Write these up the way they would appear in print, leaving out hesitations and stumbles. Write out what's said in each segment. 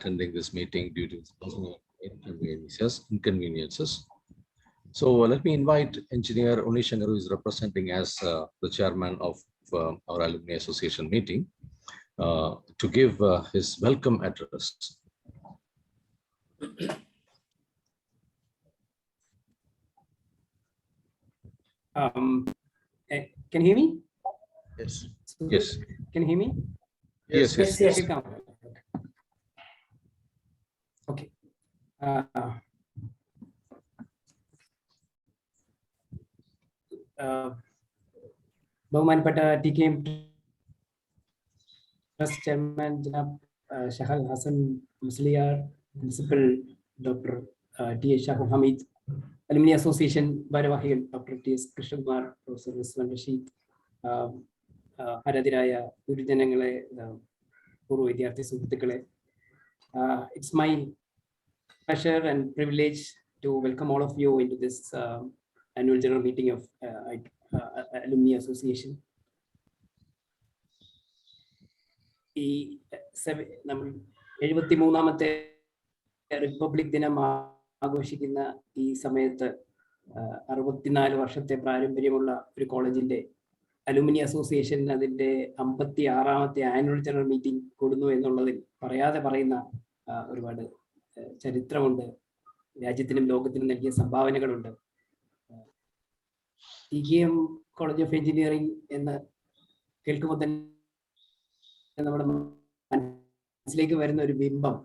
attending this meeting due to his personal inconveniences. So let me invite Engineer Unishankar, who is representing as the chairman of our Alumni Association meeting, to give his welcome address. Can you hear me? Yes. So, Yes. Can you hear me? Yes. Yes. Yes. Okay. ബഹുമാനപ്പെട്ട TKM trust chairman ജനാബ് Shahal Hasan Musliyar, principal doctor T A Shahul Hameed, alumni association ഭാരവാഹികൾ doctor T S Krishnakumar, professor Rizwan Rasheed, ആരാധരായ ഗുരുജനങ്ങളെ, പൂർവ്വ വിദ്യാർത്ഥി സുഹൃത്തുക്കളെ, it's my pleasure and privilege to welcome all of you into this annual general meeting of Alumni Association. ഈ നമ്മൾ 73ാമത്തെ republic ദിനം ആഘോഷിക്കുന്ന ഈ സമയത്ത് 64 വർഷത്തെ പാരമ്പര്യമുള്ള ഒരു കോളേജിന്റെ അലുമിനി അസോസിയേഷൻ അതിന്റെ 56ാമത്തെ ആനുവൽ ജനറൽ മീറ്റിംഗ് കൂടുന്നു എന്നുള്ളതിൽ പറയാതെ പറയുന്ന ഒരുപാട് ചരിത്രമുണ്ട്, രാജ്യത്തിനും ലോകത്തിനും നൽകിയ സംഭാവനകളുണ്ട്. TKM കോളേജ് ഓഫ് എഞ്ചിനീയറിംഗ് എന്ന് കേൾക്കുമ്പോൾ തന്നെ നമ്മുടെ മനസ്സിലേക്ക് വരുന്ന ഒരു ബിംബം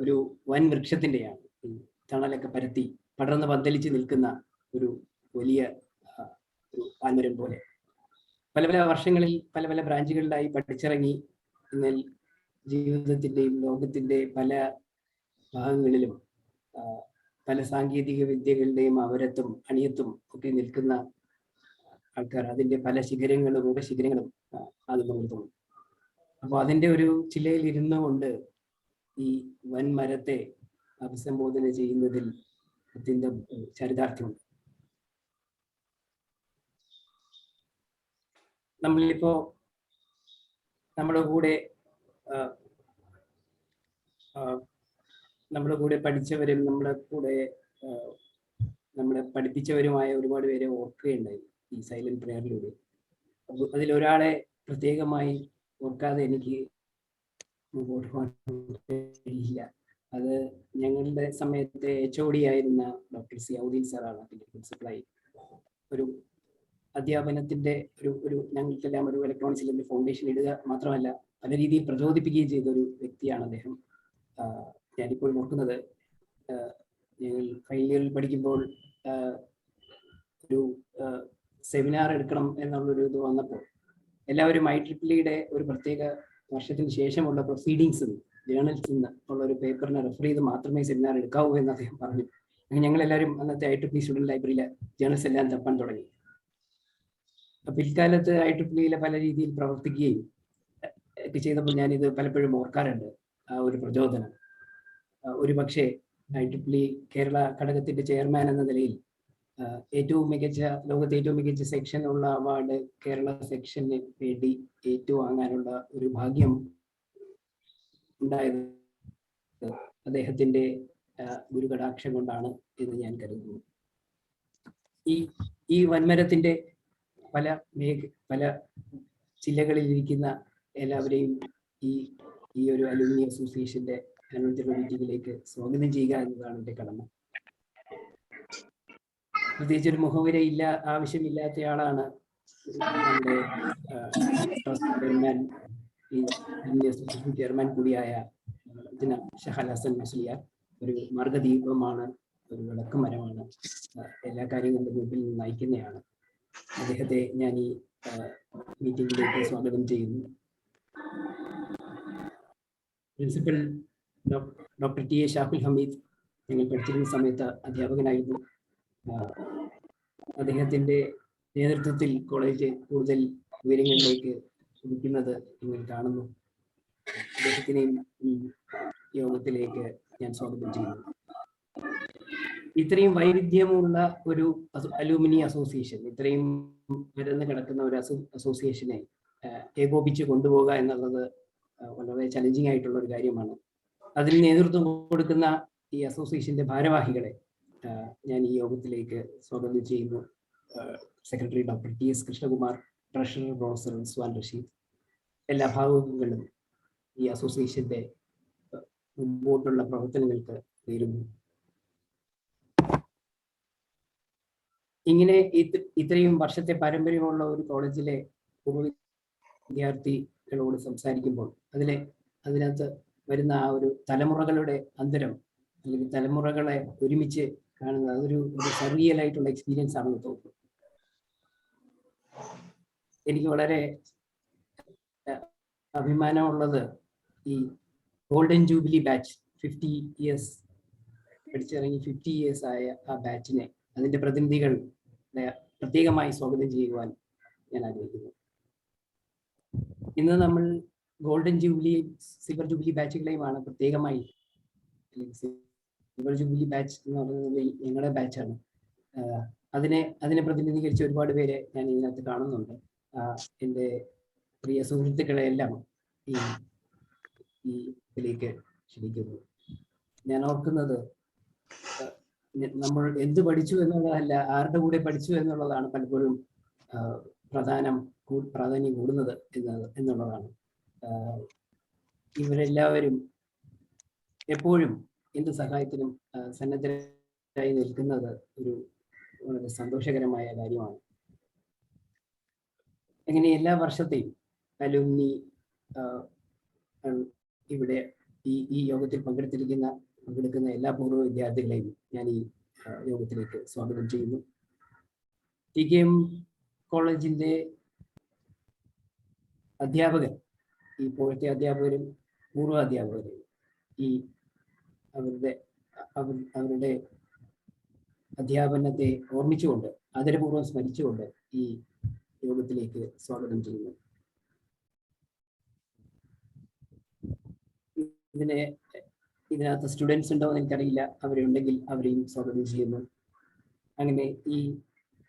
ഒരു വൻ വൃക്ഷത്തിന്റെയാണ്. തണലൊക്കെ പരത്തി പടർന്ന് പന്തലിച്ച് നിൽക്കുന്ന ഒരു വലിയ ഒരു ആൽമരം പോലെ പല പല വർഷങ്ങളിൽ പല പല ബ്രാഞ്ചുകളിലായി പഠിച്ചിറങ്ങി എന്നാൽ ജീവിതത്തിന്റെയും ലോകത്തിന്റെ പല ഭാഗങ്ങളിലും പല സാങ്കേതിക വിദ്യകളുടെയും അവരത്തും അണിയത്തും ഒക്കെ നിൽക്കുന്ന ആൾക്കാർ, അതിന്റെ പല ശിഖരങ്ങളും ഉപശിഖരങ്ങളും അത് നമ്മൾ തോന്നും. അപ്പൊ അതിന്റെ ഒരു ചില്ലയിൽ ഇരുന്നു കൊണ്ട് ഈ വൻമരത്തെ അഭിസംബോധന ചെയ്യുന്നതിൽ അത്യന്തം ചരിതാർത്ഥ്യമുണ്ട്. നമ്മളിപ്പോ നമ്മുടെ കൂടെ പഠിച്ചവരും നമ്മളെ പഠിപ്പിച്ചവരുമായ ഒരുപാട് പേരെ ഓർക്കുകയുണ്ടായി ഈ സൈലന്റ് പ്രെയറിലൂടെ. അതിലൊരാളെ പ്രത്യേകമായി ഓർക്കാതെ എനിക്ക് മുമ്പോട്ട് പോകാൻ കഴിയില്ല. അത് ഞങ്ങളുടെ സമയത്തെ HOD ആയിരുന്ന ഡോക്ടർ സിയാവുദ്ദീൻ സാറാണ്. പിന്നെ പ്രിൻസിപ്പളായി ഒരു അധ്യാപനത്തിന്റെ ഒരു ഞങ്ങൾക്കെല്ലാം ഒരു ഇലക്ട്രോണിക്സിലെ ഫൗണ്ടേഷൻ ഇടുക മാത്രമല്ല പല രീതിയിൽ പ്രചോദിപ്പിക്കുകയും ചെയ്ത ഒരു വ്യക്തിയാണ് അദ്ദേഹം. ഞാനിപ്പോൾ നോക്കുന്നത് ഞങ്ങൾ ഫൈനൽ ഇയറിൽ പഠിക്കുമ്പോൾ ഒരു സെമിനാർ എടുക്കണം എന്നുള്ളൊരു ഇത് വന്നപ്പോൾ എല്ലാവരും IEEE ഒരു പ്രത്യേക വർഷത്തിന് ശേഷമുള്ള പ്രൊസീഡിങ്സ് ജേർണൽസിൽ നിന്ന് ഉള്ള ഒരു പേപ്പറിനെ റെഫർ ചെയ്ത് മാത്രമേ സെമിനാർ എടുക്കാവൂ എന്ന് അദ്ദേഹം പറഞ്ഞു. ഞങ്ങളെല്ലാവരും അന്നത്തെ IEEE സ്റ്റുഡൻറ് ലൈബ്രറിയിലെ ജേർണൽസ് എല്ലാം തപ്പാൻ തുടങ്ങി. പിൽക്കാലത്ത് IEEE പല രീതിയിൽ പ്രവർത്തിക്കുകയും ഒക്കെ ചെയ്തപ്പോൾ ഞാനിത് പലപ്പോഴും ഓർക്കാറുണ്ട്. ആ ഒരു പ്രചോദനം ഒരു പക്ഷേ IEEE കേരള ഘടകത്തിന്റെ ചെയർമാൻ എന്ന നിലയിൽ ലോകത്തെ ഏറ്റവും മികച്ച സെക്ഷൻ ഉള്ള അവാർഡ് കേരള സെക്ഷന് വേണ്ടി ഏറ്റുവാങ്ങാനുള്ള ഒരു ഭാഗ്യം ഉണ്ടായത് അദ്ദേഹത്തിന്റെ ഗുരുകടാക്ഷം കൊണ്ടാണ് എന്ന് ഞാൻ കരുതുന്നു. ഈ വൻമരത്തിന്റെ പല ചില്ലകളിൽ ഇരിക്കുന്ന എല്ലാവരെയും ഈ ഒരു അലുമിനി അസോസിയേഷന്റെ ആനുവൽ ജനറൽ മീറ്റിംഗിലേക്ക് സ്വാഗതം ചെയ്യുക എന്നതാണ് എൻ്റെ കടമ. പ്രത്യേകിച്ച് ഒരു മുഖവുര ആവശ്യമില്ലാത്തയാളാണ് നമ്മുടെ ചെയർമാൻ, ഈ അലുമിനി അസോസിയേഷൻ ചെയർമാൻ കൂടിയായ ഷഹൽ ഹസൻ മുസ്ലിയാർ. ഒരു മാർഗദീപമാണ്, ഒരു വിളക്കുമരമാണ്, എല്ലാ കാര്യങ്ങളുടെ മുമ്പിൽ നയിക്കുന്നയാണ്. അദ്ദേഹത്തെ ഞാൻ ഈ മീറ്റിംഗിലേക്ക് സ്വാഗതം ചെയ്യുന്നു. Principal doctor T A Shahul Hameed ഞങ്ങൾ പഠിച്ചിരുന്ന സമയത്ത് അധ്യാപകനായിരുന്നു. അദ്ദേഹത്തിന്റെ നേതൃത്വത്തിൽ കോളേജ് കൂടുതൽ ഉയരങ്ങളിലേക്ക് കുതിക്കുന്നത് നിങ്ങൾ കാണുന്നു. അദ്ദേഹത്തിനെയും ഈ യോഗത്തിലേക്ക് ഞാൻ സ്വാഗതം ചെയ്യുന്നു. ഇത്രയും വൈവിധ്യമുള്ള ഒരു അലൂമിനി അസോസിയേഷൻ, ഇത്രയും പരന്ന് കിടക്കുന്ന ഒരു അസോസിയേഷനെ ഏകോപിച്ച് കൊണ്ടുപോകുക എന്നുള്ളത് വളരെ ചലഞ്ചിങ് ആയിട്ടുള്ള ഒരു കാര്യമാണ്. അതിന് നേതൃത്വം കൊടുക്കുന്ന ഈ അസോസിയേഷന്റെ ഭാരവാഹികളെ ഞാൻ ഈ യോഗത്തിലേക്ക് സ്വാഗതം ചെയ്യുന്നു. Secretary doctor T S. Krishnakumar, treasurer professor Rizwan Rasheed, എല്ലാ ഭാഗങ്ങളും ഈ അസോസിയേഷന്റെ മുമ്പോട്ടുള്ള പ്രവർത്തനങ്ങൾക്ക് നേരുന്നു. ഇങ്ങനെ ഇത്രയും വർഷത്തെ പാരമ്പര്യമുള്ള ഒരു കോളേജിലെ പൂർവ്വ വിദ്യാർത്ഥികളോട് സംസാരിക്കുമ്പോൾ അതിനകത്ത് വരുന്ന ആ ഒരു തലമുറകളുടെ അന്തരം, അല്ലെങ്കിൽ തലമുറകളെ ഒരുമിച്ച് കാണുന്നത്, അതൊരു സർറിയൽ ആയിട്ടുള്ള എക്സ്പീരിയൻസ് ആണെന്ന് തോന്നുന്നു. എനിക്ക് വളരെ അഭിമാനമുള്ളത് ഈ ഗോൾഡൻ ജൂബിലി ബാച്ച് 50 ഇയേഴ്സ് പഠിച്ചിറങ്ങി 50 ഇയേഴ്സ് ആയ ആ ബാച്ചിനെ, അതിന്റെ പ്രതിനിധികൾ പ്രത്യേകമായി സ്വാഗതം ചെയ്യുവാൻ ഞാൻ ആഗ്രഹിക്കുന്നു. ഇന്ന് നമ്മൾ ഗോൾഡൻ ജൂബിലി, സിൽവർ ജൂബിലി ബാച്ചുകളെയുമാണ് പ്രത്യേകമായി. സിൽവർ ജൂബിലി ബാച്ച് എന്ന് പറയുന്നത് ഞങ്ങളുടെ ബാച്ചാണ്. അതിനെ പ്രതിനിധീകരിച്ച് ഒരുപാട് പേരെ ഞാൻ ഇതിനകത്ത് കാണുന്നുണ്ട്. എൻ്റെ പ്രിയ സുഹൃത്തുക്കളെ എല്ലാം ഈ ഇതിലേക്ക് ക്ഷണിക്കുന്നു. ഞാൻ ഓർക്കുന്നത്, നമ്മൾ എന്ത് പഠിച്ചു എന്നുള്ളതല്ല, ആരുടെ കൂടെ പഠിച്ചു എന്നുള്ളതാണ് പലപ്പോഴും പ്രാധാന്യം കൂടുന്നത് എന്നുള്ളതാണ്. ഇവരെല്ലാവരും എപ്പോഴും എന്ത് സഹായത്തിനും സന്നദ്ധരായി നിൽക്കുന്നത് ഒരു വളരെ സന്തോഷകരമായ കാര്യമാണ്. അങ്ങനെ എല്ലാ വർഷത്തെയും അലുമിനി ഇവിടെ ഈ യോഗത്തിൽ പങ്കെടുക്കുന്ന എല്ലാ പൂർവ്വ വിദ്യാർത്ഥികളെയും ഞാൻ ഈ യോഗത്തിലേക്ക് സ്വാഗതം ചെയ്യുന്നു. TKM കോളേജിന്റെ അധ്യാപകർ, ഈ ഇപ്പോഴത്തെ അധ്യാപകരും പൂർവ്വ അധ്യാപകരും അവരുടെ അധ്യാപനത്തെ ഓർമ്മിച്ചുകൊണ്ട്, ആദരപൂർവ്വം സ്മരിച്ചുകൊണ്ട് ഈ യോഗത്തിലേക്ക് സ്വാഗതം ചെയ്യുന്നു. ഇതിനകത്ത് സ്റ്റുഡൻസ് ഉണ്ടോ എന്ന് എനിക്കറിയില്ല. അവരുണ്ടെങ്കിൽ അവരെയും സ്വാഗതം ചെയ്യുന്നു. അങ്ങനെ ഈ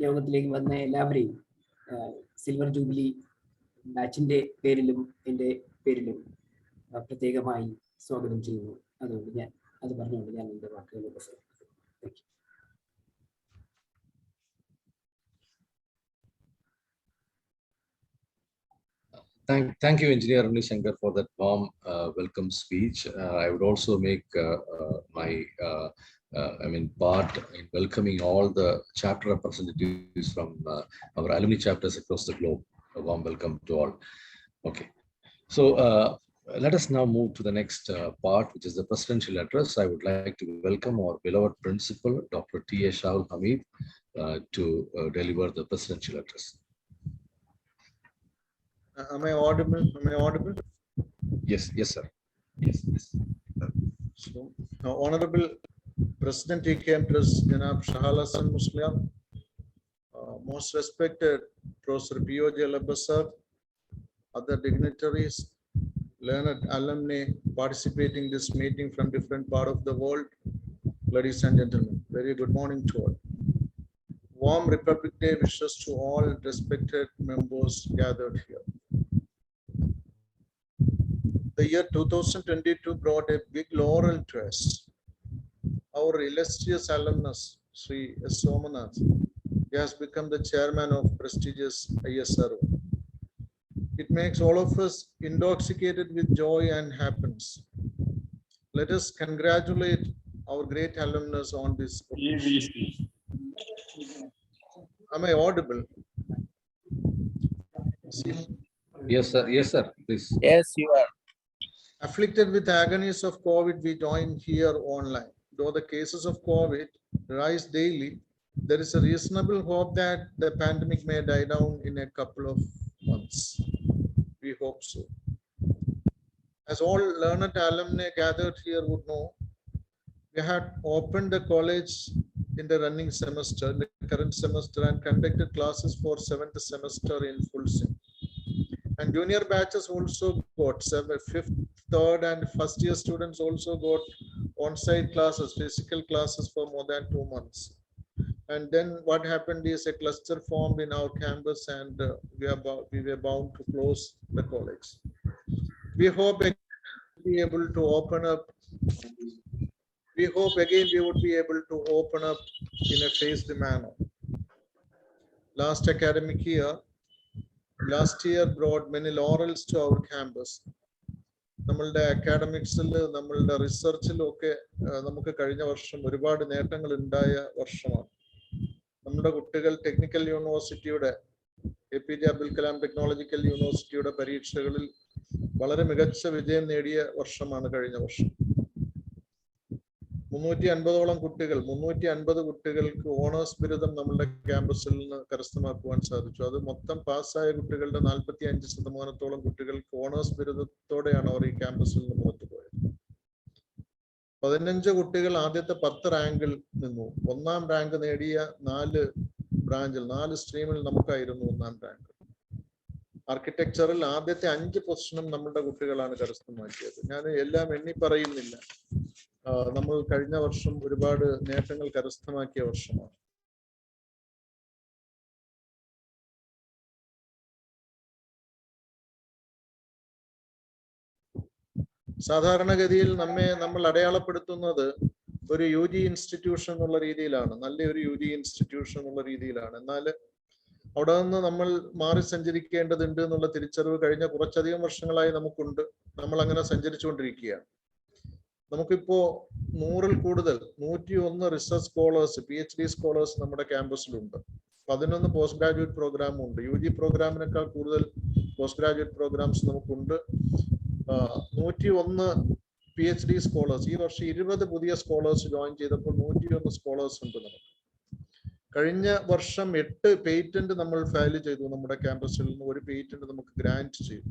യോഗത്തിലേക്ക് വന്ന എല്ലാവരെയും സിൽവർ ജൂബിലി ബാച്ചിന്റെ പേരിലും എൻ്റെ പേരിലും പ്രത്യേകമായി സ്വാഗതം ചെയ്യുന്നു. അതുകൊണ്ട് അത് പറഞ്ഞുകൊണ്ട് ഞാൻ എൻ്റെ വാക്കുകൾ ഉപസംഹരിക്കുന്നു. Thank you, Engineer Unishankar, for that warm welcome speech. I would also make my part in welcoming all the chapter representatives from our alumni chapters across the globe. A warm welcome to all. Okay, so let us now move to the next part, which is the presidential address. I would like to welcome our beloved principal, Dr. T.A. Shahul Hamid, to deliver the presidential address. Am I audible? Yes, sir. Yes. So, Honorable President TKM Trust, Janab Shahal Hassan Muslim, most respected Professor P.O.J. Labasar, other dignitaries, learned alumni participating in this meeting from different parts of the world, ladies and gentlemen, very good morning to all. Warm Republic Day wishes to all respected members gathered here. The year 2022 brought a big laurel to us. Our illustrious alumnus, Sri S. Somanath, has become the chairman of prestigious ISRO. It makes all of us intoxicated with joy and happiness. Let us congratulate our great alumnus on this occasion. Am I audible? Yes, sir. Please. Yes, you are. Afflicted with agonies of COVID, we join here online. Though the cases of COVID rise daily, there is a reasonable hope that the pandemic may die down in a couple of months. We hope so. As all learned alumni gathered here would know, we had opened the college in the running semester, the current semester, and conducted classes for 7th semester in full swing. And junior batches also got 5th, 3rd, and first year students also got on-site classes, physical classes for more than 2 months. And then what happened is a cluster formed in our campus, and we were bound to close the college. We hope to be able to open up We hope again we would be able to open up in a phased manner. Last academic year, last year brought many laurels to our campus. നമ്മളുടെ അക്കാഡമിക്സിൽ നമ്മളുടെ റിസർച്ചിലും ഒക്കെ നമുക്ക് കഴിഞ്ഞ വർഷം ഒരുപാട് നേട്ടങ്ങൾ ഉണ്ടായ വർഷമാണ്. നമ്മുടെ കുട്ടികൾ ടെക്നിക്കൽ യൂണിവേഴ്സിറ്റിയുടെ APJ അബ്ദുൽ കലാം ടെക്നോളജിക്കൽ യൂണിവേഴ്സിറ്റിയുടെ പരീക്ഷകളിൽ വളരെ മികച്ച വിജയം നേടിയ വർഷമാണ് കഴിഞ്ഞ വർഷം. 350ഓളം കുട്ടികൾ 350 കുട്ടികൾക്ക് ഓണേഴ്സ് ബിരുദം നമ്മളുടെ ക്യാമ്പസിൽ നിന്ന് കരസ്ഥമാക്കുവാൻ സാധിച്ചു. അത് മൊത്തം പാസ്സായ കുട്ടികളുടെ 45% കുട്ടികൾക്ക് ഓണേഴ്സ് ബിരുദത്തോടെയാണ് അവർ ഈ ക്യാമ്പസിൽ നിന്ന് പുറത്തു പോയത്. 15 കുട്ടികൾ ആദ്യത്തെ 10 റാങ്കിൽ നിന്നു. 1ാം റാങ്ക് നേടിയ 4 ബ്രാഞ്ചിൽ 4 സ്ട്രീമിൽ നമുക്കായിരുന്നു 1ാം റാങ്ക്. ആർക്കിടെക്ചറിൽ ആദ്യത്തെ 5 പൊസിഷനും നമ്മളുടെ കുട്ടികളാണ് കരസ്ഥമാക്കിയത്. ഞാൻ എല്ലാം എണ്ണി പറയുന്നില്ല. നമ്മൾ കഴിഞ്ഞ വർഷം ഒരുപാട് നേട്ടങ്ങൾ കരസ്ഥമാക്കിയ വർഷമാണ്. സാധാരണഗതിയിൽ നമ്മൾ അടയാളപ്പെടുത്തുന്നത് ഒരു UG ഇൻസ്റ്റിറ്റ്യൂഷൻ എന്നുള്ള രീതിയിലാണ്, നല്ലൊരു UG ഇൻസ്റ്റിറ്റ്യൂഷൻ എന്നുള്ള രീതിയിലാണ്. എന്നാൽ അവിടെ നിന്ന് നമ്മൾ മാറി സഞ്ചരിക്കേണ്ടതുണ്ട് എന്നുള്ള തിരിച്ചറിവ് കഴിഞ്ഞ കുറച്ചധികം വർഷങ്ങളായി നമുക്കുണ്ട്. നമ്മൾ അങ്ങനെ സഞ്ചരിച്ചുകൊണ്ടിരിക്കുകയാണ്. നമുക്കിപ്പോ 100-ൽ കൂടുതൽ 101 റിസർച്ച് സ്കോളേഴ്സ് PhD സ്കോളേഴ്സ് നമ്മുടെ ക്യാമ്പസിലുണ്ട്. 11 പോസ്റ്റ് ഗ്രാജുവേറ്റ് പ്രോഗ്രാമും ഉണ്ട്. UG പ്രോഗ്രാമിനേക്കാൾ കൂടുതൽ പോസ്റ്റ് ഗ്രാജുവേറ്റ് പ്രോഗ്രാംസ് നമുക്കുണ്ട്. 101 PhD സ്കോളേഴ്സ്. ഈ വർഷം 20 പുതിയ സ്കോളേഴ്സ് ജോയിൻ ചെയ്തപ്പോൾ 101 സ്കോളേഴ്സ് ഉണ്ട് നമുക്ക്. കഴിഞ്ഞ വർഷം 8 പേറ്റന്റ് നമ്മൾ ഫയൽ ചെയ്തു. നമ്മുടെ ക്യാമ്പസിൽ നിന്ന് ഒരു പേറ്റന്റ് നമുക്ക് ഗ്രാന്റ് ചെയ്തു.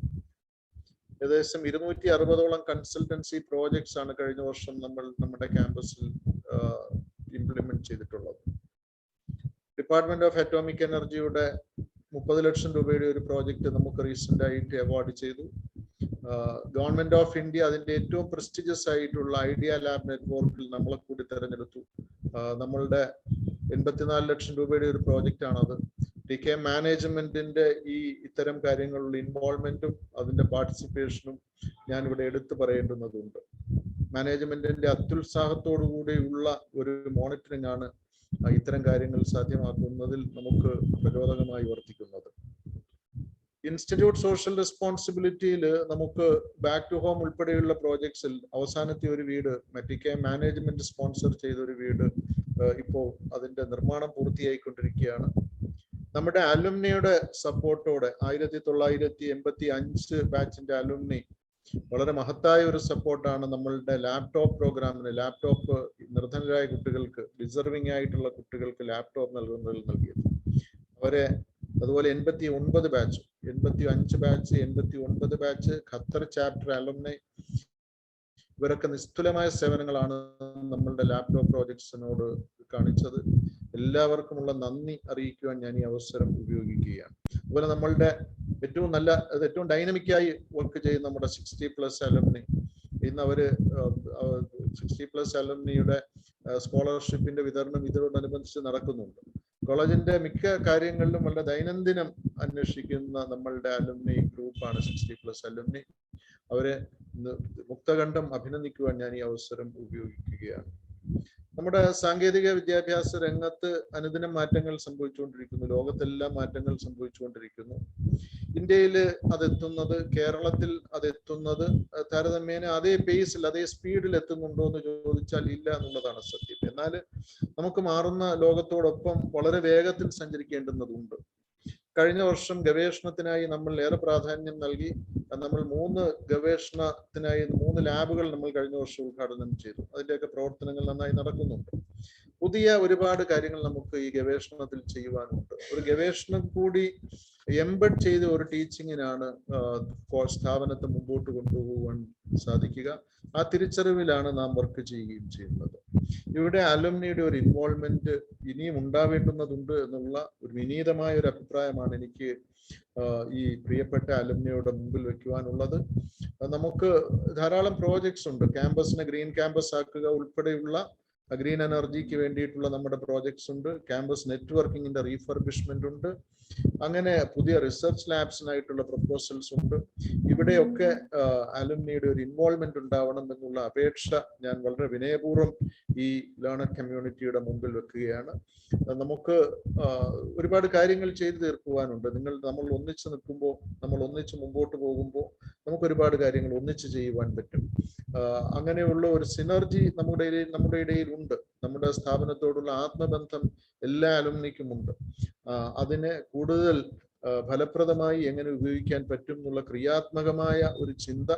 ഏകദേശം 260ഓളം കൺസൾട്ടൻസി പ്രോജക്ട്സ് ആണ് കഴിഞ്ഞ വർഷം നമ്മൾ നമ്മുടെ ക്യാമ്പസിൽ ഇംപ്ലിമെന്റ് ചെയ്തിട്ടുള്ളത്. ഡിപ്പാർട്ട്മെന്റ് ഓഫ് അറ്റോമിക് എനർജിയുടെ 30 ലക്ഷം രൂപയുടെ ഒരു പ്രോജക്റ്റ് നമുക്ക് റീസെന്റ് ആയിട്ട് അവാർഡ് ചെയ്തു. ഗവൺമെന്റ് ഓഫ് ഇന്ത്യ അതിന്റെ ഏറ്റവും പ്രസ്റ്റീജിയസ് ആയിട്ടുള്ള ഐഡിയ ലാബ് നെറ്റ്വർക്കിൽ നമ്മളെ കൂടി തെരഞ്ഞെടുത്തു. നമ്മളുടെ 84 ലക്ഷം രൂപയുടെ ഒരു പ്രോജക്റ്റ് ആണത്. TKM മാനേജ്മെന്റിന്റെ ഇത്തരം കാര്യങ്ങളിലുള്ള ഇൻവോൾവ്മെന്റും അതിന്റെ പാർട്ടിസിപ്പേഷനും ഞാൻ ഇവിടെ എടുത്തു പറയേണ്ടുന്നതുണ്ട്. മാനേജ്മെന്റിന്റെ അത്യുത്സാഹത്തോടു കൂടിയുള്ള ഒരു മോണിറ്ററിംഗ് ആണ് ഇത്തരം കാര്യങ്ങൾ സാധ്യമാക്കുന്നതിൽ നമുക്ക് പ്രചോദകമായി വർത്തിക്കുന്നത്. ഇൻസ്റ്റിറ്റ്യൂട്ട് സോഷ്യൽ റെസ്പോൺസിബിലിറ്റിയിൽ നമുക്ക് ബാക്ക് ടു ഹോം ഉൾപ്പെടെയുള്ള പ്രോജക്ട്സിൽ അവസാനത്തെ ഒരു വീട് TKM മാനേജ്മെന്റ് സ്പോൺസർ ചെയ്ത ഒരു വീട് ഇപ്പോൾ അതിന്റെ നിർമ്മാണം പൂർത്തിയായിക്കൊണ്ടിരിക്കുകയാണ്. നമ്മുടെ അലുമിനിയുടെ സപ്പോർട്ടോടെ 1985 ബാച്ചിന്റെ അലുമിനി വളരെ മഹത്തായ ഒരു സപ്പോർട്ടാണ് നമ്മളുടെ ലാപ്ടോപ്പ് പ്രോഗ്രാമിന്. ലാപ്ടോപ്പ് നിർധനരായ കുട്ടികൾക്ക്, ഡിസർവിംഗ് ആയിട്ടുള്ള കുട്ടികൾക്ക് ലാപ്ടോപ്പ് നൽകിയത്. അവരെ അതുപോലെ 89 batch, 85 batch, 89 batch, Qatar chapter alumni, ഇവരൊക്കെ നിസ്തുലമായ സേവനങ്ങളാണ് നമ്മളുടെ ലാപ്ടോപ്പ് പ്രോജക്ട്സിനോട് കാണിച്ചത്. എല്ലാവർക്കുമുള്ള നന്ദി അറിയിക്കുവാൻ ഞാൻ ഈ അവസരം ഉപയോഗിക്കുകയാണ്. അതുപോലെ നമ്മളുടെ ഏറ്റവും ഡൈനമിക്കായി വർക്ക് ചെയ്യുന്ന നമ്മുടെ 60+ അലുമിനി, ഇന്ന് അവര് 60+ അലുമിനിയുടെ സ്കോളർഷിപ്പിന്റെ വിതരണം ഇതിനോടനുബന്ധിച്ച് നടക്കുന്നുണ്ട്. കോളേജിന്റെ മിക്ക കാര്യങ്ങളിലും വളരെ ദൈനംദിനം അന്വേഷിക്കുന്ന നമ്മളുടെ അലുമിനി ഗ്രൂപ്പാണ് 60+ അലുമിനി. അവരെ മുക്തകണ്ഠം അഭിനന്ദിക്കുവാൻ ഞാൻ ഈ അവസരം ഉപയോഗിക്കുകയാണ്. നമ്മുടെ സാങ്കേതിക വിദ്യാഭ്യാസ രംഗത്ത് അനുദിനം മാറ്റങ്ങൾ സംഭവിച്ചുകൊണ്ടിരിക്കുന്നു. ലോകത്തെല്ലാം മാറ്റങ്ങൾ സംഭവിച്ചുകൊണ്ടിരിക്കുന്നു. ഇന്ത്യയിൽ അതെത്തുന്നത്, കേരളത്തിൽ അതെത്തുന്നത് താരതമ്യേന അതേ പേസിൽ, അതേ സ്പീഡിൽ എത്തുന്നുണ്ടോ എന്ന് ചോദിച്ചാൽ ഇല്ല എന്നുള്ളതാണ് സത്യം. എന്നാൽ നമുക്ക് മാറുന്ന ലോകത്തോടൊപ്പം വളരെ വേഗത്തിൽ സഞ്ചരിക്കേണ്ടുന്നതുണ്ട്. കഴിഞ്ഞ വർഷം ഗവേഷണത്തിനായി നമ്മൾ ഏറെ പ്രാധാന്യം നൽകി. നമ്മൾ 3 ഗവേഷണത്തിനായി 3 ലാബുകൾ നമ്മൾ കഴിഞ്ഞ വർഷം ഉദ്ഘാടനം ചെയ്തു. അതിന്റെയൊക്കെ പ്രവർത്തനങ്ങൾ നന്നായി നടക്കുന്നുണ്ട്. പുതിയ ഒരുപാട് കാര്യങ്ങൾ നമുക്ക് ഈ ഗവേഷണത്തിൽ ചെയ്യുവാനുണ്ട്. ഒരു ഗവേഷണം കൂടി എംബഡ് ചെയ്ത ഒരു ടീച്ചിങ്ങിനാണ് സ്ഥാപനത്തെ മുമ്പോട്ട് കൊണ്ടുപോകാൻ സാധിക്കുക. ആ തിരിച്ചറിവിലാണ് നാം വർക്ക് ചെയ്യുകയും ചെയ്യുന്നത്. ഇവിടെ അലുമിനിയുടെ ഒരു ഇൻവോൾവ്മെന്റ് ഇനിയും ഉണ്ടാവേണ്ടുന്നതുണ്ട് എന്നുള്ള ഒരു വിനീതമായ ഒരു അഭിപ്രായമാണ് എനിക്ക് ഈ പ്രിയപ്പെട്ട അലുമിനിയുടെ മുമ്പിൽ വെക്കുവാനുള്ളത്. നമുക്ക് ധാരാളം പ്രോജക്ട്സ് ഉണ്ട്. ക്യാമ്പസിനെ ഗ്രീൻ ക്യാമ്പസ് ആക്കുക ഉൾപ്പെടെയുള്ള ഗ്രീൻ എനർജിക്ക് വേണ്ടിയിട്ടുള്ള നമ്മുടെ പ്രോജക്ട്സ് ഉണ്ട്, ക്യാമ്പസ് നെറ്റ്വർക്കിങ്ങിന്റെ റീഫർബിഷ്മെന്റ് ഉണ്ട്, അങ്ങനെ പുതിയ റിസർച്ച് ലാബ്സിനായിട്ടുള്ള പ്രപ്പോസൽസ് ഉണ്ട്. ഇവിടെയൊക്കെ അലുമിനിയുടെ ഒരു ഇൻവോൾവ്മെന്റ് ഉണ്ടാവണം എന്നുള്ള അപേക്ഷ ഞാൻ വളരെ വിനയപൂർവ്വം ഈ ലേണർ കമ്മ്യൂണിറ്റിയുടെ മുമ്പിൽ വെക്കുകയാണ്. നമുക്ക് ഒരുപാട് കാര്യങ്ങൾ ചെയ്തു തീർക്കുവാനുണ്ട്. നമ്മൾ ഒന്നിച്ച് നിൽക്കുമ്പോൾ, നമ്മൾ ഒന്നിച്ച് മുമ്പോട്ട് പോകുമ്പോൾ നമുക്ക് ഒരുപാട് കാര്യങ്ങൾ ഒന്നിച്ച് ചെയ്യുവാൻ പറ്റും. അങ്ങനെയുള്ള ഒരു സിനർജി നമ്മുടെ ഇടയിൽ ഉണ്ട്. നമ്മുടെ സ്ഥാപനത്തോടുള്ള ആത്മബന്ധം എല്ലാ അലുമിനിക്കും ഉണ്ട്. അതിനെ കൂടുതൽ ഫലപ്രദമായി എങ്ങനെ ഉപയോഗിക്കാൻ പറ്റും എന്നുള്ള ക്രിയാത്മകമായ ഒരു ചിന്ത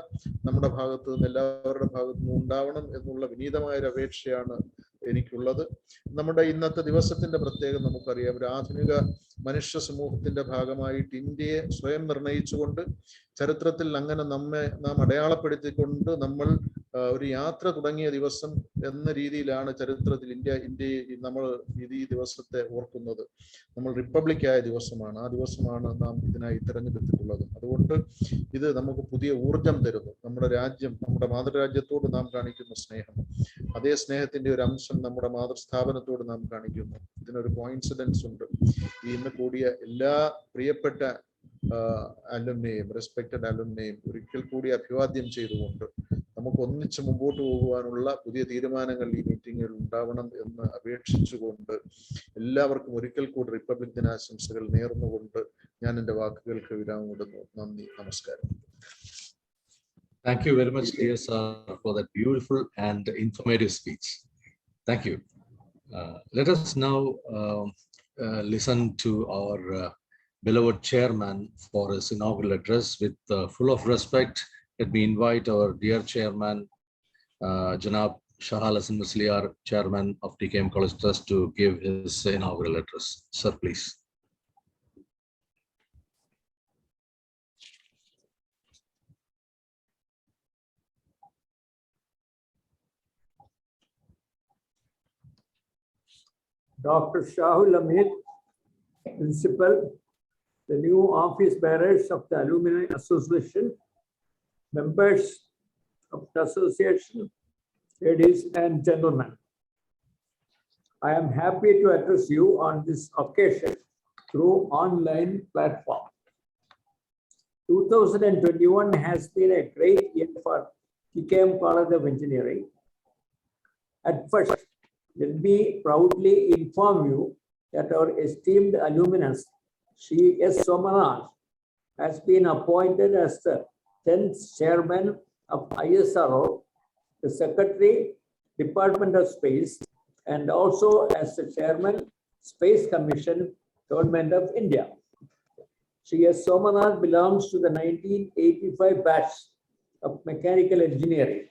നമ്മുടെ ഭാഗത്തു നിന്ന്, എല്ലാവരുടെ ഭാഗത്തു നിന്നും ഉണ്ടാവണം എന്നുള്ള വിനീതമായ ഒരു അപേക്ഷയാണ് എനിക്കുള്ളത്. നമ്മുടെ ഇന്നത്തെ ദിവസത്തിന്റെ പ്രത്യേകം നമുക്കറിയാം. ഒരു ആധുനിക മനുഷ്യ സമൂഹത്തിന്റെ ഭാഗമായിട്ട് ഇന്ത്യയെ സ്വയം നിർണയിച്ചുകൊണ്ട്, ചരിത്രത്തിൽ അങ്ങനെ നാം അടയാളപ്പെടുത്തിക്കൊണ്ട് നമ്മൾ ഒരു യാത്ര തുടങ്ങിയ ദിവസം എന്ന രീതിയിലാണ് ചരിത്രത്തിൽ നമ്മൾ ഈ ദിവസത്തെ ഓർക്കുന്നത്. നമ്മൾ റിപ്പബ്ലിക്കായ ദിവസമാണ്. ആ ദിവസമാണ് നാം ഇതിനായി തിരഞ്ഞെടുത്തിട്ടുള്ളത്. അതുകൊണ്ട് ഇത് നമുക്ക് പുതിയ ഊർജം തരുന്നു. നമ്മുടെ രാജ്യം, നമ്മുടെ മാതൃരാജ്യത്തോട് നാം കാണിക്കുന്ന സ്നേഹം, അതേ സ്നേഹത്തിന്റെ ഒരു അംശം നമ്മുടെ മാതൃസ്ഥാപനത്തോട് നാം കാണിക്കുന്നു. ഇതിനൊരു കോയിൻസിഡൻസ് ഉണ്ട്. ഇന്ന് കൂടിയ എല്ലാ പ്രിയപ്പെട്ട അലുമിനിയെയും, റെസ്പെക്റ്റഡ് അലുമിനിയെയും ഒരിക്കൽ കൂടി അഭിവാദ്യം ചെയ്തുകൊണ്ട് നമുക്ക് ഒന്നിച്ച് മുമ്പോട്ട് പോകുവാനുള്ള പുതിയ തീരുമാനങ്ങൾ ഈ മീറ്റിംഗിൽ ഉണ്ടാവണം എന്ന് അപേക്ഷിച്ചുകൊണ്ട് എല്ലാവർക്കും ഒരിക്കൽ കൂടി റിപ്പബ്ലിക് ദിനാശംസകൾ നേർന്നുകൊണ്ട് ഞാൻ എൻ്റെ വാക്കുകൾക്ക് വിരാമം ഇടുന്നു. നന്ദി, നമസ്കാരം. Thank you very much, dear sir, for that beautiful and informative speech. Thank you. Let us now listen to our beloved chairman for his inaugural address. With full of respect, let me invite our dear chairman, Janab Shahal Hassan Musliar, chairman of TKM College Trust, to give his inaugural address. Sir, please. Dr. Shahul Hamid, Principal, the new office bearers of the Alumni Association, members of the association, ladies and gentlemen. I am happy to address you on this occasion through online platform. 2021 has been a great year for TKM College of Engineering. At first, let me proudly inform you that our esteemed alumnus, C.S. Somanath, has been appointed as the 10th chairman of ISRO, the Secretary, Department of Space, and also as the chairman, Space Commission, Government of India. C.S. Somanath belongs to the 1985 batch of mechanical engineering.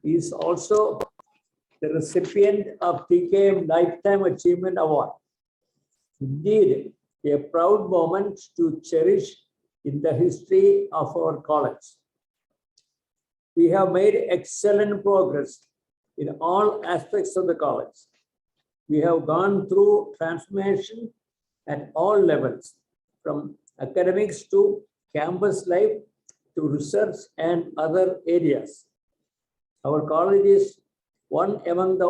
He is also the recipient of TKM Lifetime Achievement Award. Indeed, a proud moment to cherish in the history of our college. We have made excellent progress in all aspects of the college. We have gone through transformation at all levels, from academics to campus life to research and other areas. Our college is one among the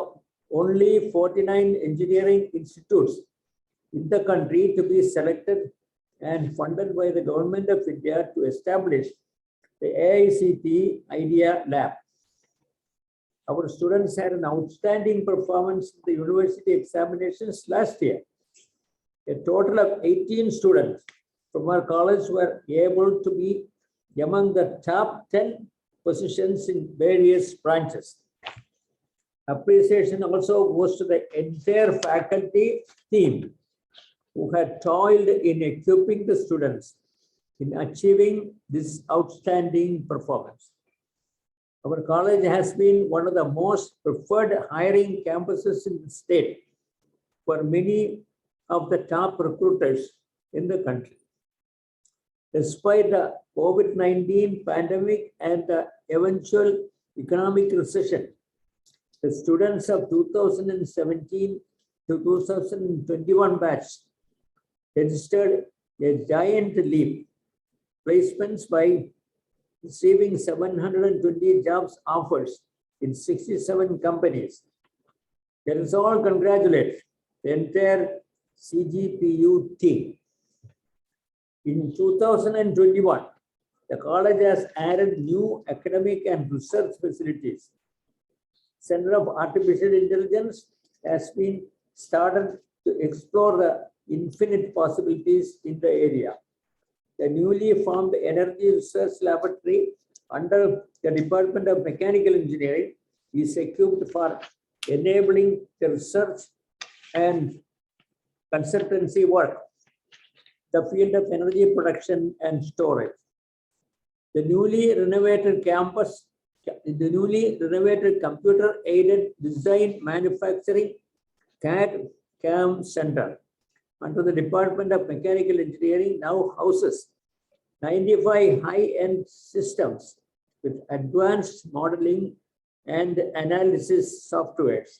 only 49 engineering institutes in the country to be selected and funded by the Government of India to establish the AICT Idea Lab. Our students had an outstanding performance in the university examinations last year. A total of 18 students from our college were able to be among the top 10 positions in various branches. Appreciation also goes to the entire faculty team who had toiled in equipping the students in achieving this outstanding performance. Our college has been one of the most preferred hiring campuses in the state for many of the top recruiters in the country. Despite the COVID-19 pandemic and the eventual economic recession, the students of 2017 to 2021 batch registered a giant leap. Placements by receiving 720 jobs offers in 67 companies Let us all congratulate the entire CGPU team. In 2021, the college has added new academic and research facilities. Center of Artificial Intelligence has been started to explore the infinite possibilities in the area. The newly formed Energy Research Laboratory under the Department of Mechanical Engineering is equipped for enabling the research and consultancy work, the field of energy production and storage. The newly renovated campus, the newly renovated computer-aided design manufacturing CAD/CAM Center under the Department of Mechanical Engineering now houses 95 high-end systems with advanced modeling and analysis softwares.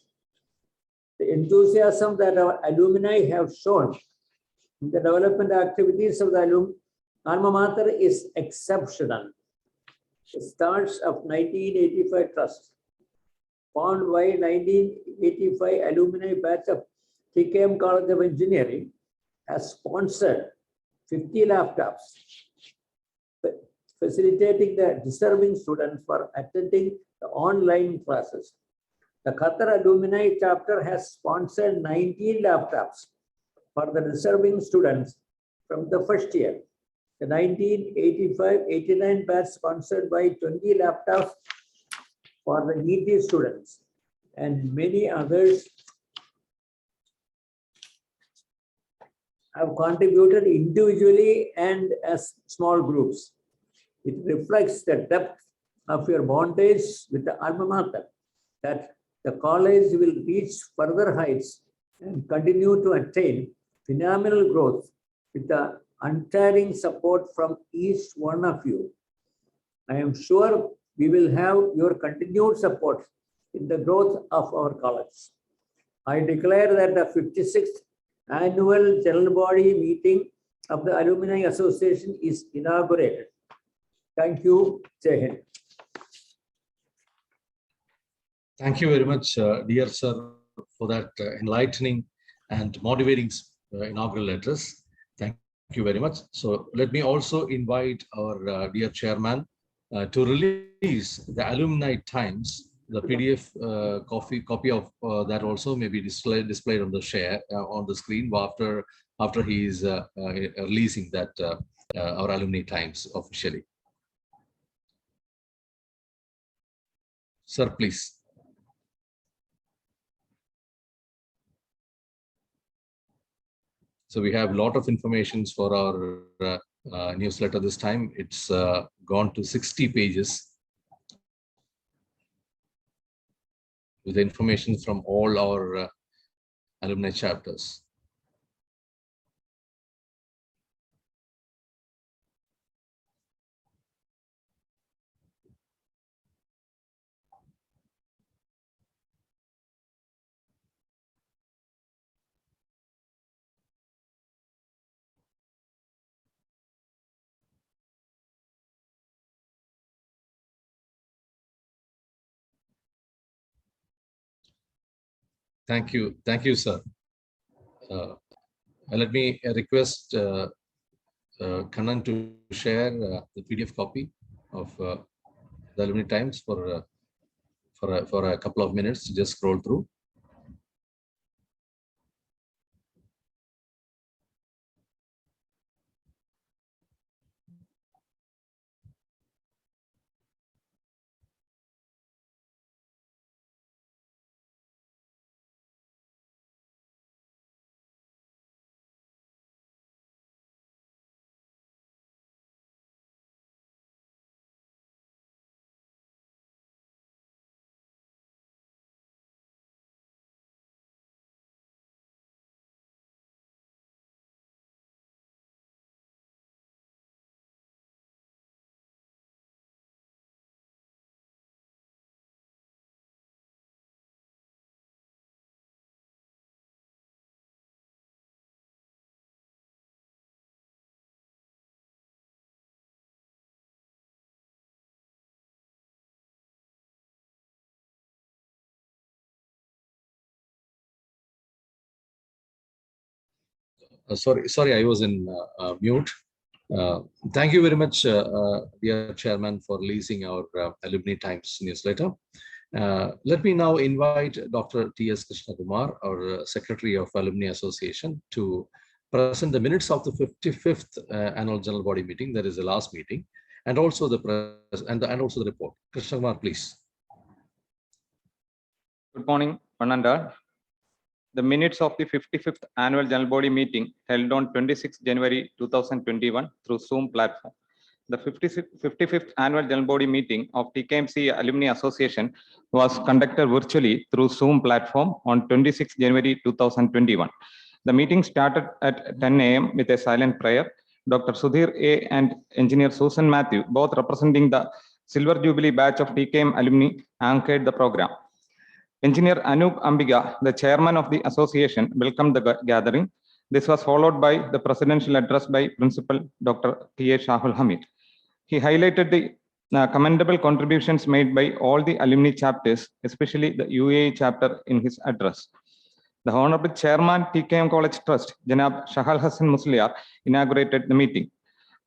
The enthusiasm that our alumni have shown in the development activities of the alma mater is exceptional. The stars of 1985 Trust, formed by 1985 alumni batch of TKM College of Engineering, has sponsored 50 laptops, facilitating the deserving students for attending the online classes. The Qatar Alumni chapter has sponsored 19 laptops for the deserving students from the first year. The 1985-89 batch sponsored by 20 laptops for the needy students, and many others have contributed individually and as small groups. It reflects the depth of your bondage with the alma mater, that the college will reach further heights and continue to attain phenomenal growth with the untiring support from each one of you. I am sure we will have your continued support in the growth of our college. I declare that the 56th annual general body meeting of the Alumni Association is inaugurated. Thank you. Jai Hind. Thank you very much, dear sir, for that enlightening and motivating inaugural address. Thank you very much. So let me also invite our dear chairman to release the Alumni Times. The PDF copy of that also may be displayed on the share on the screen after he is releasing that our Alumni Times officially. Sir, please. So we have a lot of information for our newsletter this time. It's gone to 60 pages with information from all our alumni chapters. Thank you, sir. Let me request Kannan to share the PDF copy of the Alumni Times for a couple of minutes to just scroll through. Sorry, I was in mute. Thank you very much, dear Chairman, for releasing our Alumni Times newsletter. Let me now invite Dr. T.S. Krishnakumar, our Secretary of Alumni Association, to present the minutes of the 55th Annual General Body Meeting, that is the last meeting, and also the report. Krishnakumar, please. Good morning, one and all. The minutes of the 55th Annual General Body Meeting held on 26 January 2021 through Zoom platform. The 55th Annual General Body Meeting of TKMCE Alumni Association was conducted virtually through Zoom platform on 26 January 2021. The meeting started at 10 a.m. with a silent prayer. Dr. Sudhir A. and Engineer Susan Matthew, both representing the Silver Jubilee batch of TKM alumni, anchored the program. Engineer Anup Ambiga, the chairman of the association, welcomed the gathering. This was followed by the presidential address by Principal Dr. T.A. Shahul Hamid. He highlighted the commendable contributions made by all the alumni chapters, especially the UAE chapter, in his address. The Honorable Chairman, TKM College Trust, Janab Shahal Hassan Musliar, inaugurated the meeting.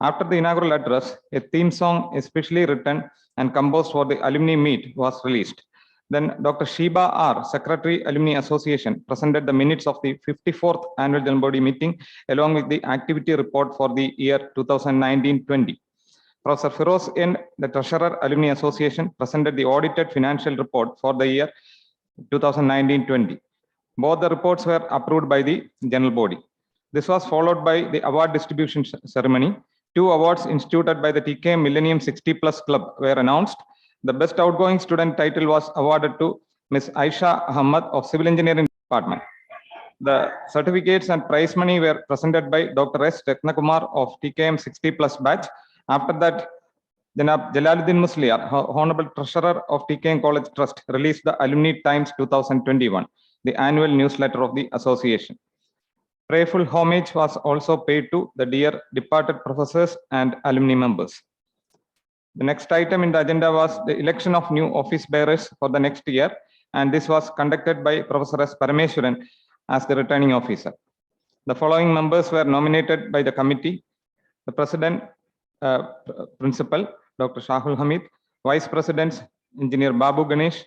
After the inaugural address, a theme song especially written and composed for the alumni meet was released. Then Dr. Sheba R., Secretary, Alumni Association, presented the minutes of the 54th Annual General Body Meeting along with the activity report for the year 2019-20. Professor Firoz N., the Treasurer, Alumni Association, presented the audited financial report for the year 2019-20. Both the reports were approved by the General Body. This was followed by the award distribution ceremony. 2 awards instituted by the TKM Millennium 60+ Club were announced. The best outgoing student title was awarded to Ms. Aisha Ahmad of Civil Engineering Department. The certificates and prize money were presented by Dr. S. Ratnakumar of TKM 60+ batch. After that, Janab Jalaluddin Musliar, Honorable Treasurer of TKM College Trust, released the Alumni Times 2021, the annual newsletter of the association. Prayerful homage was also paid to the dear departed professors and alumni members. The next item in the agenda was the election of new office bearers for the next year, and this was conducted by Professor S. Parameswaran as the returning officer. The following members were nominated by the committee: the President, Principal, Dr. Shahul Hamid, Vice Presidents, Engineer Babu Ganesh,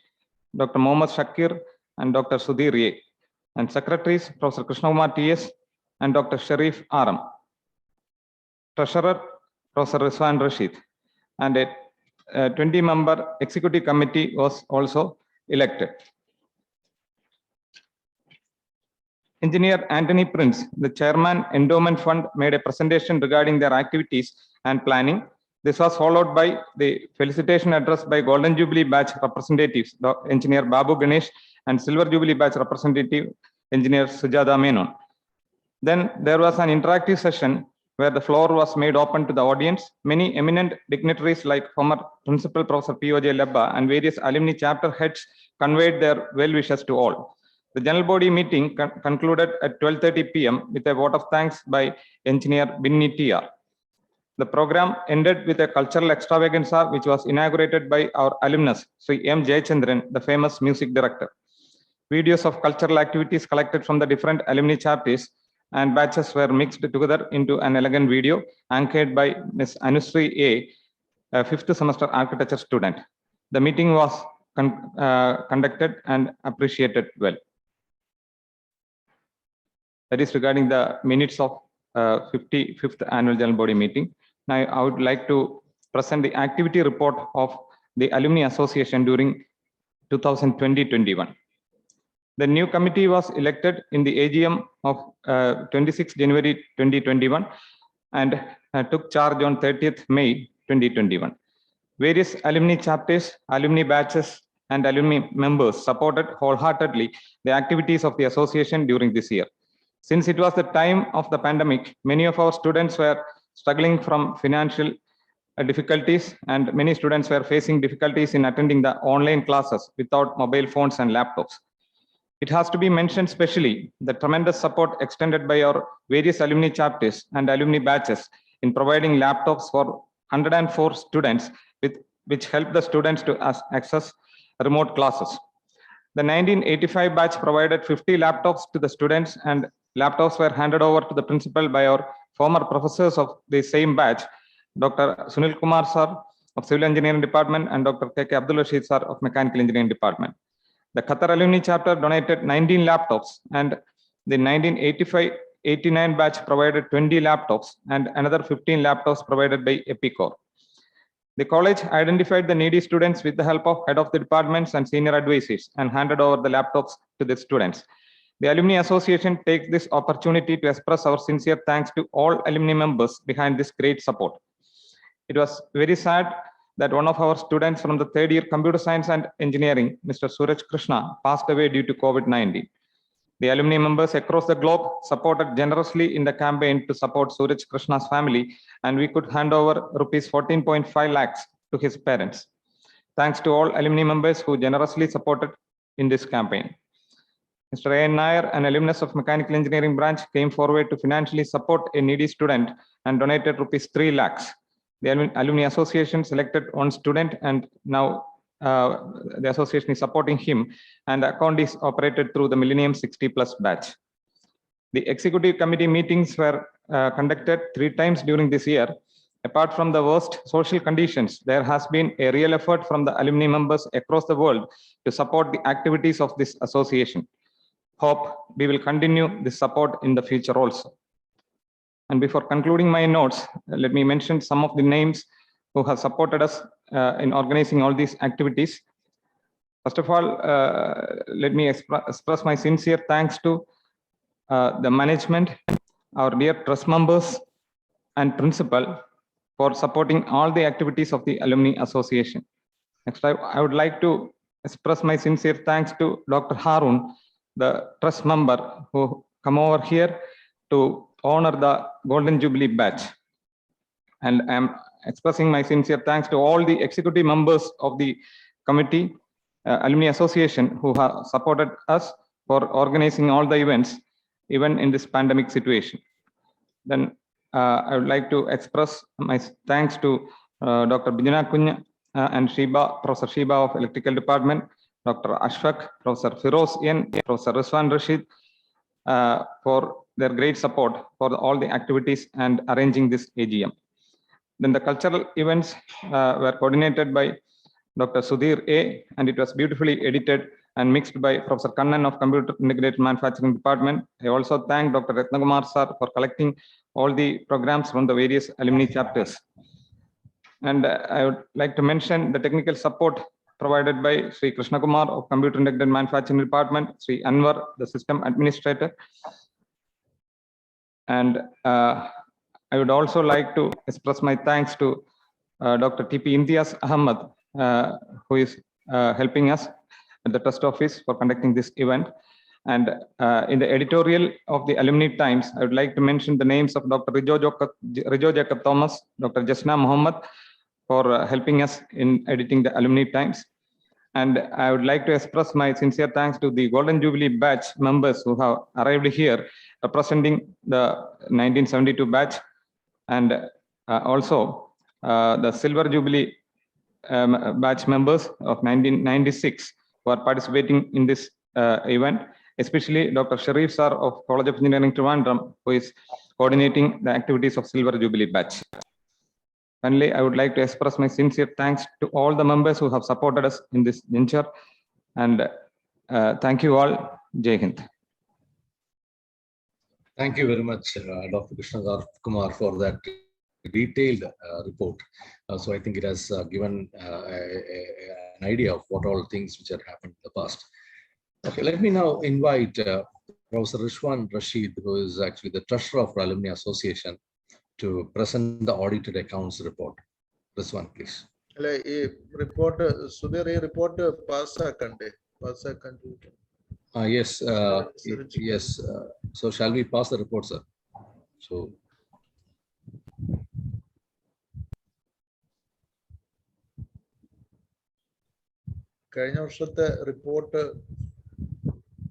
Dr. Mohammad Shakir, and Dr. Sudhir A., and Secretaries, Professor Krishnakumar T.S. and Dr. Sharif Aram. Treasurer, Professor Rizwan Rashid, and a 20-member executive committee was also elected. Engineer Anthony Prince, the Chairman, Endowment Fund, made a presentation regarding their activities and planning. This was followed by the felicitation address by Golden Jubilee batch representatives, Engineer Babu Ganesh, and Silver Jubilee batch representative, Engineer Sujata Menon. Then there was an interactive session where the floor was made open to the audience. Many eminent dignitaries like former Principal Professor P.O.J. Lebba and various alumni chapter heads conveyed their well wishes to all. The General Body meeting concluded at 12:30 p.m. with a vote of thanks by Engineer Binni T.R. The program ended with a cultural extravaganza which was inaugurated by our alumnus, Sri M. Jayachandran, the famous music director. Videos of cultural activities collected from the different alumni chapters and batches were mixed together into an elegant video anchored by Ms. Anusri A., 5th semester architecture student. The meeting was conducted and appreciated well. That is regarding the minutes of 55th Annual General Body Meeting. Now, I would like to present the activity report of the Alumni Association during 2020-21. The new committee was elected in the AGM of 26 January 2021 and took charge on 30th May 2021. Various alumni chapters, alumni batches, and alumni members supported wholeheartedly the activities of the association during this year. Since it was the time of the pandemic, many of our students were struggling from financial difficulties, and many students were facing difficulties in attending the online classes without mobile phones and laptops. It has to be mentioned specially the tremendous support extended by our various alumni chapters and alumni batches in providing laptops for 104 students, which helped the students to access remote classes. The 1985 batch provided 50 laptops to the students, and laptops were handed over to the principal by our former professors of the same batch, Dr. Sunil Kumar sir of Civil Engineering Department and Dr. K.K. Abdul Rashid sir of Mechanical Engineering Department. The Qatar Alumni chapter donated 19 laptops, and the 1985-89 batch provided 20 laptops, and another 15 laptops provided by Epicor. The college identified the needy students with the help of head of the departments and senior advisors and handed over the laptops to the students. The Alumni Association takes this opportunity to express our sincere thanks to all alumni members behind this great support. It was very sad that one of our students from the third year computer science and engineering, Mr. Suraj Krishna, passed away due to COVID-19. The alumni members across the globe supported generously in the campaign to support Suraj Krishna's family, and we could hand over rupees 14.5 lakhs to his parents. Thanks to all alumni members who generously supported in this campaign. Mr. A. N. Nair, an alumnus of Mechanical Engineering branch, came forward to financially support a needy student and donated rupees 3 lakhs. The Alumni Association selected one student, and now the association is supporting him, and the account is operated through the Millennium 60+ batch. The executive committee meetings were conducted 3 times during this year. Apart from the worst social conditions, there has been a real effort from the alumni members across the world to support the activities of this association. Hope we will continue this support in the future also. And before concluding my notes, let me mention some of the names who have supported us in organizing all these activities. First of all, let me express my sincere thanks to the management, our dear trust members and principal for supporting all the activities of the Alumni Association. Next, I would like to express my sincere thanks to Dr. Harun, the trust member who come over here to honor the Golden Jubilee batch. And I am expressing my sincere thanks to all the executive members of the committee, Alumni Association, who have supported us for organizing all the events, even in this pandemic situation. Then I would like to express my thanks to Dr. Bijana Kunya and Shiba, Professor Shiba of Electrical Department, Dr. Ashfaq, Professor Firoz N, Professor Rizwan Rashid, for their great support for all the activities and arranging this AGM. Then the cultural events were coordinated by Dr. Sudhir A, and it was beautifully edited and mixed by Professor Kannan of Computer Integrated Manufacturing Department. I also thank Dr. Ratnakumar sir for collecting all the programs from the various alumni chapters. And I would like to mention the technical support provided by Sri Krishna Kumar of Computer Integrated Manufacturing Department, Sri Anwar, the system administrator. And I would also like to express my thanks to Dr. T.P. Imtiaz Ahmad, who is helping us at the trust office for conducting this event. And in the editorial of the Alumni Times, I would like to mention the names of Dr. Rijo Jacob Thomas, Dr. Jasna Muhammad, for helping us in editing the Alumni Times. And I would like to express my sincere thanks to the Golden Jubilee batch members who have arrived here representing the 1972 batch, and also the Silver Jubilee batch members of 1996 who are participating in this event, especially Dr. Sharif sir of College of Engineering Trivandrum, who is coordinating the activities of Silver Jubilee batch. Finally, I would like to express my sincere thanks to all the members who have supported us in this venture, and thank you all. Jai Hind. Thank you very much, Dr. Krishna Kumar, for that detailed report. So I think it has given an idea of what all things which had happened in the past. Okay, let me now invite Professor Rizwan Rashid, who is actually the treasurer of the Alumni Association, to present the audited accounts report. Rizwan, please. Report, Sudhir, report pass Yes, yes. So shall we pass the report, sir? So. കഴിഞ്ഞ വർഷത്തെ report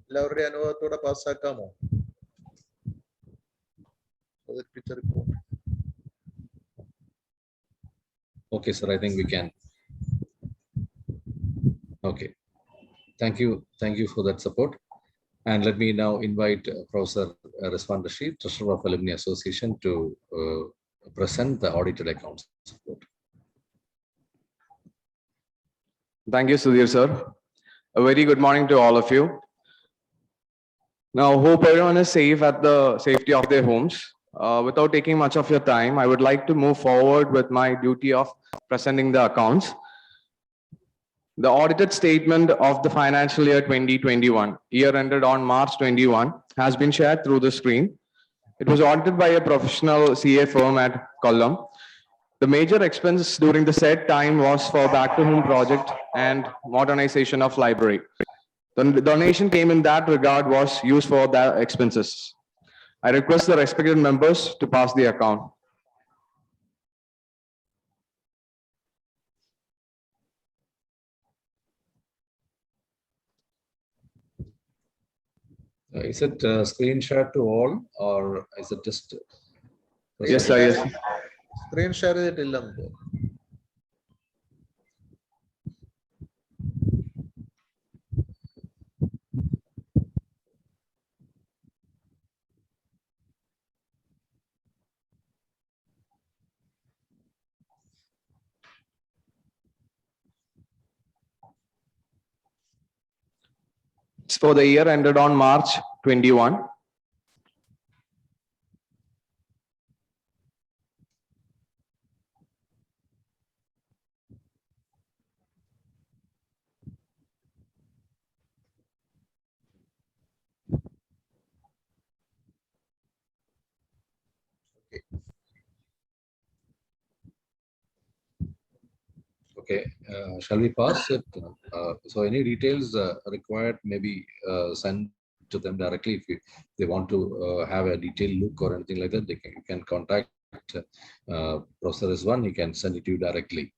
എല്ലാവരുടെയും അനുഭവത്തോടെ പാസ്സാക്കാമോ? report. Okay, sir, I think we can. Okay. Thank you for that support. And let me now invite Professor Rizwan Rashid, Treasurer of Alumni Association, to present the audited accounts report. Thank you, Sudhir sir. A very good morning to all of you. Now, hope everyone is safe at the safety of their homes. Without taking much of your time, I would like to move forward with my duty of presenting the accounts. The audited statement of the financial year 2021, year ended on March 21, has been shared through the screen. It was audited by a professional CA firm at Kollam. The major expense during the said time was for back to home project and modernization of library. The donation came in that regard was used for the expenses. I request the respected members to pass the account. Is it screen share to all, or is it just? Yes, sir. Yes. Screen share ചെയ്തിട്ടില്ല നമുക്ക്. It's for the year ended on March 21. Okay, shall we pass it? So any details required, maybe send to them directly. If they want to have a detailed look or anything like that, they can, you can contact Professor Rizwan. He can send it to you directly.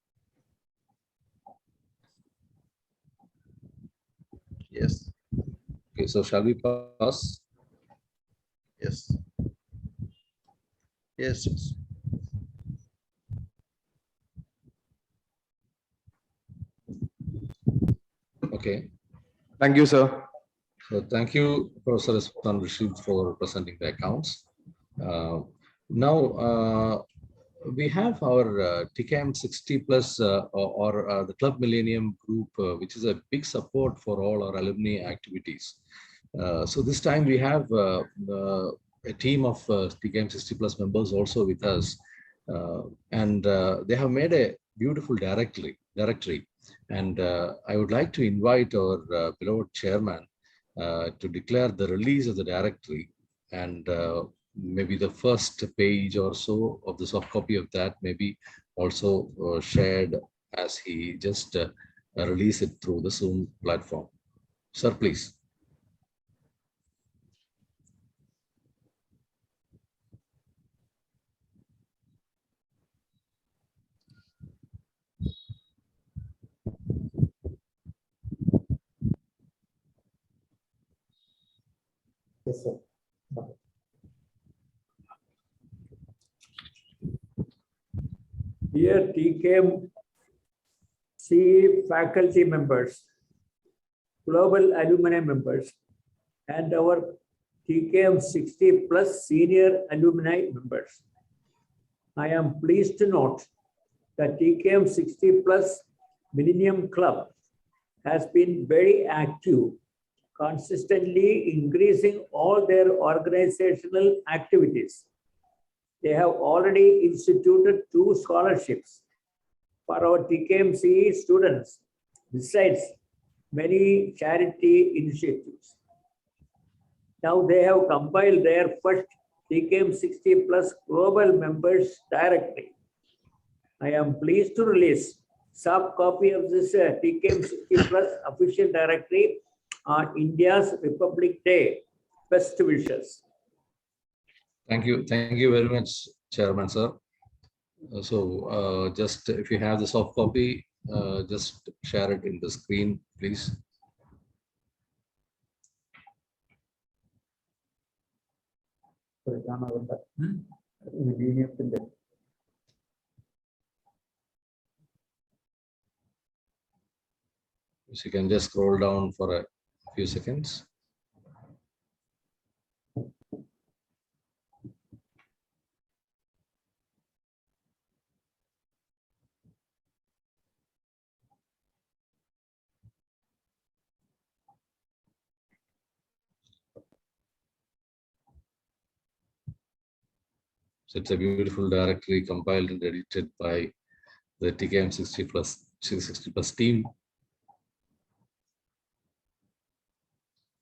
Yes. Okay, so shall we pass? Yes. Yes. Yes. Okay. Thank you, sir. So thank you, Professor Rizwan Rashid, for presenting the accounts. Now we have our TKM60 plus or the Club Millennium group, which is a big support for all our alumni activities. So this time we have a team of TKM60 plus members also with us, and they have made a beautiful directory. And I would like to invite our beloved chairman to declare the release of the directory, and maybe the first page or so of the soft copy of that may be also shared as he just release it through the Zoom platform. Sir, please. Yes, sir. Dear TKMCE faculty members, global alumni members, and our TKM60 plus senior alumni members, I am pleased to note that TKM60 plus Millennium Club has been very active, consistently increasing all their organizational activities. They have already instituted 2 scholarships for our TKMCE students, besides many charity initiatives. Now they have compiled their first TKM60 plus global members directory. I am pleased to release soft copy of this TKM60 plus official directory on India's Republic Day. Best wishes. Thank you very much, Chairman, sir. So just if you have the soft copy, just share it in the screen, please. So you can just scroll down for a few seconds. So it's a beautiful directory compiled and edited by the TKM 60 plus team.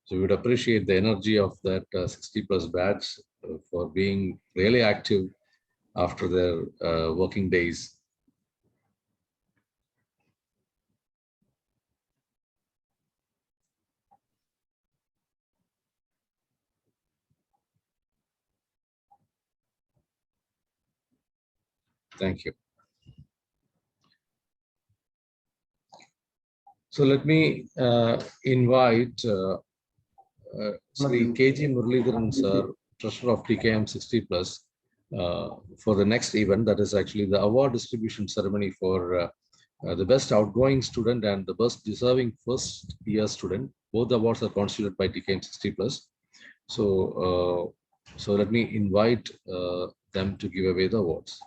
So we would appreciate the energy of that 60 plus batch for being really active after their working days. Thank you. So let me invite Sri KG Muralidharan sir, Treasurer of TKM 60 plus, for the next event, that is actually the award distribution ceremony for the best outgoing student and the best deserving first year student. Both awards are constituted by TKM 60 plus. So, so let me invite them to give away the awards.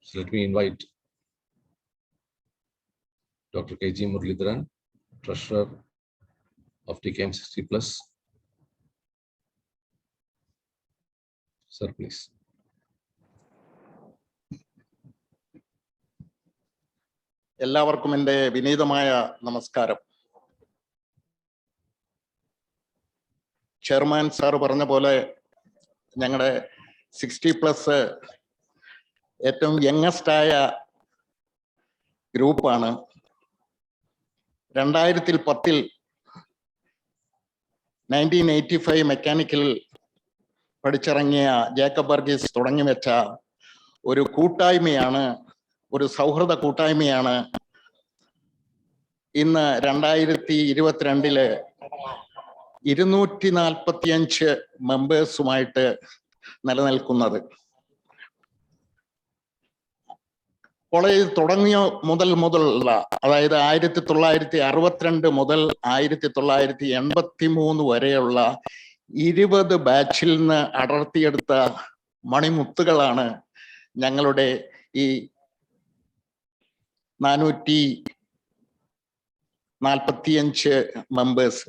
So let me invite Dr. KG Muralidharan, Treasurer of TKM 60 plus. Sir, please. എല്ലാവർക്കും എൻ്റെ വിനീതമായ നമസ്കാരം. Chairman sir പറഞ്ഞ പോലെ ഞങ്ങളുടെ 60 plus ഏറ്റവും യങ്ങസ്റ്റായ ഗ്രൂപ്പാണ്. 2010 1985 mechanical പഠിച്ചിറങ്ങിയ ജേക്കബ് വർഗീസ് തുടങ്ങി വെച്ച ഒരു കൂട്ടായ്മയാണ്, ഒരു സൗഹൃദ കൂട്ടായ്മയാണ് ഇന്ന് 2022 245 മെമ്പേഴ്സുമായിട്ട് നിലനിൽക്കുന്നത്. കോളേജ് തുടങ്ങിയ മുതലുള്ള, അതായത് 1962 മുതൽ 1983 വരെയുള്ള 20 ബാച്ചിൽ നിന്ന് അടർത്തിയെടുത്ത മണിമുത്തുകളാണ് ഞങ്ങളുടെ ഈ 445 മെമ്പേഴ്സ്.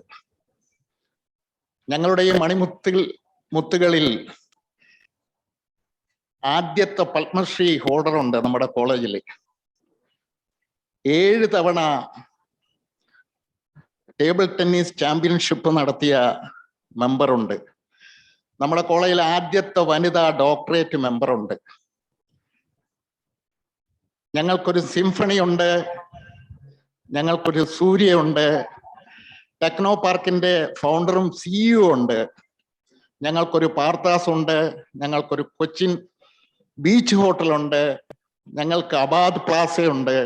ഞങ്ങളുടെ ഈ മണിമുത്തുകളിൽ ആദ്യത്തെ പത്മശ്രീ ഹോൾഡർ ഉണ്ട് നമ്മുടെ കോളേജിൽ. 7 തവണ ടേബിൾ ടെന്നീസ് ചാമ്പ്യൻഷിപ്പ് നടത്തിയ മെമ്പറുണ്ട്. നമ്മുടെ കോളേജിൽ ആദ്യത്തെ വനിതാ ഡോക്ടറേറ്റ് മെമ്പറുണ്ട്. ഞങ്ങൾക്കൊരു സിംഫണി ഉണ്ട്, ഞങ്ങൾക്കൊരു സൂര്യ ഉണ്ട്, ടെക്നോ പാർക്കിന്റെ ഫൗണ്ടറും സിഇഒ ഉണ്ട്, ഞങ്ങൾക്കൊരു പാർത്താസ് ഉണ്ട്, ഞങ്ങൾക്കൊരു കൊച്ചിൻ ബീച്ച് ഹോട്ടലുണ്ട്, ഞങ്ങൾക്ക് അബാദ് പ്ലാസ ഉണ്ട്.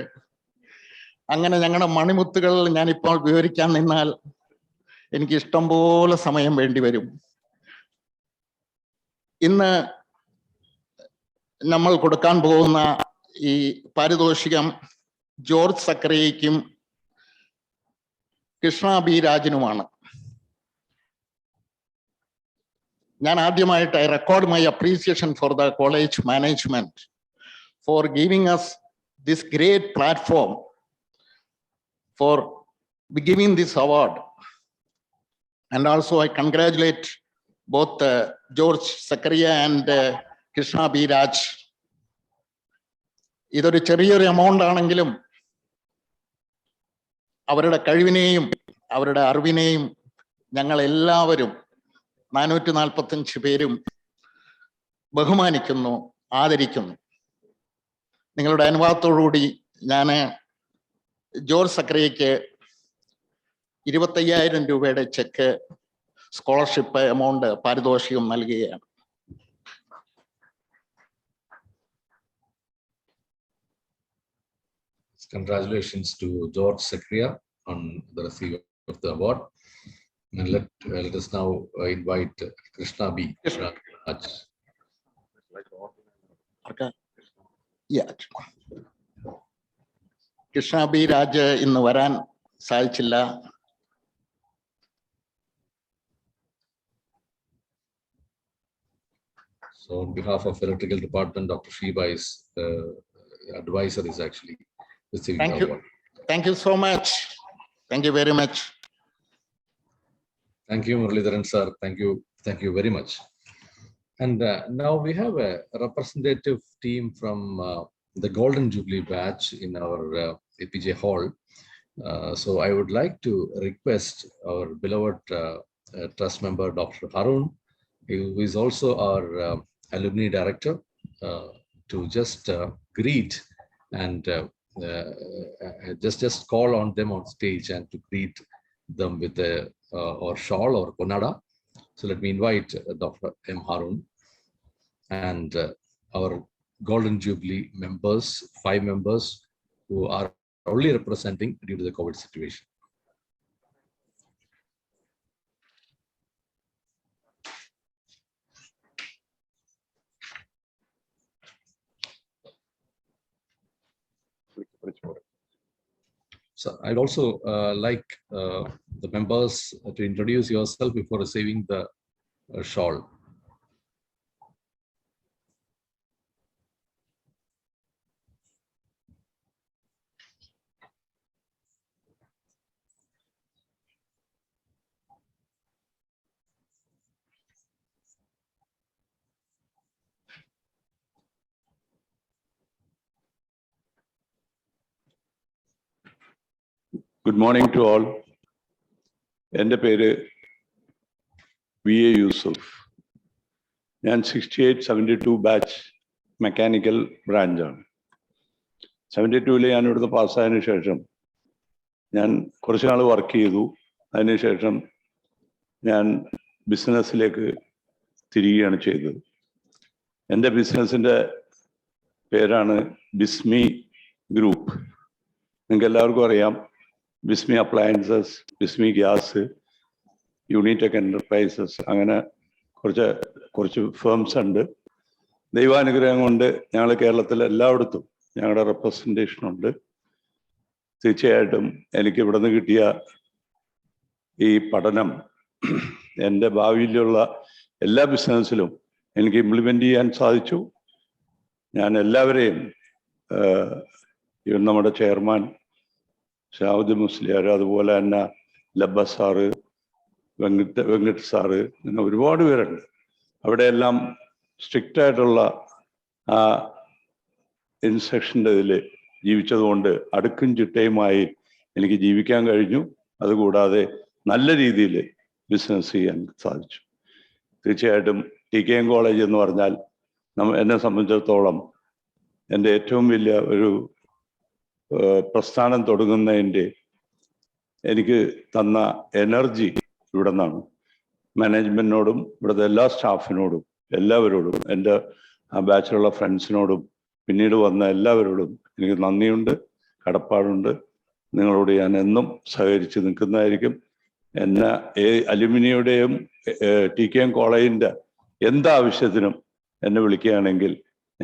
അങ്ങനെ ഞങ്ങളുടെ മണിമുത്തുകൾ ഞാനിപ്പോൾ വിവരിക്കാൻ നിന്നാൽ എനിക്ക് ഇഷ്ടം പോലെ സമയം വേണ്ടി വരും. ഇന്ന് നമ്മൾ കൊടുക്കാൻ പോകുന്ന ഈ പാരിതോഷികം ജോർജ് സക്കറിയയ്ക്കും കൃഷ്ണ ബി രാജിനുമാണ്. ഞാൻ ആദ്യമായിട്ട് I record my appreciation for the college management for giving us this great platform for giving this award. And also I congratulate both George Sakaria and Krishna B. Raj. ഇതൊരു ചെറിയൊരു amount ആണെങ്കിലും അവരുടെ കഴിവിനെയും അവരുടെ അറിവിനെയും ഞങ്ങൾ എല്ലാവരും 445 പേരും ബഹുമാനിക്കുന്നു, ആദരിക്കുന്നു. നിങ്ങളുടെ അനുവാദത്തോടുകൂടി ഞാൻ ജോർജ് സക്കറിയയ്ക്ക് 25,000 രൂപയുടെ ചെക്ക് സ്കോളർഷിപ്പ് എമൗണ്ട് പാരിതോഷികം നൽകുകയാണ്. Congratulations to George Sakaria on the receipt of the award. And let us now invite Krishna B. Raj. Yeah. Krishna B Raj ഇന്ന് വരാൻ സാധിച്ചില്ല. So on behalf of electrical department, Dr. Shiba is advisor is actually receiving Thank the you. award. Thank you so much. Thank you very much. Thank you, Muralidharan sir. Thank you very much. And now we have a representative team from the Golden Jubilee batch in our APJ hall. So I would like to request our beloved trust member, Dr. Harun, who is also our alumni director, to just greet and just call on them on stage and to greet them with a or shawl or konada. So let me invite Dr. M. Harun and our Golden Jubilee members, 5 members who are only representing due to the COVID situation. So I'd also like the members to introduce yourself before receiving the shawl. Good morning to all. എൻ്റെ പേര് VA Yusuf. ഞാൻ 68-72 batch mechanical ബ്രാഞ്ചാണ്. 72-ൽ ഞാൻ ഇവിടുന്ന് പാസ്സായതിനു ശേഷം ഞാൻ കുറച്ച് നാൾ work ചെയ്തു. അതിനുശേഷം ഞാൻ ബിസിനസ്സിലേക്ക് തിരികുകയാണ് ചെയ്തത്. എൻ്റെ ബിസിനസ്സിൻ്റെ പേരാണ് ബിസ്മി ഗ്രൂപ്പ്. നിങ്ങൾക്ക് എല്ലാവർക്കും അറിയാം, ബിസ്മി അപ്ലയൻസസ്, ബിസ്മി ഗ്യാസ്, യൂണിടെക് എൻ്റർപ്രൈസസ്, അങ്ങനെ കുറച്ച് ഫേംസ് ഉണ്ട്. ദൈവാനുഗ്രഹം കൊണ്ട് ഞങ്ങൾ കേരളത്തിൽ എല്ലായിടത്തും ഞങ്ങളുടെ റെപ്രസെൻറ്റേഷൻ ഉണ്ട്. തീർച്ചയായിട്ടും എനിക്ക് ഇവിടെ നിന്ന് കിട്ടിയ ഈ പഠനം എൻ്റെ ഭാവിയിലുള്ള എല്ലാ ബിസിനസ്സിലും എനിക്ക് ഇംപ്ലിമെൻ്റ് ചെയ്യാൻ സാധിച്ചു. ഞാൻ എല്ലാവരെയും നമ്മുടെ ചെയർമാൻ ഷാവുദ്ദീൻ മുസ്ലിയാർ, അതുപോലെ തന്നെ ലബ്ബ സാറ്, വെങ്കട്ട് സാറ്, അങ്ങനെ ഒരുപാട് പേരുണ്ട്. അവിടെയെല്ലാം സ്ട്രിക്റ്റ് ആയിട്ടുള്ള ആ ഇൻസ്ട്രക്ഷൻ്റെ ഇതിൽ ജീവിച്ചതുകൊണ്ട് അടുക്കും ചിട്ടയുമായി എനിക്ക് ജീവിക്കാൻ കഴിഞ്ഞു. അതുകൂടാതെ നല്ല രീതിയിൽ ബിസിനസ് ചെയ്യാൻ സാധിച്ചു. തീർച്ചയായിട്ടും TKM കോളേജ് എന്ന് പറഞ്ഞാൽ എന്നെ സംബന്ധിച്ചിടത്തോളം എൻ്റെ ഏറ്റവും വലിയ ഒരു പ്രസ്ഥാനം തുടങ്ങുന്നതിൻ്റെ എനിക്ക് തന്ന എനർജി ഇവിടെ നിന്നാണ്. മാനേജ്മെൻറ്റിനോടും ഇവിടുത്തെ എല്ലാ സ്റ്റാഫിനോടും എല്ലാവരോടും, എൻ്റെ ആ ബാച്ചിലുള്ള ഫ്രണ്ട്സിനോടും പിന്നീട് വന്ന എല്ലാവരോടും എനിക്ക് നന്ദിയുണ്ട്, കടപ്പാടുണ്ട്. നിങ്ങളോട് ഞാൻ എന്നും സഹകരിച്ച് നിൽക്കുന്നതായിരിക്കും. എന്നെ അലുമിനിയുടെയും TKM കോളേജിൻ്റെ എന്താവശ്യത്തിനും എന്നെ വിളിക്കുകയാണെങ്കിൽ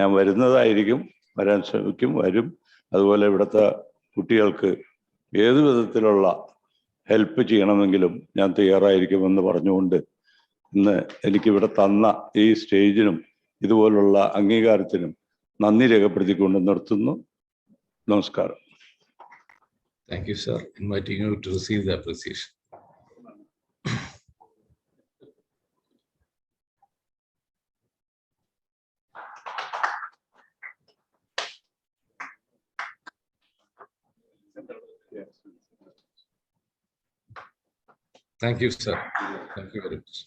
ഞാൻ വരുന്നതായിരിക്കും, വരാൻ ശ്രമിക്കും, വരും. അതുപോലെ ഇവിടുത്തെ കുട്ടികൾക്ക് ഏതു വിധത്തിലുള്ള ഹെൽപ്പ് ചെയ്യണമെങ്കിലും ഞാൻ തയ്യാറായിരിക്കുമെന്ന് പറഞ്ഞുകൊണ്ട് ഇന്ന് എനിക്കിവിടെ തന്ന ഈ സ്റ്റേജിനും ഇതുപോലുള്ള അംഗീകാരത്തിനും നന്ദി രേഖപ്പെടുത്തിക്കൊണ്ട് നിർത്തുന്നു. നമസ്കാരം. Thank you, sir. Inviting you to receive the appreciation. Thank you, sir. Thank you very much.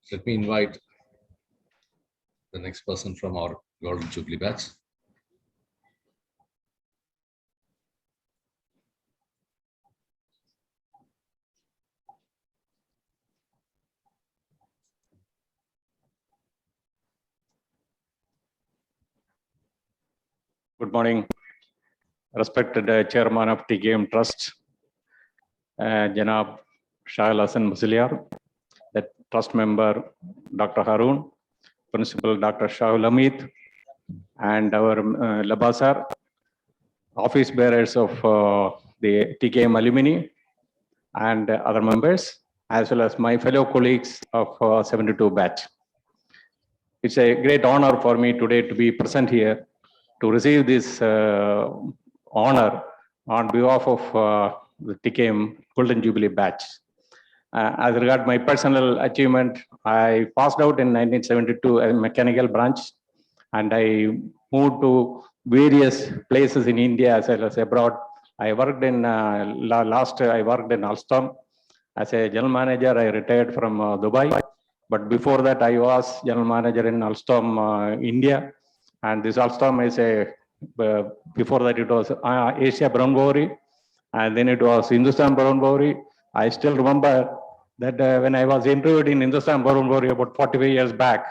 Let me invite the next person from our Golden Jubilee batch. Good morning, respected Chairman of TKM Trust, Janab Shahil Hassan Musliar, the Trust Member Dr. Harun, Principal Dr. Shahul Hamid, and our Labasar, office bearers of the TKM Alumni and other members, as well as my fellow colleagues of 72 batch. It's a great honor for me today to be present here to receive this honor on behalf of the TKM Golden Jubilee batch. As regard my personal achievement, I passed out in 1972 as mechanical branch, and I moved to various places in India as well as abroad. I worked in I worked in Alstom as a general manager. I retired from Dubai, but before that I was general manager in Alstom India, and this Alstom is a before that it was Asia Brown Bowery, and then it was Hindustan Brown Bowery. I still remember that when I was interviewed in Hindustan Brown Bowery about 45 years back,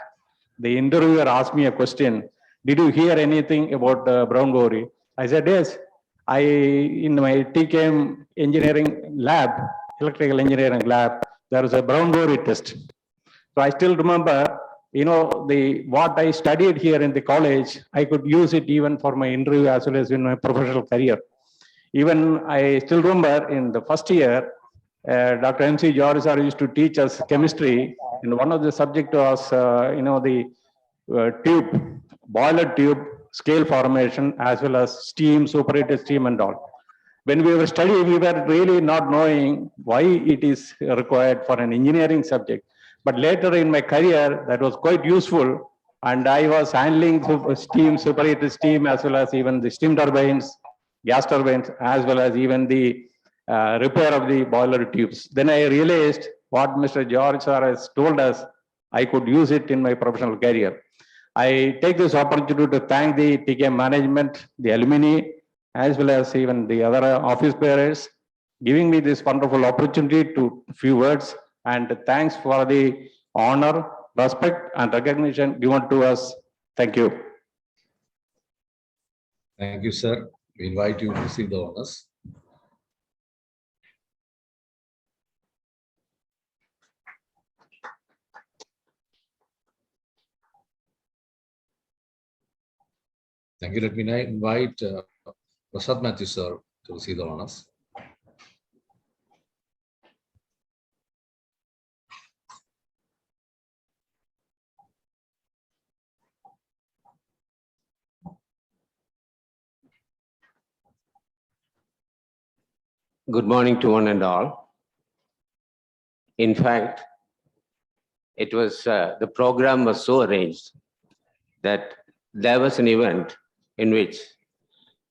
the interviewer asked me a question, did you hear anything about Brown Bowery? I said, yes. In my TKM engineering lab, electrical engineering lab, there was a Brown Bowery test. So I still remember, what I studied here in the college, I could use it even for my interview as well as in my professional career. Even I still remember in the first year, Dr. MC George sir used to teach us chemistry, and one of the subject was, the boiler tube, scale formation, as well as steam, superheated steam and all. When we were studying, we were really not knowing why it is required for an engineering subject. But later in my career, that was quite useful, and I was handling steam, superheated steam, as well as even the steam turbines, gas turbines, as well as even the repair of the boiler tubes. Then I realized what Mr. George sir has told us, I could use it in my professional career. I take this opportunity to thank the TKM management, the alumni, as well as even the other office bearers, giving me this wonderful opportunity to few words, and thanks for the honor, respect, and recognition given to us. Thank you. Thank you, sir. We invite you to receive the honors. Thank you. Let me now invite Prasad Matthew, sir, to receive the honors. Good morning to one and all. In fact, it was the program was so arranged that there was an event in which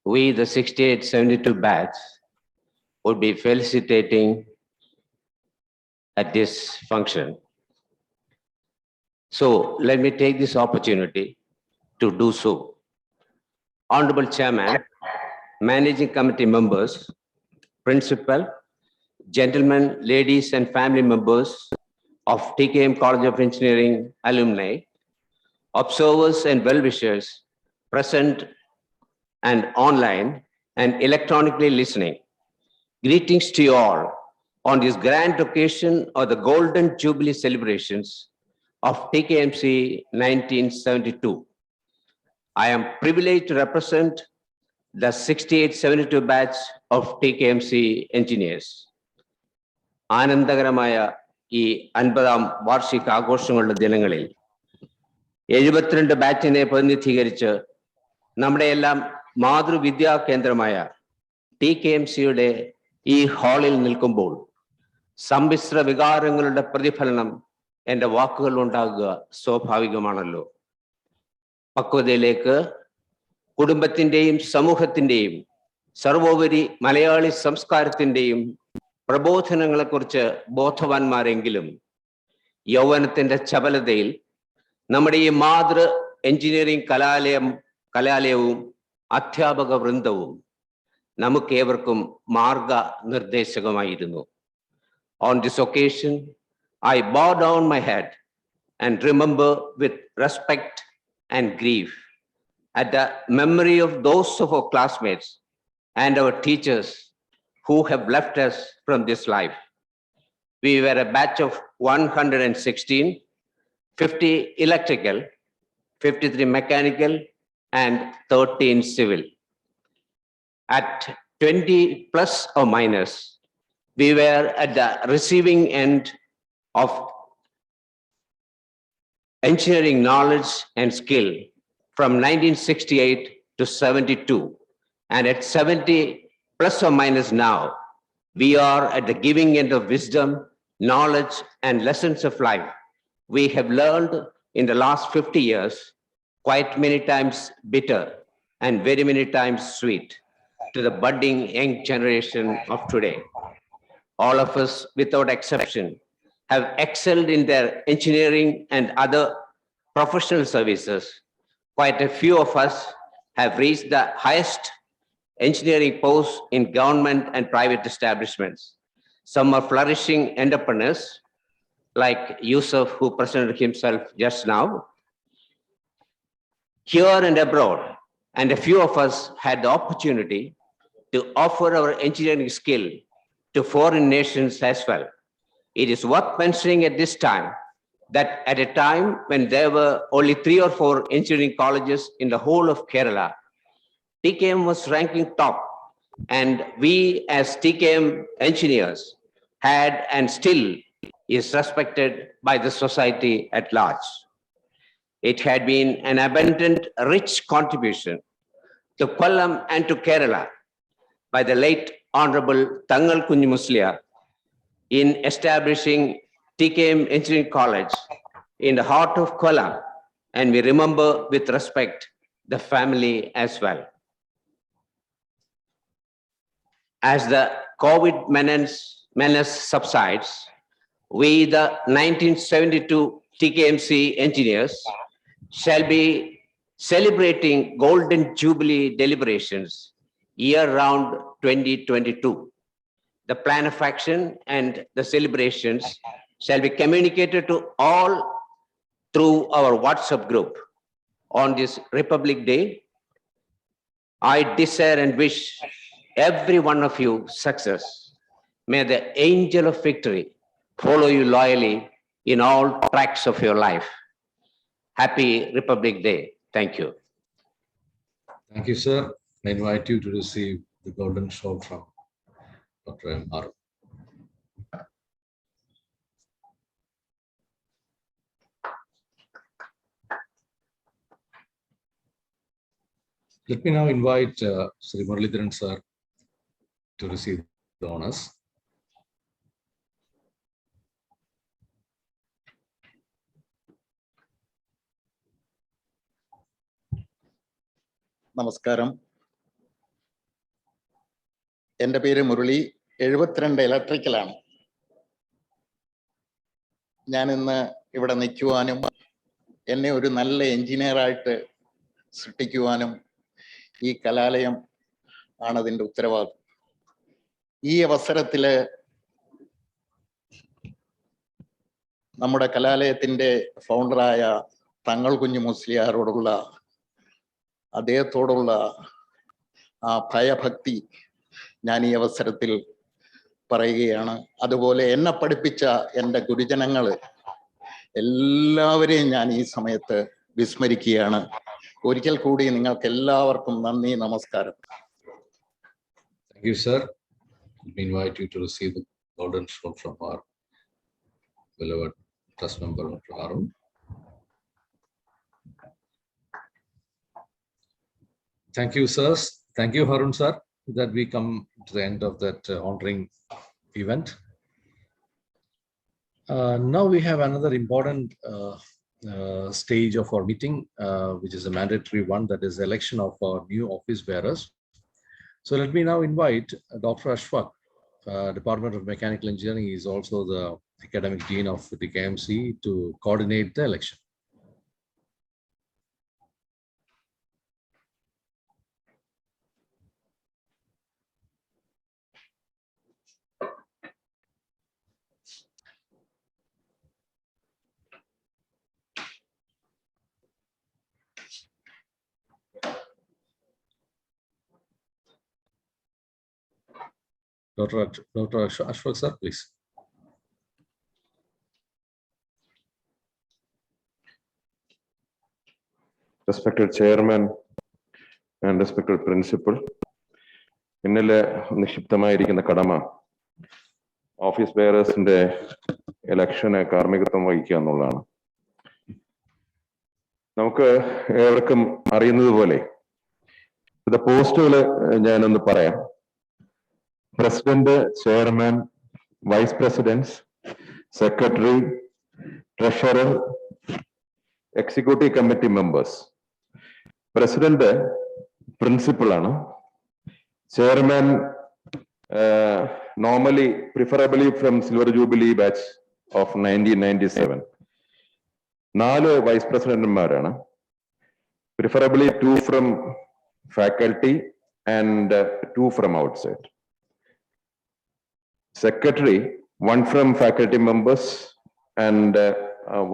we, the 68-72 batch, would be felicitating at this function. So let me take this opportunity to do so. Honorable Chairman, Managing Committee members, Principal, gentlemen, ladies, and family members of TKM College of Engineering alumni, observers and well-wishers present and online and electronically listening. Greetings to you all on this grand occasion of the Golden Jubilee celebrations of TKMCE 1972. I am privileged to represent the 68-72 batch of TKMCE engineers. Anandagaramaya E. 50ാം വാർഷിക ആഘോഷങ്ങളുടെ ദിനങ്ങളിൽ 72 ബാച്ചിനെ പ്രതിനിധീകരിച്ച് നമ്മുടെ എല്ലാം മാതൃവിദ്യാ കേന്ദ്രമായ TKMCയുടെ ഈ ഹാളിൽ നിൽക്കുമ്പോൾ സമ്മിശ്ര വികാരങ്ങളുടെ പ്രതിഫലനം എൻ്റെ വാക്കുകൾ ഉണ്ടാകുക സ്വാഭാവികമാണല്ലോ. പക്വതയിലേക്ക് കുടുംബത്തിൻ്റെയും സമൂഹത്തിൻ്റെയും സർവോപരി മലയാളി സംസ്കാരത്തിൻ്റെയും പ്രബോധനങ്ങളെക്കുറിച്ച് ബോധവാന്മാരെങ്കിലും യൗവനത്തിൻ്റെ ചപലതയിൽ നമ്മുടെ ഈ മാതൃ എഞ്ചിനീയറിംഗ് കലാലയവും അധ്യാപക വൃന്ദവും നമുക്കേവർക്കും മാർഗനിർദ്ദേശകമായിരുന്നു. On this occasion, I bow down my head and remember with respect and grief at the memory of those of our classmates and our teachers who have left us from this life. We were a batch of 116, 50 electrical, 53 mechanical, and 13 civil. at 20 plus or minus, we were at the receiving end of engineering knowledge and skill from 1968 to 72. And at 70 plus or minus now, we are at the giving end of wisdom, knowledge, and lessons of life. We have learned in the last 50 years, quite many times bitter and very many times sweet, to the budding young generation of today. All of us, without exception, have excelled in their engineering and other professional services. Quite a few of us have reached the highest engineering posts in government and private establishments. Some are flourishing entrepreneurs like Yusuf, who presented himself just now, here and abroad. And a few of us had the opportunity to offer our engineering skill to foreign nations as well. It is worth mentioning at this time that at a time when there were only 3 or 4 engineering colleges in the whole of Kerala, TKM was ranking top, and we as TKM engineers had and still is respected by the society at large. It had been an abundant, rich contribution to Kollam and to Kerala by the late Honorable Tangal Kunji Muslia in establishing TKM Engineering College in the heart of Kollam, and we remember with respect the family as well. As the COVID menace subsides, we, the 1972 TKMCE engineers, shall be celebrating Golden Jubilee deliberations year-round 2022. The plan of action and the celebrations shall be communicated to all through our WhatsApp group. On this Republic Day, I desire and wish every one of you success. May the angel of victory follow you loyally in all tracks of your life. Happy Republic Day. Thank you. Thank you, sir. I invite you to receive the golden shawl from Dr. M. Harun. Let me now invite Sri Muralidharan sir to receive the honors. നമസ്കാരം. എൻ്റെ പേര് മുരളി, 72 ഇലക്ട്രിക്കലാണ്. ഞാൻ ഇന്ന് ഇവിടെ നിൽക്കുവാനും എന്നെ ഒരു നല്ല എഞ്ചിനീയറായിട്ട് സൃഷ്ടിക്കുവാനും ഈ കലാലയം ആണതിൻ്റെ ഉത്തരവാദിത്വം. ഈ അവസരത്തിൽ നമ്മുടെ കലാലയത്തിൻ്റെ ഫൗണ്ടറായ തങ്ങൾ കുഞ്ഞു മുസ്ലിയാരോടുള്ള അദ്ദേഹത്തോടുള്ള ആ ഭയഭക്തി ഞാൻ ഈ അവസരത്തിൽ പറയുകയാണ്. അതുപോലെ എന്നെ പഠിപ്പിച്ച എൻ്റെ ഗുരുജനങ്ങൾ എല്ലാവരെയും ഞാൻ ഈ സമയത്ത് വിസ്മരിക്കുകയാണ്. ഒരിക്കൽ കൂടി നിങ്ങൾക്ക് എല്ലാവർക്കും നന്ദി, നമസ്കാരം. Thank you, sir. We invite you to receive the golden shawl from our beloved trust member, Dr. Harun. Thank you, sirs. Thank you, Harun, sir, that we come to the end of that honoring event. Now we have another important stage of our meeting, which is a mandatory one, that is the election of our new office bearers. So let me now invite Dr. Ashfaq, Department of Mechanical Engineering. He is also the academic dean of the TKMCE, to coordinate the election. Dr. Ashfaq, sir, please. Respected chairman and respected principal, എന്നിൽ നിക്ഷിപ്തമായിരിക്കുന്ന കടമ office ബെയറേഴ്സിന്റെ ഇലക്ഷന് കാർമ്മികത്വം വഹിക്കുക എന്നുള്ളതാണ്. നമുക്ക് ഏവർക്കും അറിയുന്നത് പോലെ ഇത് പോസ്റ്റുകൾ ഞാനൊന്ന് പറയാം. President, chairman, vice president, secretary, treasurer, executive committee members. President principal ആണ്. Chairman normally preferably from silver jubilee batch of 1997. 4 vice പ്രസിഡന്റുമാരാണ്. Preferably 2 from faculty and 2 from outside. Secretary 1 from faculty members and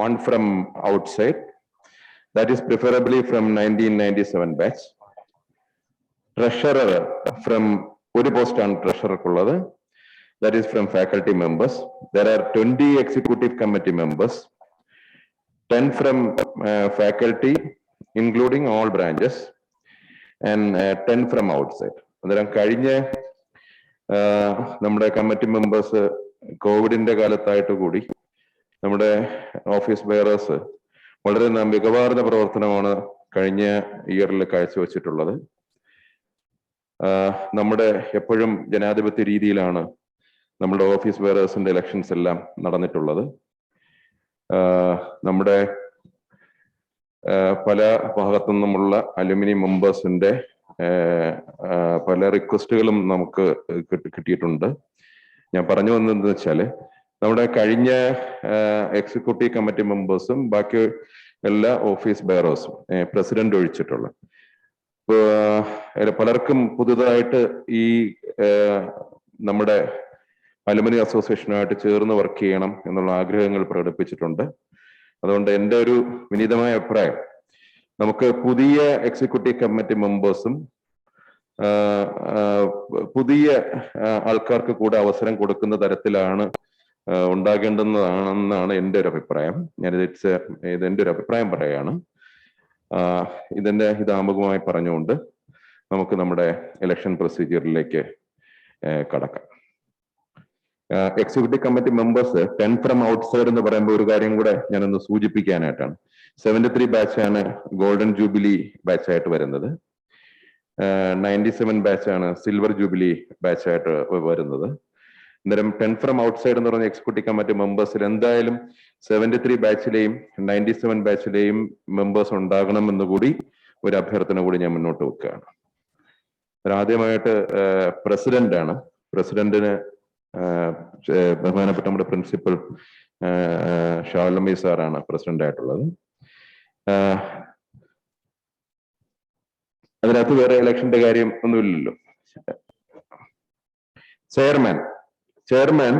1 from outside. That is preferably from 1997 batch. Treasurer from ഒരു പോസ്റ്റാണ് ട്രഷറർക്കുള്ളത്. That is from faculty members. There are 20 executive committee members, 10 from faculty, including all branches, and 10 from outside. അന്നേരം കഴിഞ്ഞ നമ്മുടെ committee members കോവിഡിന്റെ കാലത്തായിട്ട് കൂടി നമ്മുടെ office bearers വളരെ മികവാർന്ന പ്രവർത്തനമാണ് കഴിഞ്ഞ ഇയറിൽ കാഴ്ചവെച്ചിട്ടുള്ളത്. നമ്മുടെ എപ്പോഴും ജനാധിപത്യ രീതിയിലാണ് നമ്മുടെ ഓഫീസ് ബെയറേഴ്സിന്റെ ഇലക്ഷൻസ് എല്ലാം നടന്നിട്ടുള്ളത്. നമ്മുടെ പല ഭാഗത്തു നിന്നുമുള്ള അലുമിനി മെമ്പേഴ്സിന്റെ പല റിക്വസ്റ്റുകളും നമുക്ക് കിട്ടിയിട്ടുണ്ട്. ഞാൻ പറഞ്ഞു വന്നതെന്ന് വെച്ചാല് നമ്മുടെ കഴിഞ്ഞ എക്സിക്യൂട്ടീവ് കമ്മിറ്റി മെമ്പേഴ്സും ബാക്കി എല്ലാ ഓഫീസ് ബെയറേഴ്സും പ്രസിഡന്റ് ഒഴിച്ചിട്ടുള്ള പലർക്കും പുതുതായിട്ട് ഈ നമ്മുടെ അലുമിനി അസോസിയേഷനുമായിട്ട് ചേർന്ന് വർക്ക് ചെയ്യണം എന്നുള്ള ആഗ്രഹങ്ങൾ പ്രകടിപ്പിച്ചിട്ടുണ്ട്. അതുകൊണ്ട് എൻ്റെ ഒരു വിനീതമായ അഭിപ്രായം, നമുക്ക് പുതിയ എക്സിക്യൂട്ടീവ് കമ്മിറ്റി മെമ്പേഴ്സും പുതിയ ആൾക്കാർക്ക് കൂടെ അവസരം കൊടുക്കുന്ന തരത്തിലാണ് ഉണ്ടാകേണ്ടുന്നതാണെന്നാണ് എൻ്റെ ഒരു അഭിപ്രായം. ഇതെൻ്റെ ഒരു അഭിപ്രായം പറയുകയാണ്. ഇത് ആമുഖമായി പറഞ്ഞുകൊണ്ട് നമുക്ക് നമ്മുടെ ഇലക്ഷൻ പ്രൊസീജിയറിലേക്ക് കടക്കാം. Executive committee members 10 from outside എന്ന് പറയുമ്പോൾ ഒരു കാര്യം കൂടെ ഞാനൊന്ന് സൂചിപ്പിക്കാനായിട്ടാണ്. 73 ബാച്ചാണ് ഗോൾഡൻ ജൂബിലി ബാച്ചായിട്ട് വരുന്നത്. 97 ബാച്ചാണ് സിൽവർ ജൂബിലി ബാച്ചായിട്ട് വരുന്നത്. അന്നേരം 10 ഫ്രം ഔട്ട്സൈഡ് എന്ന് പറഞ്ഞ എക്സിക്യൂട്ടീവ് കമ്മിറ്റി മെമ്പേഴ്സിൽ എന്തായാലും 73 ബാച്ചിലെയും 97 ബാച്ചിലെയും മെമ്പേഴ്സ് ഉണ്ടാകണമെന്ന് കൂടി ഒരു അഭ്യർത്ഥന കൂടി ഞാൻ മുന്നോട്ട് വെക്കുകയാണ്. ആദ്യമായിട്ട് പ്രസിഡന്റ് ആണ്. പ്രസിഡന്റിന് ബഹുമാനപ്പെട്ട നമ്മുടെ പ്രിൻസിപ്പൽ ഷാലമി സാറാണ് പ്രസിഡന്റ് ആയിട്ടുള്ളത്. അതിനകത്ത് വേറെ ഇലക്ഷന്റെ കാര്യം ഒന്നുമില്ലല്ലോ. ചെയർമാൻ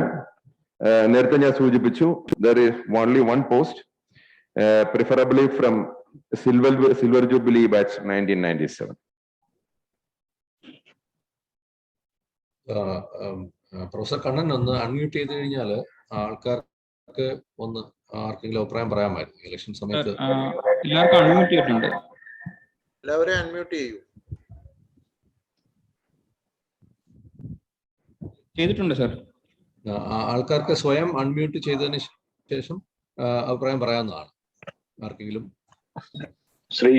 നേരത്തെ ഞാൻ സൂചിപ്പിച്ചു, there is only one post, preferably from silver jubilee batch 1997. Professor Kannan ഒന്ന് അൺമ്യൂട്ട് ചെയ്ത് കഴിഞ്ഞാൽ ആൾക്കാർക്ക് ഒന്ന് ആർക്കെങ്കിലും അഭിപ്രായം പറയാമായിരുന്നു ഇലക്ഷൻ സമയത്ത്. എല്ലാവർക്കും അൺമ്യൂട്ട് ചെയ്തിട്ടുണ്ട്. എല്ലാവരെയും അൺമ്യൂട്ട് ചെയ്തിട്ടുണ്ട് സർ. ആൾക്കാർക്ക് സ്വയം അൺമ്യൂട്ട് ചെയ്തതിന് ശേഷം അഭിപ്രായം പറയാവുന്നതാണ്. ആർക്കെങ്കിലും ശ്രീ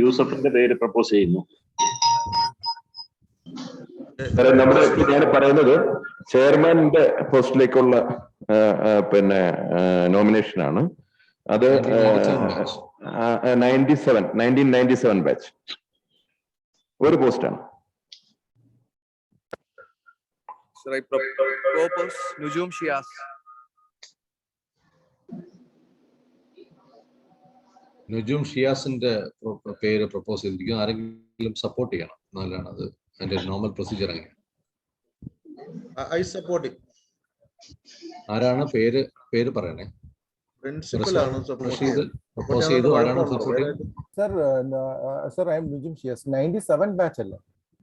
യൂസഫിന്റെ പേര് പ്രപ്പോസ് ചെയ്യുന്നു. ഞാൻ പറയുന്നത് ചെയർമാന്റെ പോസ്റ്റിലേക്കുള്ള പിന്നെ നോമിനേഷൻ ആണ്. അത് 1997 ബാച്ച് ഒരു പോസ്റ്റാണ്. നുജൂം ഷിയാസിന്റെ പേര് പ്രപ്പോസ് ചെയ്തിരിക്കുന്നു. ആരെങ്കിലും സപ്പോർട്ട് ചെയ്യണം, എന്നാലാണ് അത് അതിന്റെ നോർമൽ പ്രൊസീജിയർ. അങ്ങനെ ആരാണ് പേര് പറയണേ? പ്രപ്പോസ് ചെയ്തു. ആരാണ് സപ്പോർട്ട് ചെയ്യുന്നത്? Sir I M Nujoom Shiyas. 97 batch അല്ലേ?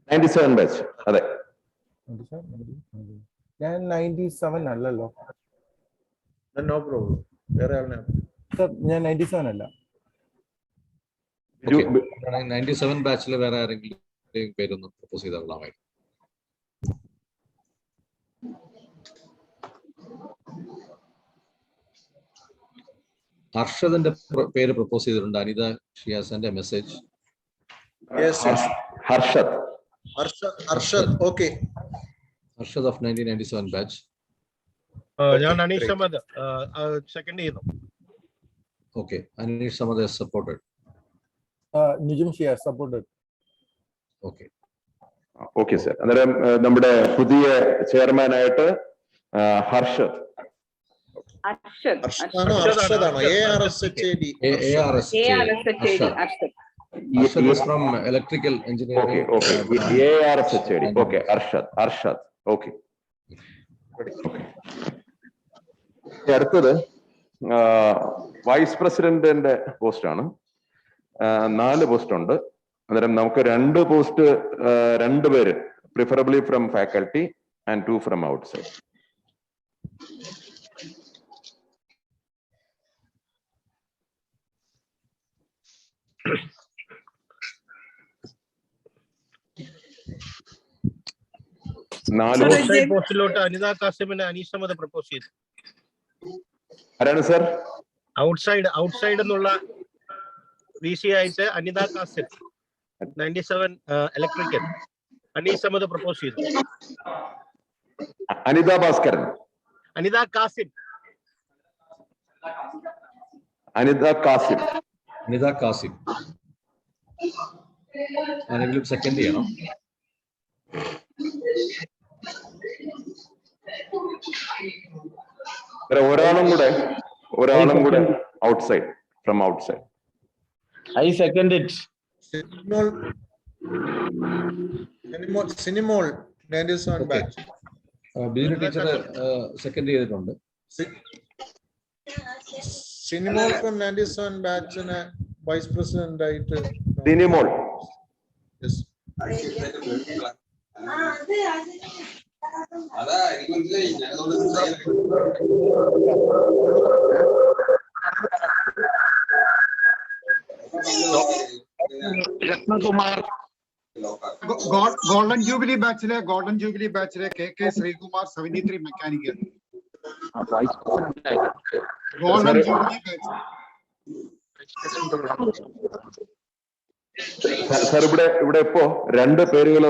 97 ബാച്ച്. അതെ. ഞാൻ 97 അല്ലല്ലോ. No problem. വേറെ ആളെ സർ ഞാൻ 97 അല്ല. Okay. 97 ബാച്ചിൽ വേറെ ആരെങ്കിലും പേരൊന്ന് പ്രപ്പോസ് ചെയ്താൽ കൊള്ളാമായിരുന്നു. ഹർഷദിന്റെ പേര് പ്രപ്പോസ് ചെയ്തിട്ടുണ്ട്. Anitha, she has send a message. Harshad. Okay. Arshad of 1997 batch. ഞാൻ അനീഷ് സമദ് സെക്കൻഡ് ചെയ്യുന്നു. Okay, Anish Samad is supported. Nijum she has supported. Okay. Okay, sir. അന്നേരം നമ്മുടെ പുതിയ ചെയർമാൻ ആയിട്ട് Harshad. Arshad is from electrical engineering. Okay. ARSHAD. Okay, Arshad. Okay. അടുത്തത് vice പ്രസിഡന്റിന്റെ post ആണ്. 4 post ഉണ്ട്. അന്നേരം നമുക്ക് 2 പോസ്റ്റ് 2 പേര്, preferably from faculty and 2 from outside. പോസ്റ്റിലോട്ട് അനിത കാസിമിനെ അനീഷ് സമദ് പ്രപ്പോസ് ചെയ്തു. ആരാണ് സർ? ഔട്ട്സൈഡ് എന്നുള്ള VC ആയിട്ട് അനിത കാസിം 97 ഇലക്ട്രിക്കൽ അനീഷ് സമദ് പ്രപ്പോസ് ചെയ്തു. അനിത ഭാസ്കരൻ. അനിത കാസിം. ആരെങ്കിലും സെക്കൻഡ് ചെയ്യണം. ഒരാളും കൂടെ outside, from outside. I second it. Sinimol 97 batch. Biju teacher second ചെയ്തിട്ടുണ്ട്. Sinimol from 97 batch നെ വൈസ് പ്രസിഡന്റ് ആയിട്ട്. Sinimol. Yes. Rathnakumar. Golden jubilee ബാച്ചിലെ KK Sreekumar 73 mechanical. Golden jubilee batch. Sir ഇവിടെ ഇപ്പോ 2 പേരുകൾ,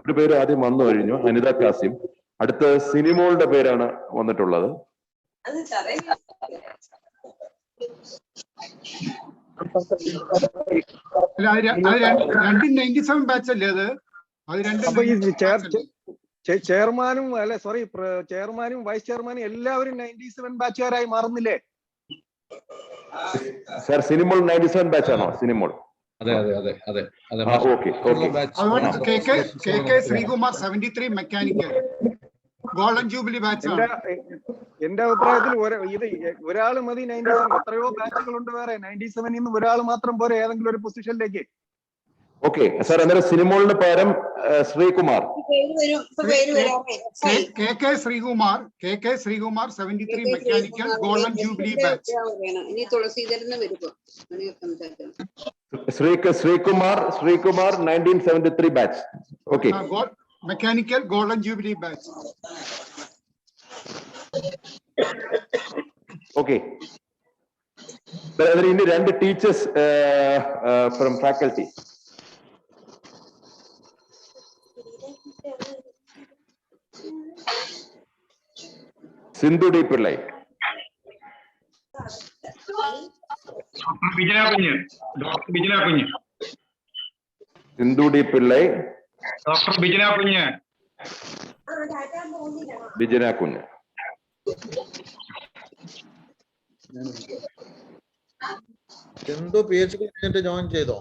ഒരു പേര് ആദ്യം വന്നു കഴിഞ്ഞു, അനിത കാസിം. അടുത്ത സിനിമോളുടെ പേരാണ് വന്നിട്ടുള്ളത്. രണ്ടും 97 ബാച്ച് അല്ലേ അത്? ചെയർമാനും ചെയർമാനും വൈസ് ചെയർമാനും എല്ലാവരും 97 ബാച്ചുകാരായി മാറുന്നില്ലേ? സാർ സിനിമോൾ 97 ബാച്ച് ആണോ? സിനിമോൾ. അതെ. KK Sreekumar 73 mechanical. Golden jubilee batch. എന്റെ അഭിപ്രായത്തിൽ ഒരാൾ മതി 97. എത്രയോ ബാച്ചുകളുണ്ട് വേറെ. 97 നിന്ന് ഒരാൾ മാത്രം പോരെ ഏതെങ്കിലും ഒരു പൊസിഷനിലേക്ക്. Okay sir. അന്നേരം സിനിമോളിന് പകരം Sreekumar. KK Sreekumar 73 mechanical. Golden jubilee batch. Sreekumar 1973 batch. Okay. Mechanical golden jubilee batch. Okay. ഇനി 2 teachers from faculty. Sindhu D Pillai. Sindhu D Pillai. Bijana Kunju. Sindhu PhD കഴിഞ്ഞിട്ട് ജോയിൻ ചെയ്തോ?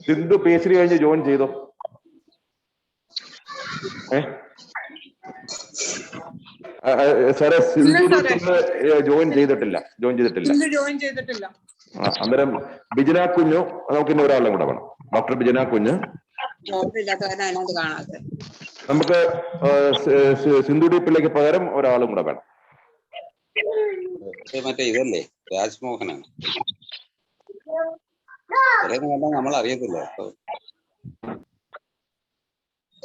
സിന്ധു PhD കഴിഞ്ഞ് ജോയിൻ ചെയ്തോ? സാറേ ജോയിൻ ചെയ്തിട്ടില്ല. അന്നേരം ബിജന കുഞ്ഞു, നമുക്ക് ഇന്ന് ഒരാളും കൂടെ വേണം. ഡോക്ടർ ബിജന കുഞ്ഞ്. നമുക്ക് സിന്ധു ഡി പിള്ളയ്ക്ക് പകരം ഒരാളും കൂടെ വേണം. മറ്റേ ഇതല്ലേ രാജ്മോഹനാണ്. നമ്മൾ അറിയത്തില്ല.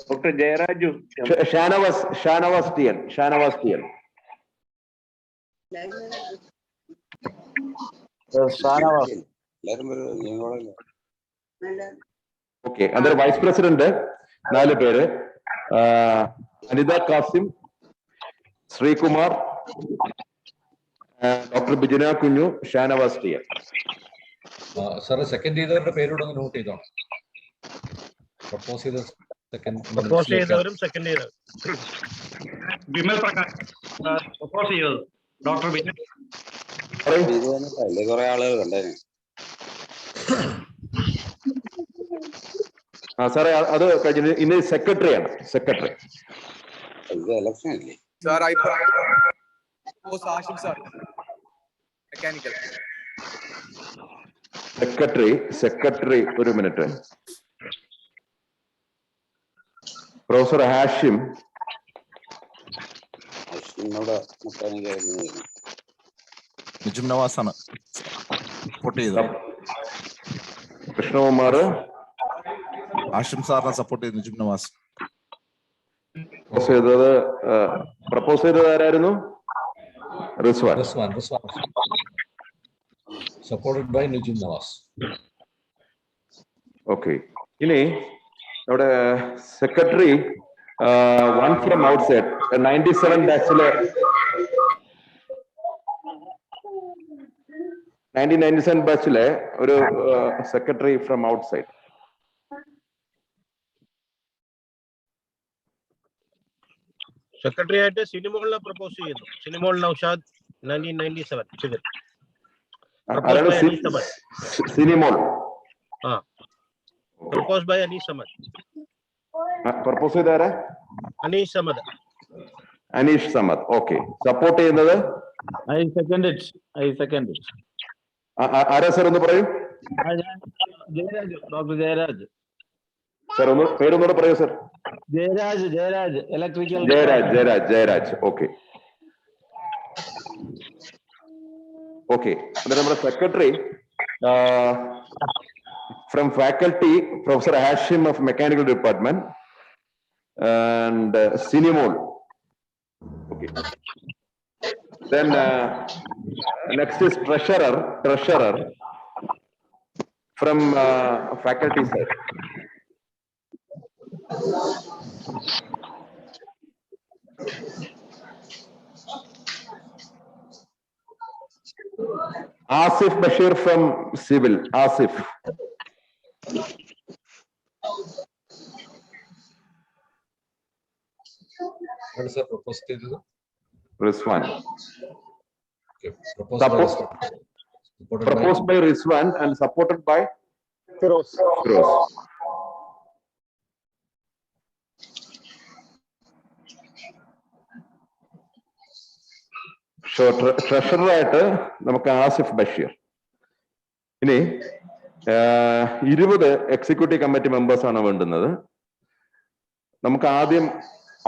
Doctor Jayaraj. Shanavas T N. Okay, അതൊരു വൈസ് പ്രസിഡന്റ് 4 പേര്: Anitha Kasim, Sreekumar, doctor Bijuna Kunju, Shanavas T N. Sir second ചെയ്തവരുടെ പേരോട് ഒന്ന് നോട്ട് ചെയ്തോ. പ്രപ്പോസ് ചെയ്തവരും സെക്കൻഡ് ചെയ്തവരും. വിമൽ പ്രകാശ് പ്രപ്പോസ് ചെയ്തത്. ഡോക്ടർ വിമൽ. കുറെ ആളുകൾ ഉണ്ടായിരുന്നു. സാറേ അത് കഴിഞ്ഞ് ഇന്ന് സെക്രട്ടറിയാണ്. ഇത് ഇലക്ഷൻ അല്ലേ sir? Ashim sir, mechanical secretary. ഒരു മിനിറ്റ്. പ്രൊഫസർ ഹാഷിം. നിജും നവാസാണ് സപ്പോർട്ട് ചെയ്തത്. കൃഷ്ണകുമാർ. ആഷിം സാറിനെ സപ്പോർട്ട് ചെയ്ത് നിജും നവാസ്. പ്രപ്പോസ് ചെയ്തത് ആരായിരുന്നു? Rizwan. Supported by Nijum Navas. Okay, ഇനി അവിടെ സെക്രട്ടറി വൺ ഫ്രം ഔട്ട്സൈഡ് 97 ബാച്ചിലെ 1997 ബാച്ചിലെ ഒരു സെക്രട്ടറി ഫ്രം ഔട്ട്സൈഡ്. സെക്രട്ടറി ആയിട്ട് സിനിമകളിലെ പ്രപ്പോസ് ചെയ്യുന്നു. സിനിമകൾ Naushad 1997. Sinimol. Propose by Anees Samad. Propose ചെയ്താരാ? അനീഷ് സമദ്. ഓക്കെ, സപ്പോർട്ട് ചെയ്യുന്നത്? I second. ആരാ സാർ ഒന്ന് പറയൂ. ജയരാജ്, ഡോക്ടർ ജയരാജ്. സാർ ഒന്ന് പേരൊന്നുകൂടെ പറയൂ sir. Jayaraj electrical. Jayaraj. Okay, അതെ. നമ്മുടെ secretary from faculty professor Hashim of mechanical department and Sinimol. Okay, then next is treasurer from faculty side. Asif Bashir from civil. Asif. What is the proposed ചെയ്തത്? Rizwan. Okay, proposed by Rizwan and supported by Firoz. Treasurer ആയിട്ട് നമുക്ക് ആസിഫ് ബഷീർ. ഇനി 20 executive committee members ആണ് വേണ്ടുന്നത്. നമുക്ക് ആദ്യം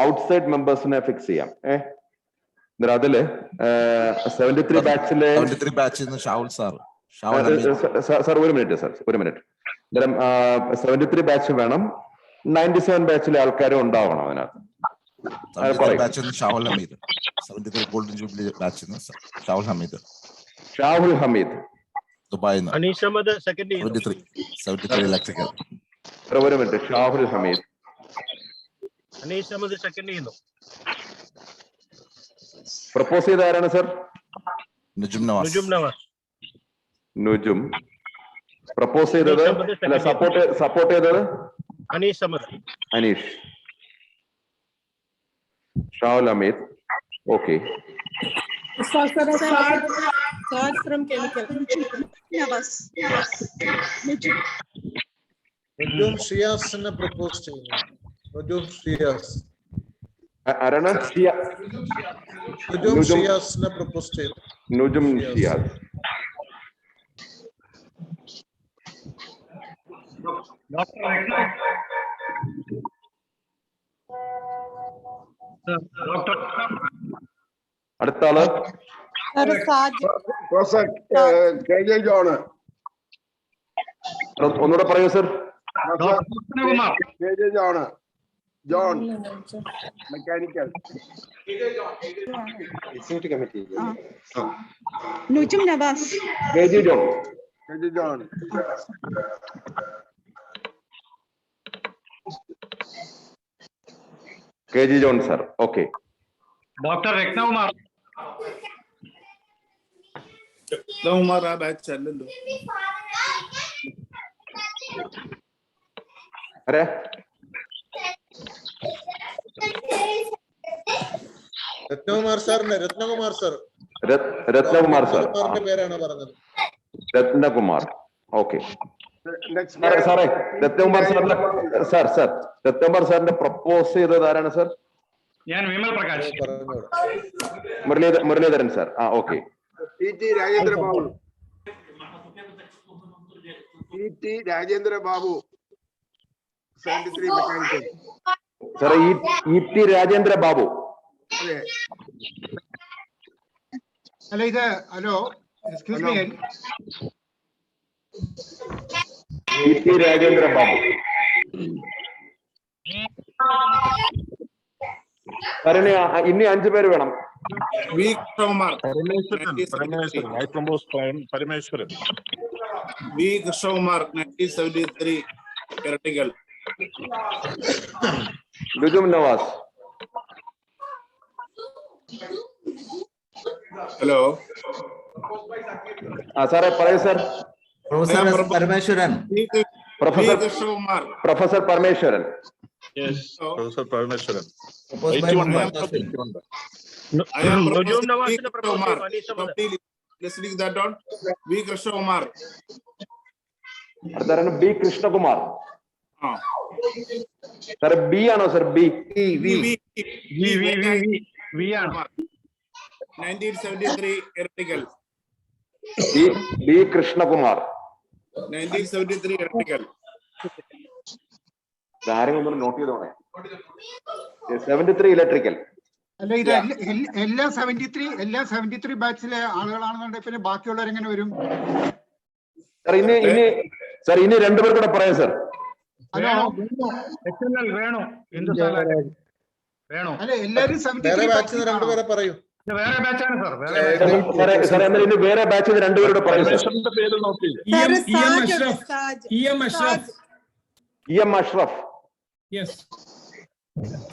outside മെമ്പേഴ്സിനെ fix ചെയ്യാം. അതില് 73 ബാച്ചിലെ ഷാവുൽ സാർ. സാർ ഒരു മിനിറ്റ്. 73 ബാച്ച് വേണം. 97 ബാച്ചിലെ ആൾക്കാരും ഉണ്ടാവണം അതിനകത്ത്. ഷാവുൽ ഹമീദ്. 73 ഗോൾഡൻ ജൂബിലി ബാച്ചിൽ ഷാവുൽ ഹമീദ് ദുബായിൽ നിന്ന്. Anees Samad second 73 electrical. ഒരു മിനിറ്റ്. ഷാവുൽ ഹമീദ്. അനീസ് സമദ് സെക്കൻഡ് ചെയ്യുന്നു. പ്രപ്പോസ് ചെയ്ത ആരാണ് സർ? നിജും നവാസ്. നുജും. പ്രപ്പോസ് ചെയ്തത് സപ്പോർട്ട് ചെയ്തത് അനീസ് സമദ്. അനീഷ്. ഷാവുൽ ഹമീദ്. ഓക്കെ. നുജും ഷിയാസിനെ പ്രപ്പോസ് ചെയ്യുന്നു. നുജും ഷിയാസ്. ആരാണ്? നുജും ഷിയാസിനെ പ്രപ്പോസ് ചെയ്യുന്നു. നുജും ഷിയാസ്. അടുത്ത ആള് കെ ജെ ജോണ്. ഒന്നുകൂടെ പറയൂ sir. John mechanical. Nujum Navas. KG. John. John. KG. John sir. Okay. Doctor Rathnakumar. Rathnakumar ആ ബാച്ച് അല്ലല്ലോ. ആരാ? രത്നകുമാർ സാറിന്റെ രത്നകുമാർ സർ. രത്നകുമാർ സർ. പേരാണ് പറഞ്ഞത്. രത്നകുമാർ. ഓക്കെ. സാറേ രത്നകുമാർ സാറിന്റെ രത്നകുമാർ സാറിന്റെ പ്രപ്പോസ് ചെയ്തത് ആരാണ് സർ? ഞാൻ വിമൽ പ്രകാശ്. മുരളീധരൻ സാർ. ആ okay. T Rajendra Babu. Rajendra Babu 73 mechanical. സാറേ ടി രാജേന്ദ്ര ബാബു. അല്ല ഇത് hello excuse me. T Rajendra Babu. ഇനി 5 പേര് വേണം. വി കൃഷ്ണകുമാർ. പരമേശ്വരൻ. വി കൃഷ്ണകുമാർ 1973 ഇരട്ടികൾ. ലുജും നവാസ്. ഹലോ സാറേ പറയൂ sir. Parameswaran. Professor Parameswaran. Professor Parameswaran. V Krishnakumar. അടുത്താണ് ബി കൃഷ്ണകുമാർ. സാർ ബി ആണോ സർ? ബി 1973 ഇരട്ടികൾ. ബി കൃഷ്ണകുമാർ 1973 ഇരട്ടികൾ. ആരെങ്കിലും നോട്ട് ചെയ്തോണേ. 73 ഇലക്ട്രിക്കൽ. അല്ല ഇത് എല്ലാ 73 ബാച്ചിലെ ആളുകളാണെന്നുണ്ടെങ്കിൽ പിന്നെ ബാക്കിയുള്ളവർ എങ്ങനെ വരും? സാർ ഇനി 2 പേർ കൂടെ പറയാം സാർ. ഹലോ വേണോ? അല്ല എല്ലാരും 73 ബാച്ചിൽ 2 പേരെ പറയൂ. വേറെ ബാച്ചാണ് സാർ. ഇനി വേറെ ബാച്ചിൽ 2 പേരുടെ പറയും സാർ. EM അഷ്റഫ്.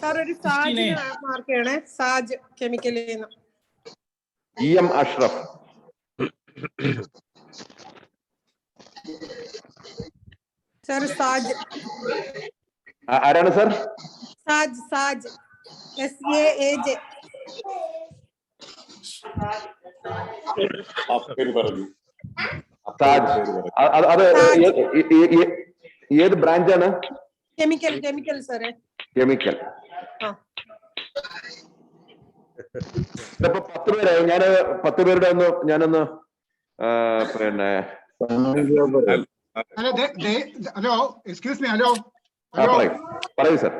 സാർ ഒരു സാജ് മാർക്ക് ചെയ്യണേ. സാജ് കെമിക്കലിൽ നിന്ന് EM അഷ്റഫ്. സാർ സാജ്. ആരാണ് സാർ? സാജ് SAAJ. അത് ഏത് ബ്രാഞ്ചാണ്? കെമിക്കൽ സാറേ. കെമിക്കൽ. ഇപ്പൊ 10 പേരായി. ഞാൻ 10 പേരുടെ ഞാനൊന്ന് പിന്നെ ഹലോ എക്സ്ക്യൂസ് മീ. ഹലോ പറയൂ സാർ.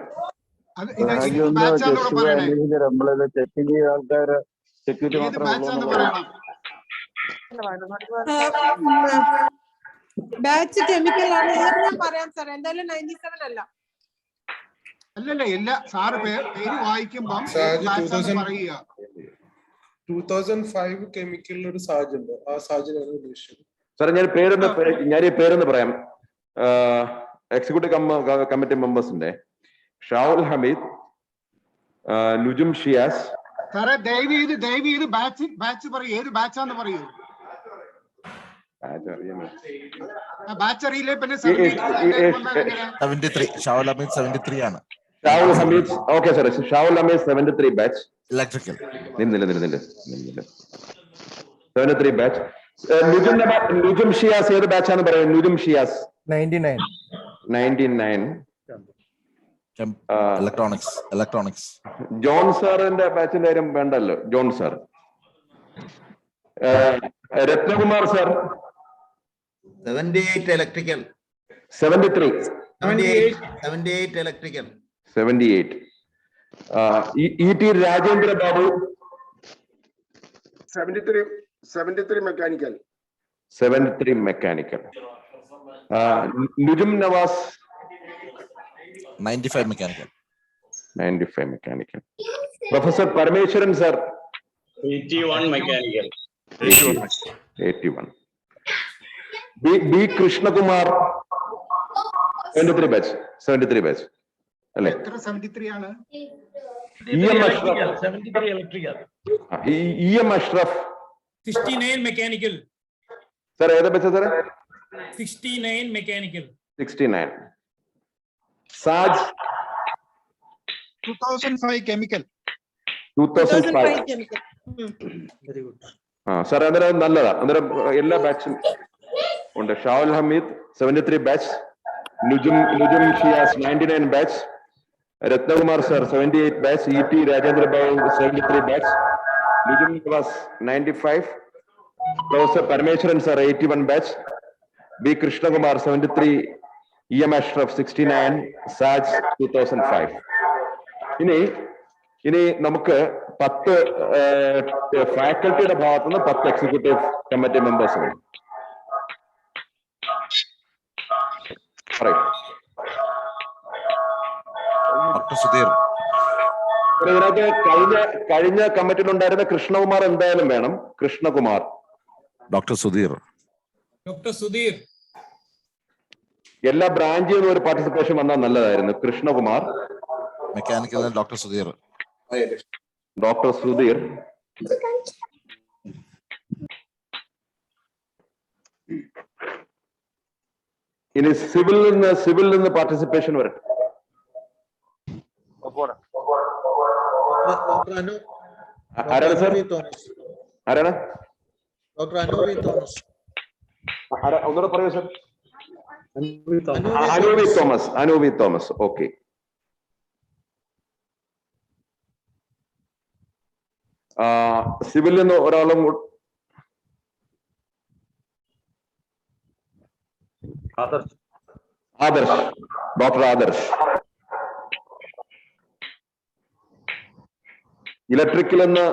ബാച്ച് കെമിക്കൽ ആണ്. ഞാൻ പറയാം സാർ. എന്തായാലും 97 അല്ല. അല്ലല്ല എല്ലാ സാറ് പേര് വായിക്കുമ്പം 2005 കെമിക്കലിൽ ഒരു സാജ് ഉണ്ട്. ആ സാജിനാണ് ഉദ്ദേശിച്ചത്. സാർ ഞാൻ ഈ പേരൊന്ന് പറയാം. എക്സിക്യൂട്ടീവ് കമ്മിറ്റി മെമ്പേഴ്സിന്റെ ഷാവുൽ ഹമീദ്, നുജും ഷിയാസ്. സാറേ ദയവ് ചെയ്ത് ബാച്ച് പറയൂ. ഏത് ബാച്ചാന്ന് പറയൂ. ബാച്ച് അറിയില്ലേ പിന്നെ 73. ഷാവുൽ ഹമീദ് 73 ആണ്. Shahul Hameed. Okay sir. Shahul Hameed 73 batch electrical. 73 batch. Nujum Shiyas ഏത് ബാച്ചാന്ന് പറയും? നുജും ഷിയാസ് 99. ഇലക്ട്രോണിക്സ്. ജോൺ സാറിന്റെ ബാച്ചിന്റെ കാര്യം വേണ്ടല്ലോ. John sir. Ratnakumar sir 78 electrical. 73. 78 electrical. 78. T Rajendra Babu 73 mechanical. 73 mechanical. Nujum Nawaz. 95 mechanical. 95 mechanical. Professor Parameswaran sir. 81 mechanical. 81. B. Krishna Kumar. 73 batch. 73 batch. എത്ര 73 ആണ്? Electrical. 73 electrical. EM Ashraf. 69 mechanical. Sir, ഏതാ batch sir? 69 mechanical. 69. Saj. 2005 chemical. 2005 chemical. Very good. Sir അന്നേരം നല്ലതാ. അന്നേരം എല്ലാ ബാച്ചും ഉണ്ട്. Shahul Hameed 73 batch, Nujum Shiyas 99 batch, Ratnakumar sir 78 batch, ET Rajendra Babu 73 batch, Nujum Nivas 95, professor Parameswaran sir 81 batch, B Krishnakumar 73, EM Ashraf 69, Saj 2005. ഇനി നമുക്ക് 10 ഫാക്കൽറ്റിയുടെ ഭാഗത്തു നിന്ന് 10 എക്സിക്യൂട്ടീവ് കമ്മിറ്റി മെമ്പേഴ്സ് വേണം. ഡോക്ടർ സുധീർ. ഇതിനകത്ത് കഴിഞ്ഞ കമ്മിറ്റിയിൽ ഉണ്ടായിരുന്ന കൃഷ്ണകുമാർ എന്തായാലും വേണം. Krishnakumar. Doctor Sudhir. Dr. Sudhir. എല്ലാ ബ്രാഞ്ചിൽ നിന്നും ഒരു പാർട്ടിസിപ്പേഷൻ വന്നാൽ നല്ലതായിരുന്നു. Krishnakumar. Mechanical doctor Sudheer. Doctor Sudheer. ഇനി സിവിൽ നിന്ന് പാർട്ടിസിപ്പേഷൻ വരട്ടെ. ആരാണ് സാർ? ആരാണ്? Doctor Anoovi Thomas. ഒന്നുകൂടെ പറയൂ സാർ. അനൂവി തോമസ്. ഓക്കെ. സിവിലിൽ നിന്ന് ഒരാളും ആദർശ്. ഡോക്ടർ ആദർശ്. ഇലക്ട്രിക്കൽ എന്ന്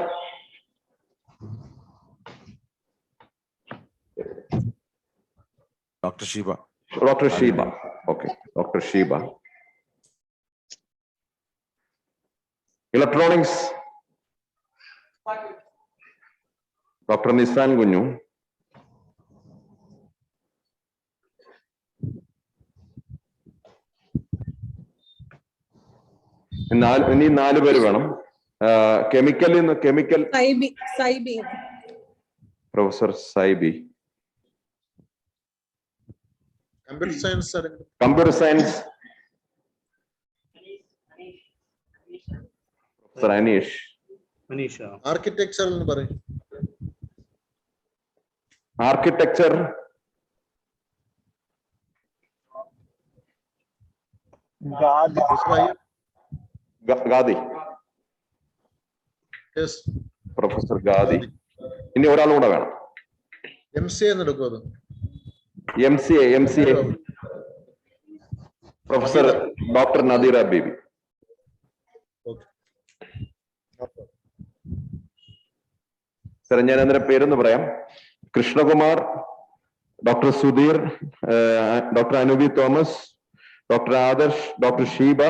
doctor Sheeba. Okay. Doctor Sheeba. Electronics doctor Nisan Kunju. ഇനി 4 പേര് വേണം. Chemical professor Saibi. Computer science professor Aneesh. Architecture എന്ന് പറയും. ആർക്കിടെക്ചർ ഗാദി. പ്രൊഫസർ ഗാദി. ഇനി ഒരാളും കൂടെ വേണം. MCA എന്ന് എടുക്കും. അത് MCA professor doctor Nadeera Baby. Sir ഞാൻ അന്നേരം പേരൊന്ന് പറയാം. Krishnakumar, doctor Sudheer, doctor Anoopi Thomas, doctor Adarsh, doctor Sheeba,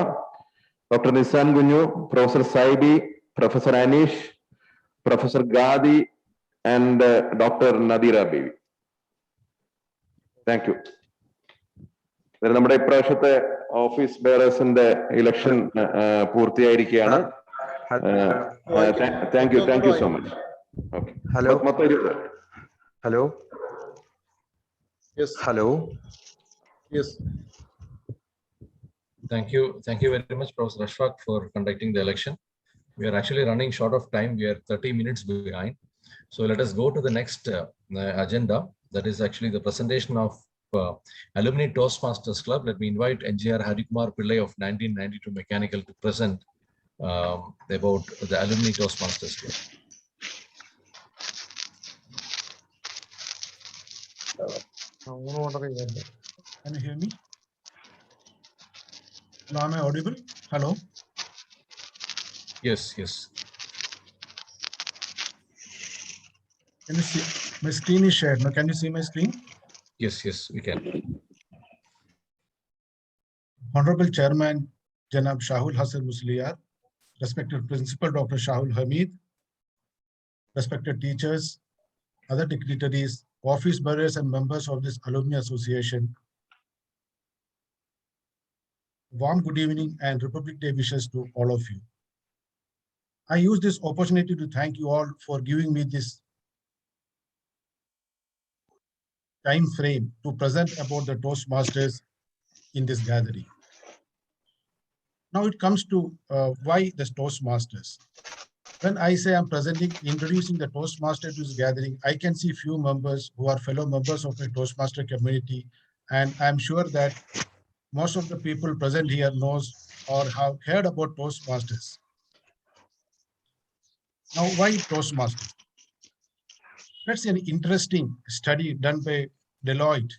doctor Nisan Kunju, professor Saibi, professor Aneesh, professor Gadi and doctor Nadeera Baby. Thank you. നമ്മുടെ ഇപ്രാവശ്യത്തെ ഓഫീസ് ബെയറേഴ്സിന്റെ ഇലക്ഷൻ പൂർത്തിയായിരിക്കുകയാണ്. Thank you so much. Hello. Hello. Hello. Thank you very much, Professor Ashfaq, for conducting the election. We are actually running short of time. We are 30 minutes behind. So let us go to the next agenda. That is actually the presentation of Alumni Toastmasters Club. Let me invite Engineer Harikumar Pillai of 1992 Mechanical to present about the Alumni Toastmasters Club. Can you hear me? Hello, am I audible? Hello? Yes. Can you see? My screen is shared. Now, can you see my screen? Yes, we can. Honorable Chairman Janab Shahul Hassan Musliyar, respected Principal Dr. Shahul Hamid, respected teachers, other dignitaries, office bearers and members of this Alumni Association, warm good evening and Republic Day wishes to all of you. I use this opportunity to thank you all for giving me this time frame to present about the Toastmasters in this gathering. Now it comes to why the Toastmasters. When I say I'm introducing the Toastmaster to this gathering, I can see few members who are fellow members of the Toastmaster community, and I'm sure that most of the people present here knows or have heard about Toastmasters. Now, why Toastmasters? That's an interesting study done by Deloitte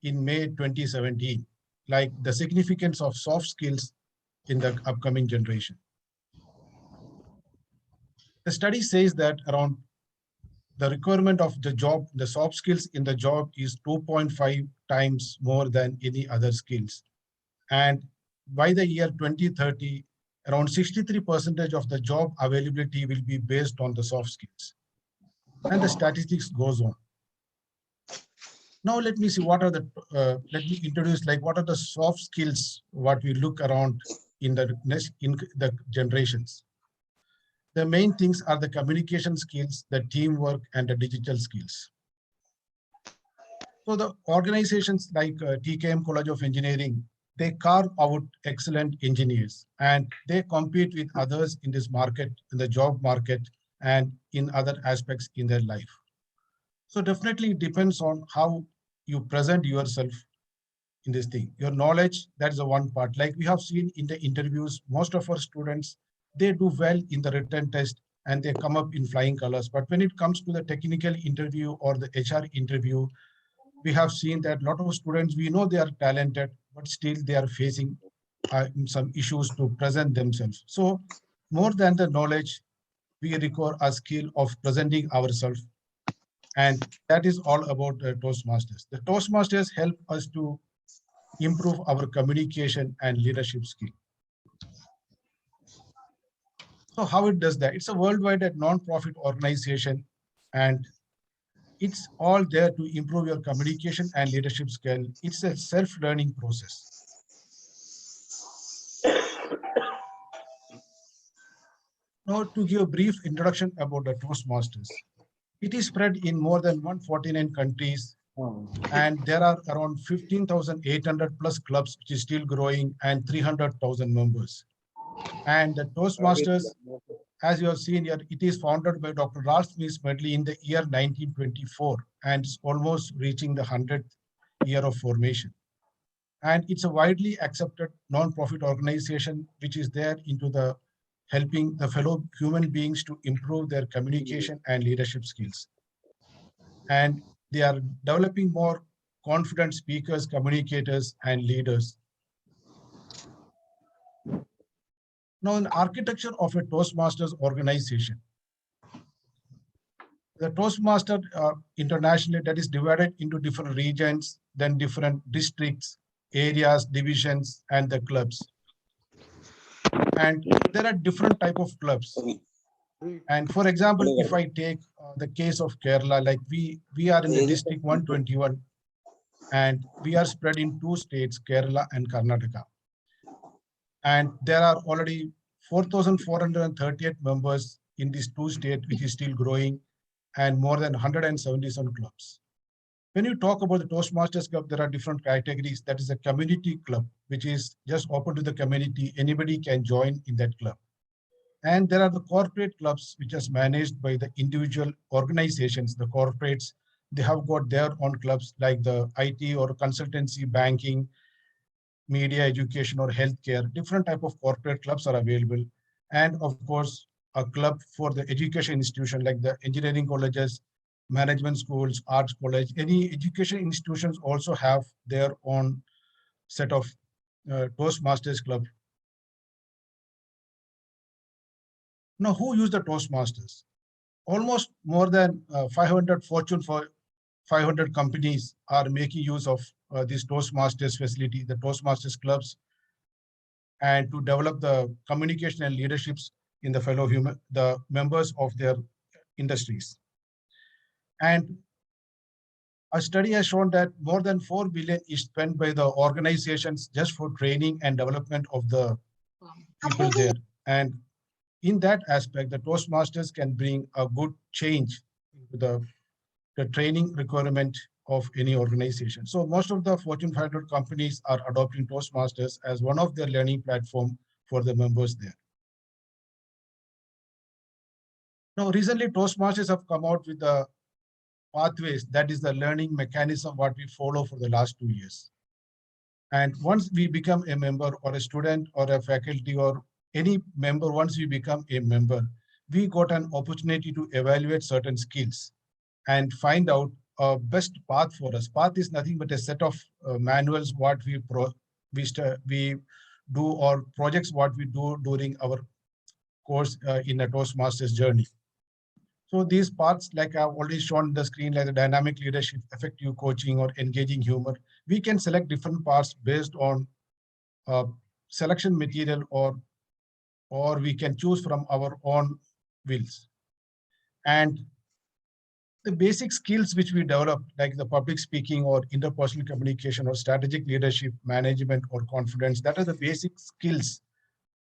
in May 2017, like the significance of soft skills in the upcoming generation. The study says that around the requirement of the job, the soft skills in the job is 2.5 times more than any other skills. And by the year 2030, around 63% of the job availability will be based on the soft skills. And the statistics goes on. Now let me see what are the, let me introduce like what are the soft skills, what we look around in the generations. The main things are the communication skills, the teamwork, and the digital skills. So the organizations like TKM College of Engineering, they carve out excellent engineers and they compete with others in this market, in the job market, and in other aspects in their life. So definitely it depends on how you present yourself in this thing. Your knowledge, that is the one part. Like we have seen in the interviews, most of our students, they do well in the written test and they come up in flying colors. But when it comes to the technical interview or the HR interview, we have seen that a lot of students, we know they are talented, but still they are facing some issues to present themselves. So more than the knowledge, we require a skill of presenting ourselves. And that is all about Toastmasters. The Toastmasters help us to improve our communication and leadership skill. So how it does that? It's a worldwide non-profit organization, and it's all there to improve your communication and leadership skill. It's a self-learning process. Now, to give a brief introduction about the Toastmasters. It is spread in more than 149 countries, and there are around 15,800 plus clubs, which is still growing, and 300,000 members. And the Toastmasters, as you have seen here, it is founded by Dr. Ralph Smith Medley in the year 1924, and it's almost reaching the 100th year of formation. And it's a widely accepted non-profit organization, which is there into the helping the fellow human beings to improve their communication and leadership skills. And they are developing more confident speakers, communicators, and leaders. Now, in architecture of a Toastmasters organization, the Toastmaster internationally, that is divided into different regions, then different districts, areas, divisions, and the clubs. And there are different type of clubs. And for example, if I take the case of Kerala, like we are in the district 121, and we are spread in 2 states, Kerala and Karnataka. And there are already 4,438 members in these 2 states, which is still growing, and more than 177 clubs. When you talk about the Toastmasters Club, there are different categories. That is a community club, which is just open to the community. Anybody can join in that club. And there are the corporate clubs, which is managed by the individual organizations, the corporates. They have got their own clubs like the IT or consultancy, banking, media, education, or healthcare. Different type of corporate clubs are available. And of course, a club for the education institution like the engineering colleges, management schools, arts college, any education institutions also have their own set of Toastmasters club. Now, who use the Toastmasters? Almost more than 500 Fortune 500 companies are making use of this Toastmasters facility, the Toastmasters clubs, and to develop the communication and leaderships in the the members of their industries. And a study has shown that more than 4 billion is spent by the organizations just for training and development of the people there. And in that aspect, the Toastmasters can bring a good change to the training requirement of any organization. So most of the Fortune 500 companies are adopting Toastmasters as one of their learning platform for the members there. Now, recently Toastmasters have come out with the pathways, that is the learning mechanism what we follow for the last 2 years. And once we become a member or a student or a faculty or any member, once we become a member, we got an opportunity to evaluate certain skills and find out a best path for us. Path is nothing but a set of manuals what we do or projects what we do during our course in a Toastmasters journey. So these parts, like I've already shown on the screen, like the dynamic leadership, effective coaching, or engaging humor, we can select different parts based on selection material, or we can choose from our own wills. And the basic skills which we develop, like the public speaking or interpersonal communication or strategic leadership, management or confidence, that are the basic skills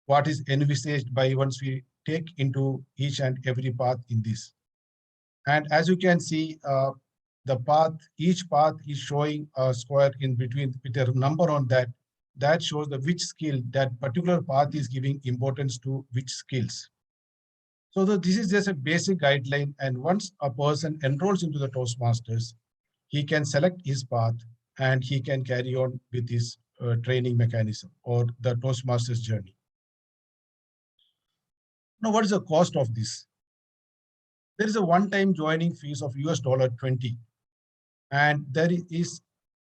what is envisaged by once we take into each and every path in this. And as you can see, the path, each path is showing a square in between with a number on that. That shows the which skill that particular path is giving importance to which skills. So this is just a basic guideline. And once a person enrolls into the Toastmasters, he can select his path and he can carry on with his training mechanism or the Toastmasters journey. Now, what is the cost of this? There is a one-time joining fees of $20, and there is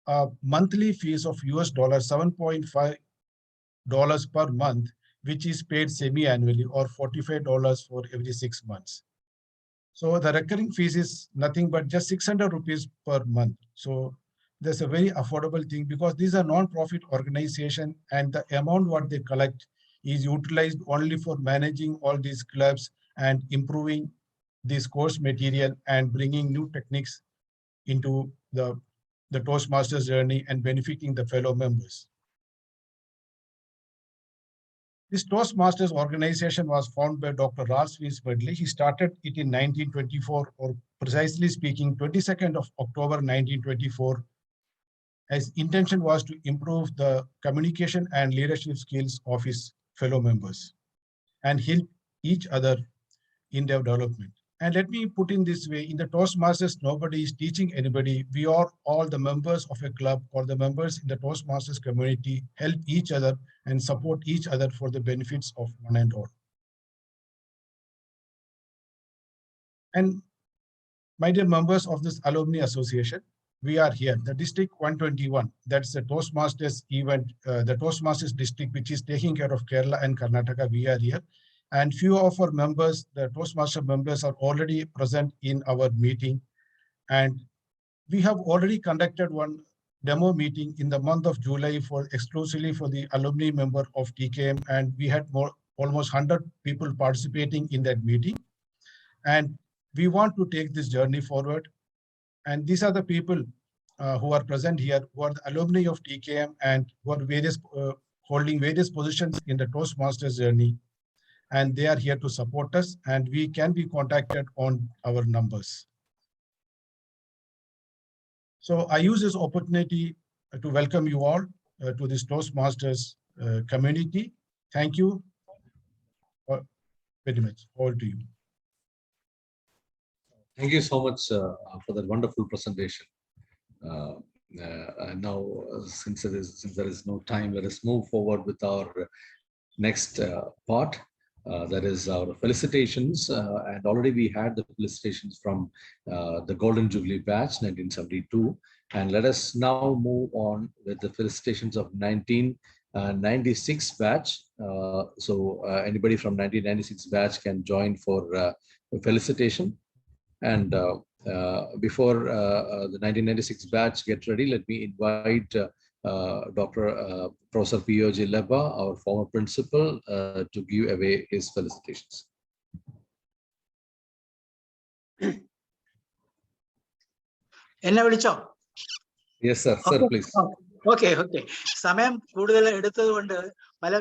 a monthly fees of $7.5 per month, which is paid semi-annually, or $45 for every 6 months. So the recurring fees is nothing but just 600 rupees per month. So that's a very affordable thing because these are non-profit organization, and the amount what they collect is utilized only for managing all these clubs and improving this course material and bringing new techniques into the Toastmasters journey and benefiting the fellow members. This Toastmasters organization was founded by Dr. Ralph Smedley. He started it in 1924, or precisely speaking, 22nd of October 1924. His intention was to improve the communication and leadership skills of his fellow members and help each other in their development. And let me put in this way, in the Toastmasters, nobody is teaching anybody. We are all the members of a club, or the members in the Toastmasters community help each other and support each other for the benefits of one and all. And my dear members of this Alumni Association, we are here, the District 121, that's the Toastmasters event, the Toastmasters district, which is taking care of Kerala and Karnataka, we are here. And few of our members, the Toastmaster members, are already present in our meeting. And we have already conducted one demo meeting in the month of July exclusively for the alumni member of TKM. And we had almost 100 people participating in that meeting. And we want to take this journey forward. And these are the people who are present here, who are the alumni of TKM and who are holding various positions in the Toastmasters journey. And they are here to support us, and we can be contacted on our numbers. So I use this opportunity to welcome you all to this Toastmasters community. Thank you very much. Over to you. Thank you so much for that wonderful presentation. And now, since there is no time, let us move forward with our next part. That is our felicitations, and already we had the felicitations from the Golden Jubilee batch 1972, and let us now move on with the felicitations of 1996 batch. So anybody from 1996 batch can join for felicitation. And before the 1996 batch get ready, let me invite Dr. Professor P.O. Leba, our former principal, to give away his felicitations. എന്നെ വിളിച്ചോ? Yes, sir. Sir, please. Okay. സമയം കൂടുതൽ എടുത്തത് കൊണ്ട് പല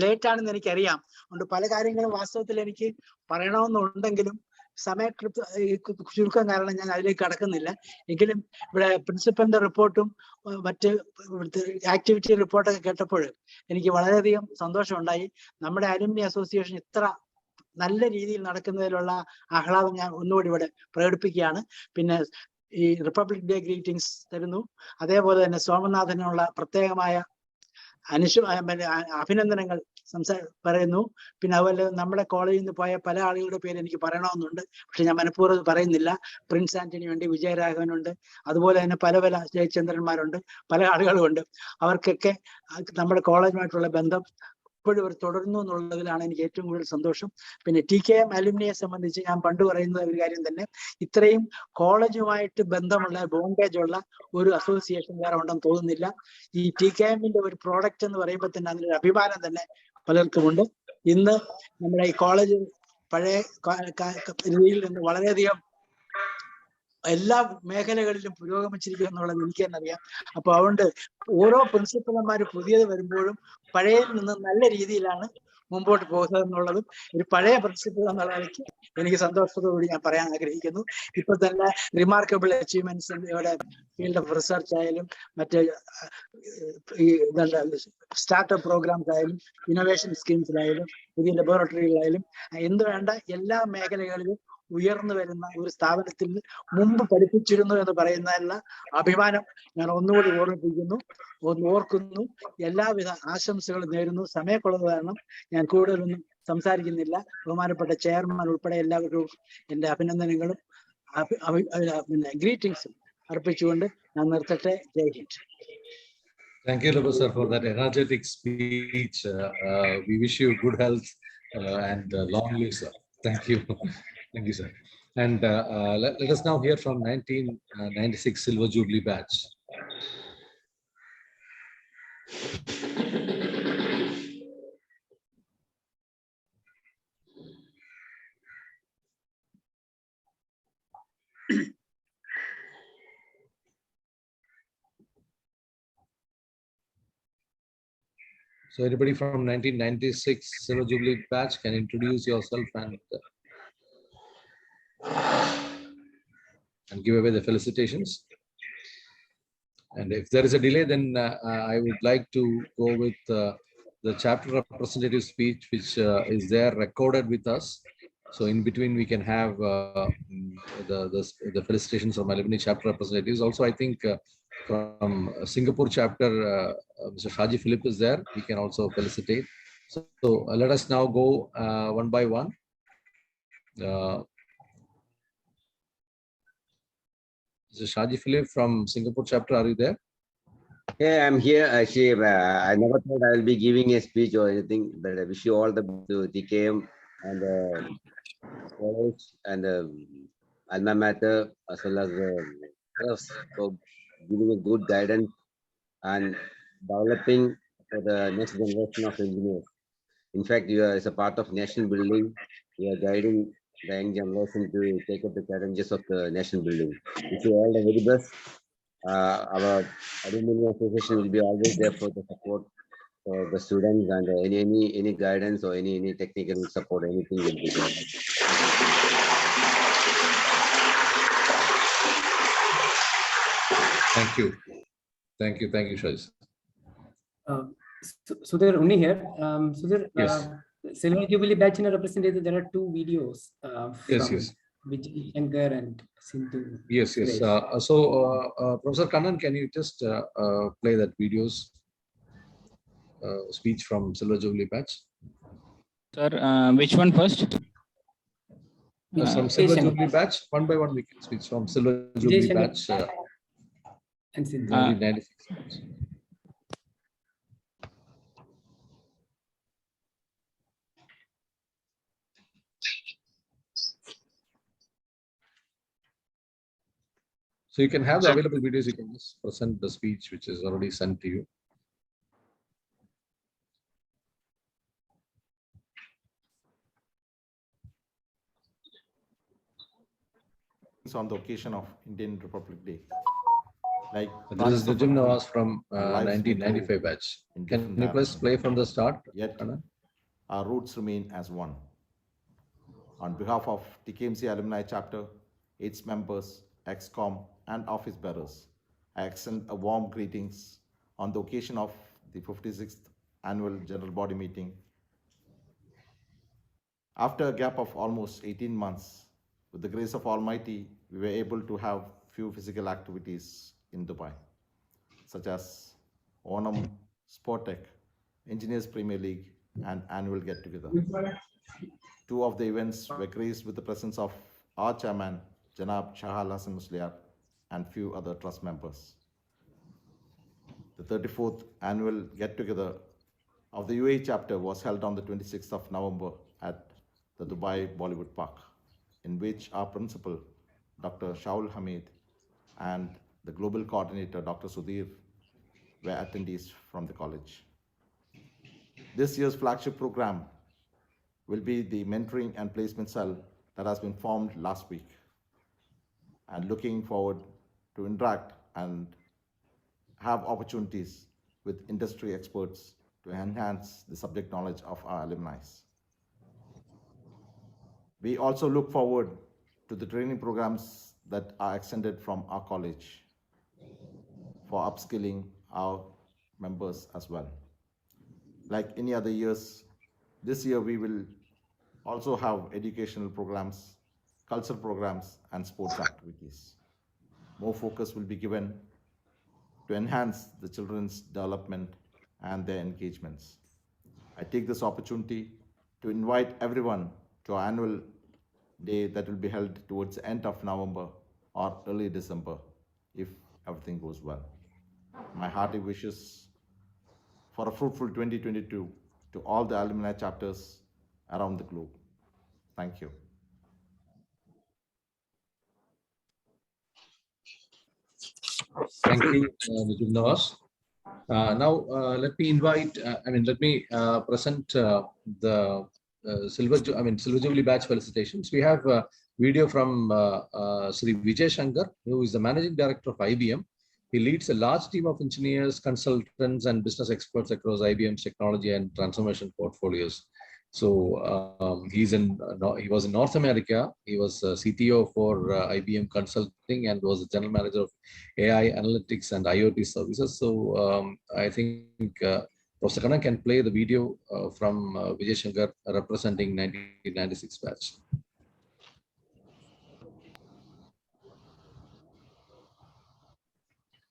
late ആണെന്ന് എനിക്കറിയാം. അതുകൊണ്ട് പല കാര്യങ്ങളും വാസ്തവത്തിൽ എനിക്ക് പറയണമെന്നുണ്ടെങ്കിലും സമയ ചുരുക്കം കാരണം ഞാൻ അതിലേക്ക് കടക്കുന്നില്ല. എങ്കിലും ഇവിടെ പ്രിൻസിപ്പലിന്റെ റിപ്പോർട്ടും മറ്റ് ആക്ടിവിറ്റി റിപ്പോർട്ടൊക്കെ കേട്ടപ്പോൾ എനിക്ക് വളരെയധികം സന്തോഷമുണ്ടായി. നമ്മുടെ അലുമിനി അസോസിയേഷൻ ഇത്ര നല്ല രീതിയിൽ നടക്കുന്നതിലുള്ള ആഹ്ലാദം ഞാൻ ഒന്നുകൂടി ഇവിടെ പ്രകടിപ്പിക്കുകയാണ്. പിന്നെ ഈ റിപ്പബ്ലിക് ഡേ ഗ്രീറ്റിംഗ്സ് തരുന്നു. അതേപോലെ തന്നെ സോമനാഥനുള്ള പ്രത്യേകമായ അഭിനന്ദനങ്ങൾ പറയുന്നു. പിന്നെ അതുപോലെ നമ്മുടെ കോളേജിൽ നിന്ന് പോയ പല ആളുകളുടെ പേര് എനിക്ക് പറയണമെന്നുണ്ട്. പക്ഷെ ഞാൻ മനഃപൂർവ്വം പറയുന്നില്ല. പ്രിൻസ് ആന്റണി ഉണ്ട്, വിജയരാഘവനുണ്ട്, അതുപോലെ തന്നെ പല ജയചന്ദ്രന്മാരുണ്ട്, പല ആളുകളുമുണ്ട്. അവർക്കൊക്കെ നമ്മുടെ കോളേജുമായിട്ടുള്ള ബന്ധം ഇപ്പോഴും ഇവർ തുടരുന്നു എന്നുള്ളതിലാണ് എനിക്ക് ഏറ്റവും കൂടുതൽ സന്തോഷം. പിന്നെ TKM അലുമിനിയെ സംബന്ധിച്ച് ഞാൻ പണ്ട് പറയുന്ന ഒരു കാര്യം തന്നെ, ഇത്രയും കോളേജുമായിട്ട് ബന്ധമുള്ള ബോണ്ടേജ് ഉള്ള ഒരു അസോസിയേഷൻ വേറെ ഉണ്ടെന്ന് തോന്നുന്നില്ല. ഈ TKMന്റെ ഒരു പ്രോഡക്റ്റ് എന്ന് പറയുമ്പോൾ തന്നെ അതിനൊരു അഭിമാനം തന്നെ പലർക്കുമുണ്ട്. ഇന്ന് നമ്മുടെ ഈ കോളേജ് പഴയ രീതിയിൽ നിന്ന് വളരെയധികം എല്ലാ മേഖലകളിലും പുരോഗമിച്ചിരിക്കുക എന്നുള്ളത് എനിക്ക് തന്നെ അറിയാം. അപ്പൊ അതുകൊണ്ട് ഓരോ പ്രിൻസിപ്പൽമാര് പുതിയത് വരുമ്പോഴും പഴയതിൽ നിന്ന് നല്ല രീതിയിലാണ് മുമ്പോട്ട് പോകുന്നത് എന്നുള്ളതും ഒരു പഴയ പ്രിൻസിപ്പൽ എന്നുള്ള നിലയ്ക്ക് എനിക്ക് സന്തോഷത്തോടുകൂടി ഞാൻ പറയാൻ ആഗ്രഹിക്കുന്നു. ഇപ്പൊ തന്നെ റിമാർക്കബിൾ അച്ചീവ്മെന്റ്സ് ഇവിടെ ഫീൽഡ് ഓഫ് റിസർച്ച് ആയാലും മറ്റ് ഈ സ്റ്റാർട്ടപ്പ് പ്രോഗ്രാംസ് ആയാലും ഇന്നോവേഷൻ സ്കീംസിലായാലും പുതിയ ലബോറട്ടറികളായാലും എന്ത് വേണ്ട എല്ലാ മേഖലകളിലും ഉയർന്നു വരുന്ന ഒരു സ്ഥാപനത്തിൽ മുമ്പ് പഠിപ്പിച്ചിരുന്നു എന്ന് പറയുന്നതിനുള്ള അഭിമാനം ഞാൻ ഒന്നുകൂടി ഓർക്കുന്നു. എല്ലാവിധ ആശംസകളും നേരുന്നു. സമയക്കുറവ് കാരണം ഞാൻ കൂടുതലൊന്നും സംസാരിക്കുന്നില്ല. ബഹുമാനപ്പെട്ട ചെയർമാൻ ഉൾപ്പെടെ എല്ലാവർക്കും എൻ്റെ അഭിനന്ദനങ്ങളും ഗ്രീറ്റിംഗ്സും അർപ്പിച്ചുകൊണ്ട് ഞാൻ നിർത്തട്ടെ. ജയ് Hind. Thank you, Lebo sir, for that energetic speech. We wish you good health and long live, sir. Thank you. Thank you, sir. And let us now hear from 1996 Silver Jubilee batch. So anybody from 1996 Silver Jubilee batch can introduce yourself and give away the felicitations. And if there is a delay, then I would like to go with the chapter representative speech, which is there recorded with us. So in between, we can have the felicitations from alumni chapter representatives. Also, I think from Singapore chapter, Mr. Shaji Philip is there. We can also felicitate. So let us now go one by one. Mr. Shaji Philip from Singapore chapter, are you there? Yeah, I'm here. Actually, I never thought I'll be giving a speech or anything, but I wish you all the best to TKM and the college and the alma mater, as well as for giving a good guidance and developing for the next generation of engineers. In fact, you are as a part of national building. You are guiding the young generation to take up the challenges of the national building. Wish you all the very best. Our alumni association will be always there for the support for the students, and any guidance or any technical support, anything will be there. Thank you, Shaji. Sudhir, Unni here. Sudhir, yes. Silver Jubilee batch in a representative, there are two videos from yes. Vijay Shankar and Sindhu. Yes. So, Professor Kannan, can you just play that video's speech from Silver Jubilee batch? Sir, which one first? From Silver Jubilee batch, one by one we can speak from Silver Jubilee batch. And Sindhu. 1996. So you can have the available videos. You can just present the speech which is already sent to you. On the occasion of Indian Republic Day. Like this is Nujum Nawaz from 1995 batch. Can you please play from the start? Yet our roots remain as one. On behalf of TKMCE Alumni Chapter, its members, ex-com, and office bearers, I extend a warm greetings on the occasion of the 56th Annual General Body Meeting. After a gap of almost 18 months, with the grace of Almighty, we were able to have few physical activities in Dubai, such as Onam, Sportec, Engineers Premier League, and annual get-together. Two of the events were graced with the presence of our chairman, Janab Shahal Hassan Musliar, and few other trust members. The 34th annual get-together of the UAE chapter was held on the 26th of November at the Dubai Bollywood Park, in which our principal, Dr. Shaul Hamid, and the global coordinator, Dr. Sudhir, were attendees from the college. This year's flagship program will be the mentoring and placement cell that has been formed last week, and looking forward to interact and have opportunities with industry experts to enhance the subject knowledge of our alumni. We also look forward to the training programs that are extended from our college for upskilling our members as well. Like any other years, this year we will also have educational programs, cultural programs, and sports activities. More focus will be given to enhance the children's development and their engagements. I take this opportunity to invite everyone to our annual day that will be held towards the end of November or early December, if everything goes well. My hearty wishes for a fruitful 2022 to all the alumni chapters around the globe. Thank you. Thank you, Nujum Nawaz. Now, let me invite, let me present the Silver Jubilee Batch Felicitations. We have a video from Sri Vijay Shankar, who is the Managing Director of IBM. He leads a large team of engineers, consultants, and business experts across IBM's technology and transformation portfolios. So he was in North America. He was CTO for IBM Consulting and was the general manager of AI analytics and IoT services. So I think Professor Kannan can play the video from Vijay Shankar representing 1996 batch.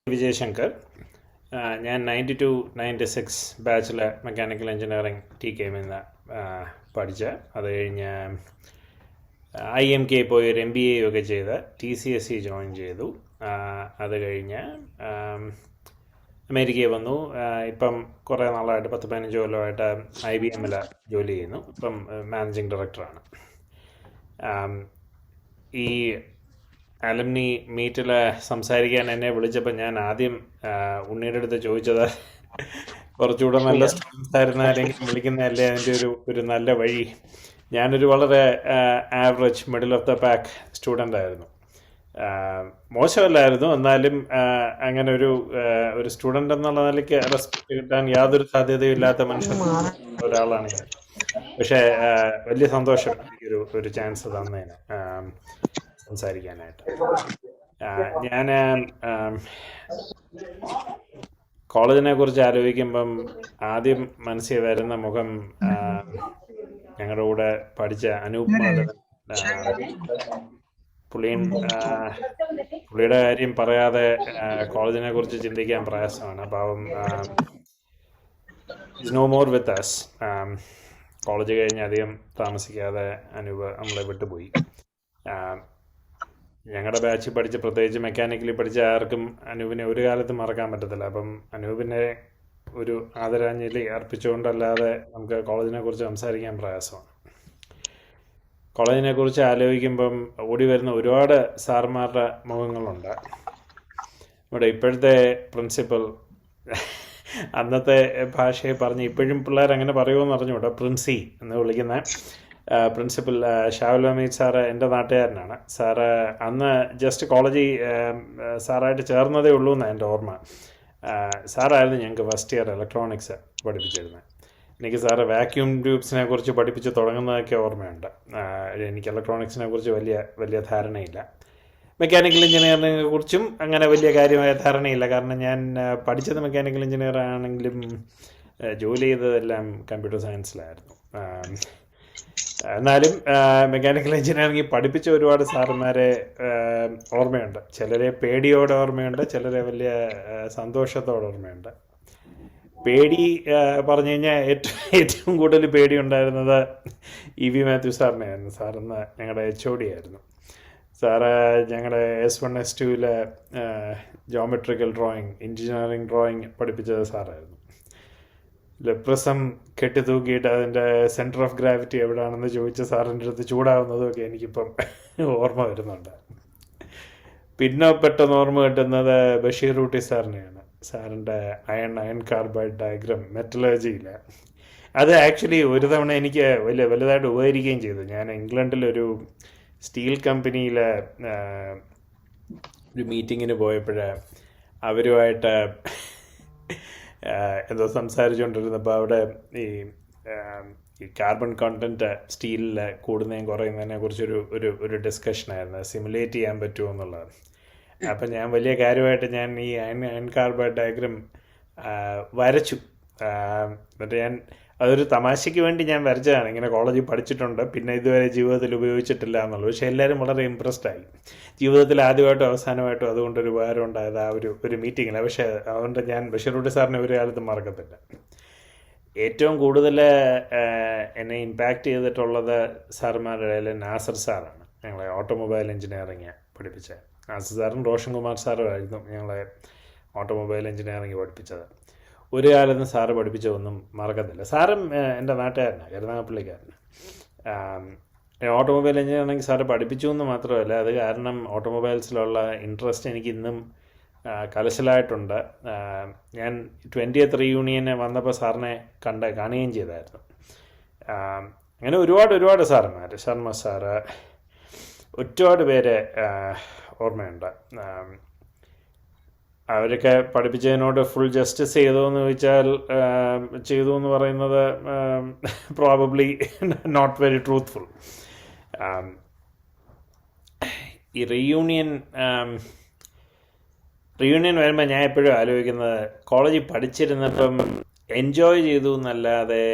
Vijay Shankar. ഞാൻ 92-96 ബാച്ചിലെ mechanical engineering TKMCE പഠിച്ച, അത് കഴിഞ്ഞ് IMK പോയി ഒരു MBA ഒക്കെ ചെയ്ത് TCSE join ചെയ്തു. അത് കഴിഞ്ഞ് അമേരിക്കയിൽ വന്നു. ഇപ്പം കുറേ നാളായിട്ട് 10-15 കൊല്ലമായിട്ട് IBMൽ ജോലി ചെയ്യുന്നു. ഇപ്പം മാനേജിങ് ഡയറക്ടറാണ്. ഈ അലുമിനി മീറ്റിൽ സംസാരിക്കാൻ എന്നെ വിളിച്ചപ്പോൾ ഞാൻ ആദ്യം ഉണ്ണിയുടെ അടുത്ത് ചോദിച്ചത് കുറച്ചുകൂടെ നല്ല സ്റ്റുഡൻസ് ആയിരുന്ന അല്ലെങ്കിൽ വിളിക്കുന്നതല്ലേ അതിൻ്റെ ഒരു നല്ല വഴി. ഞാനൊരു വളരെ average middle of the pack student ആയിരുന്നു. മോശമല്ലായിരുന്നു, എന്നാലും അങ്ങനെ ഒരു സ്റ്റുഡൻ്റ് എന്നുള്ള നിലയ്ക്ക് റെസ്പെക്ട് കിട്ടാൻ യാതൊരു സാധ്യതയും ഇല്ലാത്ത മനുഷ്യൻ ഒരാളാണ് ഞാൻ. പക്ഷേ വലിയ സന്തോഷം ഒരു ചാൻസ് തന്നതിന് സംസാരിക്കാനായിട്ട്. ഞാൻ കോളേജിനെ കുറിച്ച് ആലോചിക്കുമ്പം ആദ്യം മനസ്സിൽ വരുന്ന മുഖം ഞങ്ങളുടെ കൂടെ പഠിച്ച അനൂപ് മാധവൻ. പുള്ളിയുടെ കാര്യം പറയാതെ കോളേജിനെ കുറിച്ച് ചിന്തിക്കാൻ പ്രയാസമാണ്. പാവം is no more with us. College കഴിഞ്ഞ് അധികം താമസിക്കാതെ അനൂപ് നമ്മളെ വിട്ടുപോയി. ഞങ്ങളുടെ ബാച്ചിൽ പഠിച്ച്, പ്രത്യേകിച്ച് മെക്കാനിക്കലി പഠിച്ച ആർക്കും അനൂപിനെ ഒരു കാലത്തും മറക്കാൻ പറ്റത്തില്ല. അപ്പം അനൂപിനെ ഒരു ആദരാഞ്ജലി അർപ്പിച്ചുകൊണ്ടല്ലാതെ നമുക്ക് കോളേജിനെ കുറിച്ച് സംസാരിക്കാൻ പ്രയാസമാണ്. കോളേജിനെ കുറിച്ച് ആലോചിക്കുമ്പം ഓടി വരുന്ന ഒരുപാട് സാർമാരുടെ മുഖങ്ങളുണ്ട്. ഇവിടെ ഇപ്പോഴത്തെ പ്രിൻസിപ്പൽ അന്നത്തെ ഭാഷയെ പറഞ്ഞ് ഇപ്പോഴും പിള്ളേർ അങ്ങനെ പറയുമെന്ന് അറിഞ്ഞൂടാ, പ്രിൻസി എന്ന് വിളിക്കുന്ന പ്രിൻസിപ്പൽ ഷാവുൽ ഹമീദ് സാറ് എൻ്റെ നാട്ടുകാരനാണ്. സാറ് അന്ന് ജസ്റ്റ് കോളേജിൽ സാറായിട്ട് ചേർന്നതേ ഉള്ളൂ എന്നാണ് എൻ്റെ ഓർമ്മ. സാറായിരുന്നു ഞങ്ങൾക്ക് ഫസ്റ്റ് ഇയർ ഇലക്ട്രോണിക്സ് പഠിപ്പിച്ചിരുന്നത്. എനിക്ക് സാറ് വാക്യൂം ട്യൂബ്സിനെ കുറിച്ച് പഠിപ്പിച്ച് തുടങ്ങുന്നതൊക്കെ ഓർമ്മയുണ്ട്. എനിക്ക് ഇലക്ട്രോണിക്സിനെ കുറിച്ച് വലിയ ധാരണയില്ല. മെക്കാനിക്കൽ എഞ്ചിനീയറിനെ കുറിച്ചും അങ്ങനെ വലിയ കാര്യമായ ധാരണയില്ല. കാരണം ഞാൻ പഠിച്ചത് മെക്കാനിക്കൽ എഞ്ചിനീയർ ആണെങ്കിലും ജോലി ചെയ്തതെല്ലാം കമ്പ്യൂട്ടർ സയൻസിലായിരുന്നു. എന്നാലും മെക്കാനിക്കൽ എഞ്ചിനീയറിംഗ് പഠിപ്പിച്ച ഒരുപാട് സാറന്മാരെ ഓർമ്മയുണ്ട്. ചിലരെ പേടിയോടെ ഓർമ്മയുണ്ട്, ചിലരെ വലിയ സന്തോഷത്തോടെ ഓർമ്മയുണ്ട്. പേടി പറഞ്ഞു കഴിഞ്ഞാൽ ഏറ്റവും കൂടുതൽ പേടി ഉണ്ടായിരുന്നത് EV മാത്യു സാറിനെയായിരുന്നു. സാറിന്ന് ഞങ്ങളുടെ HOD ആയിരുന്നു. സാറ് ഞങ്ങളുടെ S1 S2 geometrical drawing, engineering drawing പഠിപ്പിച്ചത് സാറായിരുന്നു. പ്രിസം കെട്ടിത്തൂക്കിയിട്ട് അതിൻ്റെ സെൻറ്റർ ഓഫ് ഗ്രാവിറ്റി എവിടെയാണെന്ന് ചോദിച്ച സാറിൻ്റെ അടുത്ത് ചൂടാവുന്നതൊക്കെ എനിക്കിപ്പം ഓർമ്മ വരുന്നുണ്ട്. പിന്നെ പെട്ടെന്ന് ഓർമ്മ കിട്ടുന്നത് ബഷീർ ഊട്ടി സാറിനെയാണ്. സാറിൻ്റെ അയൺ കാർബൈഡ് ഡയഗ്രം മെറ്റലർജിയിൽ അത് ആക്ച്വലി ഒരു തവണ എനിക്ക് വലുതായിട്ട് ഉപകരിക്കുകയും ചെയ്തു. ഞാൻ ഇംഗ്ലണ്ടിലൊരു സ്റ്റീൽ കമ്പനിയിൽ ഒരു മീറ്റിങ്ങിന് പോയപ്പോൾ അവരുമായിട്ട് എന്തോ സംസാരിച്ചുകൊണ്ടിരുന്നപ്പോൾ അവിടെ ഈ കാർബൺ കണ്ടൻറ്റ് സ്റ്റീലിൽ കൂടുന്നതും കുറയുന്നതിനെ കുറിച്ചൊരു ഒരു ഡിസ്കഷനായിരുന്നു. സിമുലേറ്റ് ചെയ്യാൻ പറ്റുമോ എന്നുള്ളത്. അപ്പം ഞാൻ വലിയ കാര്യമായിട്ട് ഞാൻ ഈ അയൺ കാർബൈഡ് ഡയഗ്രം വരച്ചു. എന്നിട്ട് ഞാൻ അതൊരു തമാശയ്ക്ക് വേണ്ടി ഞാൻ വരച്ചതാണ്. ഇങ്ങനെ കോളേജിൽ പഠിച്ചിട്ടുണ്ട്, പിന്നെ ഇതുവരെ ജീവിതത്തിൽ ഉപയോഗിച്ചിട്ടില്ല എന്നുള്ളത്. പക്ഷേ എല്ലാവരും വളരെ ഇമ്പ്രസ്ഡായി. ജീവിതത്തിൽ ആദ്യമായിട്ടും അവസാനമായിട്ടും അതുകൊണ്ടൊരു ഉപകാരം ഉണ്ടായത് ആ ഒരു മീറ്റിങ്ങിൽ. പക്ഷേ അതുകൊണ്ട് ഞാൻ ബഷീറുട്ടി സാറിനെ ഒരു കാലത്തും മറക്കത്തില്ല. ഏറ്റവും കൂടുതൽ എന്നെ ഇമ്പാക്റ്റ് ചെയ്തിട്ടുള്ളത് സാറുമാരുടെ ഇടയിൽ നാസർ സാറാണ്. ഞങ്ങളെ ഓട്ടോമൊബൈൽ എഞ്ചിനീയറിംഗ് പഠിപ്പിച്ച നാസർ സാറും റോഷൻ കുമാർ സാറുമായിരുന്നു ഞങ്ങളെ ഓട്ടോമൊബൈൽ എഞ്ചിനീയറിംഗ് പഠിപ്പിച്ചത്. ഒരു കാലത്തും സാറ് പഠിപ്പിച്ചതൊന്നും മറക്കത്തില്ല. സാറും എൻ്റെ നാട്ടുകാരനാണ്, കരുനാഗപ്പള്ളിക്കാരന്. ഓട്ടോമൊബൈൽ എഞ്ചിനീയറിംഗ് സാറ് പഠിപ്പിച്ചു എന്ന് മാത്രമല്ല, അത് കാരണം ഓട്ടോമൊബൈൽസിലുള്ള ഇൻട്രസ്റ്റ് എനിക്ക് ഇന്നും കലശലായിട്ടുണ്ട്. ഞാൻ 20th റീയൂണിയന് വന്നപ്പോൾ സാറിനെ കാണുകയും ചെയ്തായിരുന്നു. അങ്ങനെ ഒരുപാട് സാറന്മാർ, ശർമ്മ സാറ്, ഒരുപാട് പേര് ഓർമ്മയുണ്ട്. അവരൊക്കെ പഠിപ്പിച്ചതിനോട് ഫുൾ ജസ്റ്റിസ് ചെയ്തോ എന്ന് ചോദിച്ചാൽ ചെയ്തു എന്ന് പറയുന്നത് പ്രോബബ്ലി നോട്ട് വെരി ട്രൂത്ത്ഫുൾ. ഈ റീയൂണിയൻ വരുമ്പോൾ ഞാൻ എപ്പോഴും ആലോചിക്കുന്നത്, കോളേജിൽ പഠിച്ചിരുന്നപ്പം എൻജോയ് ചെയ്തു എന്നല്ലാതെ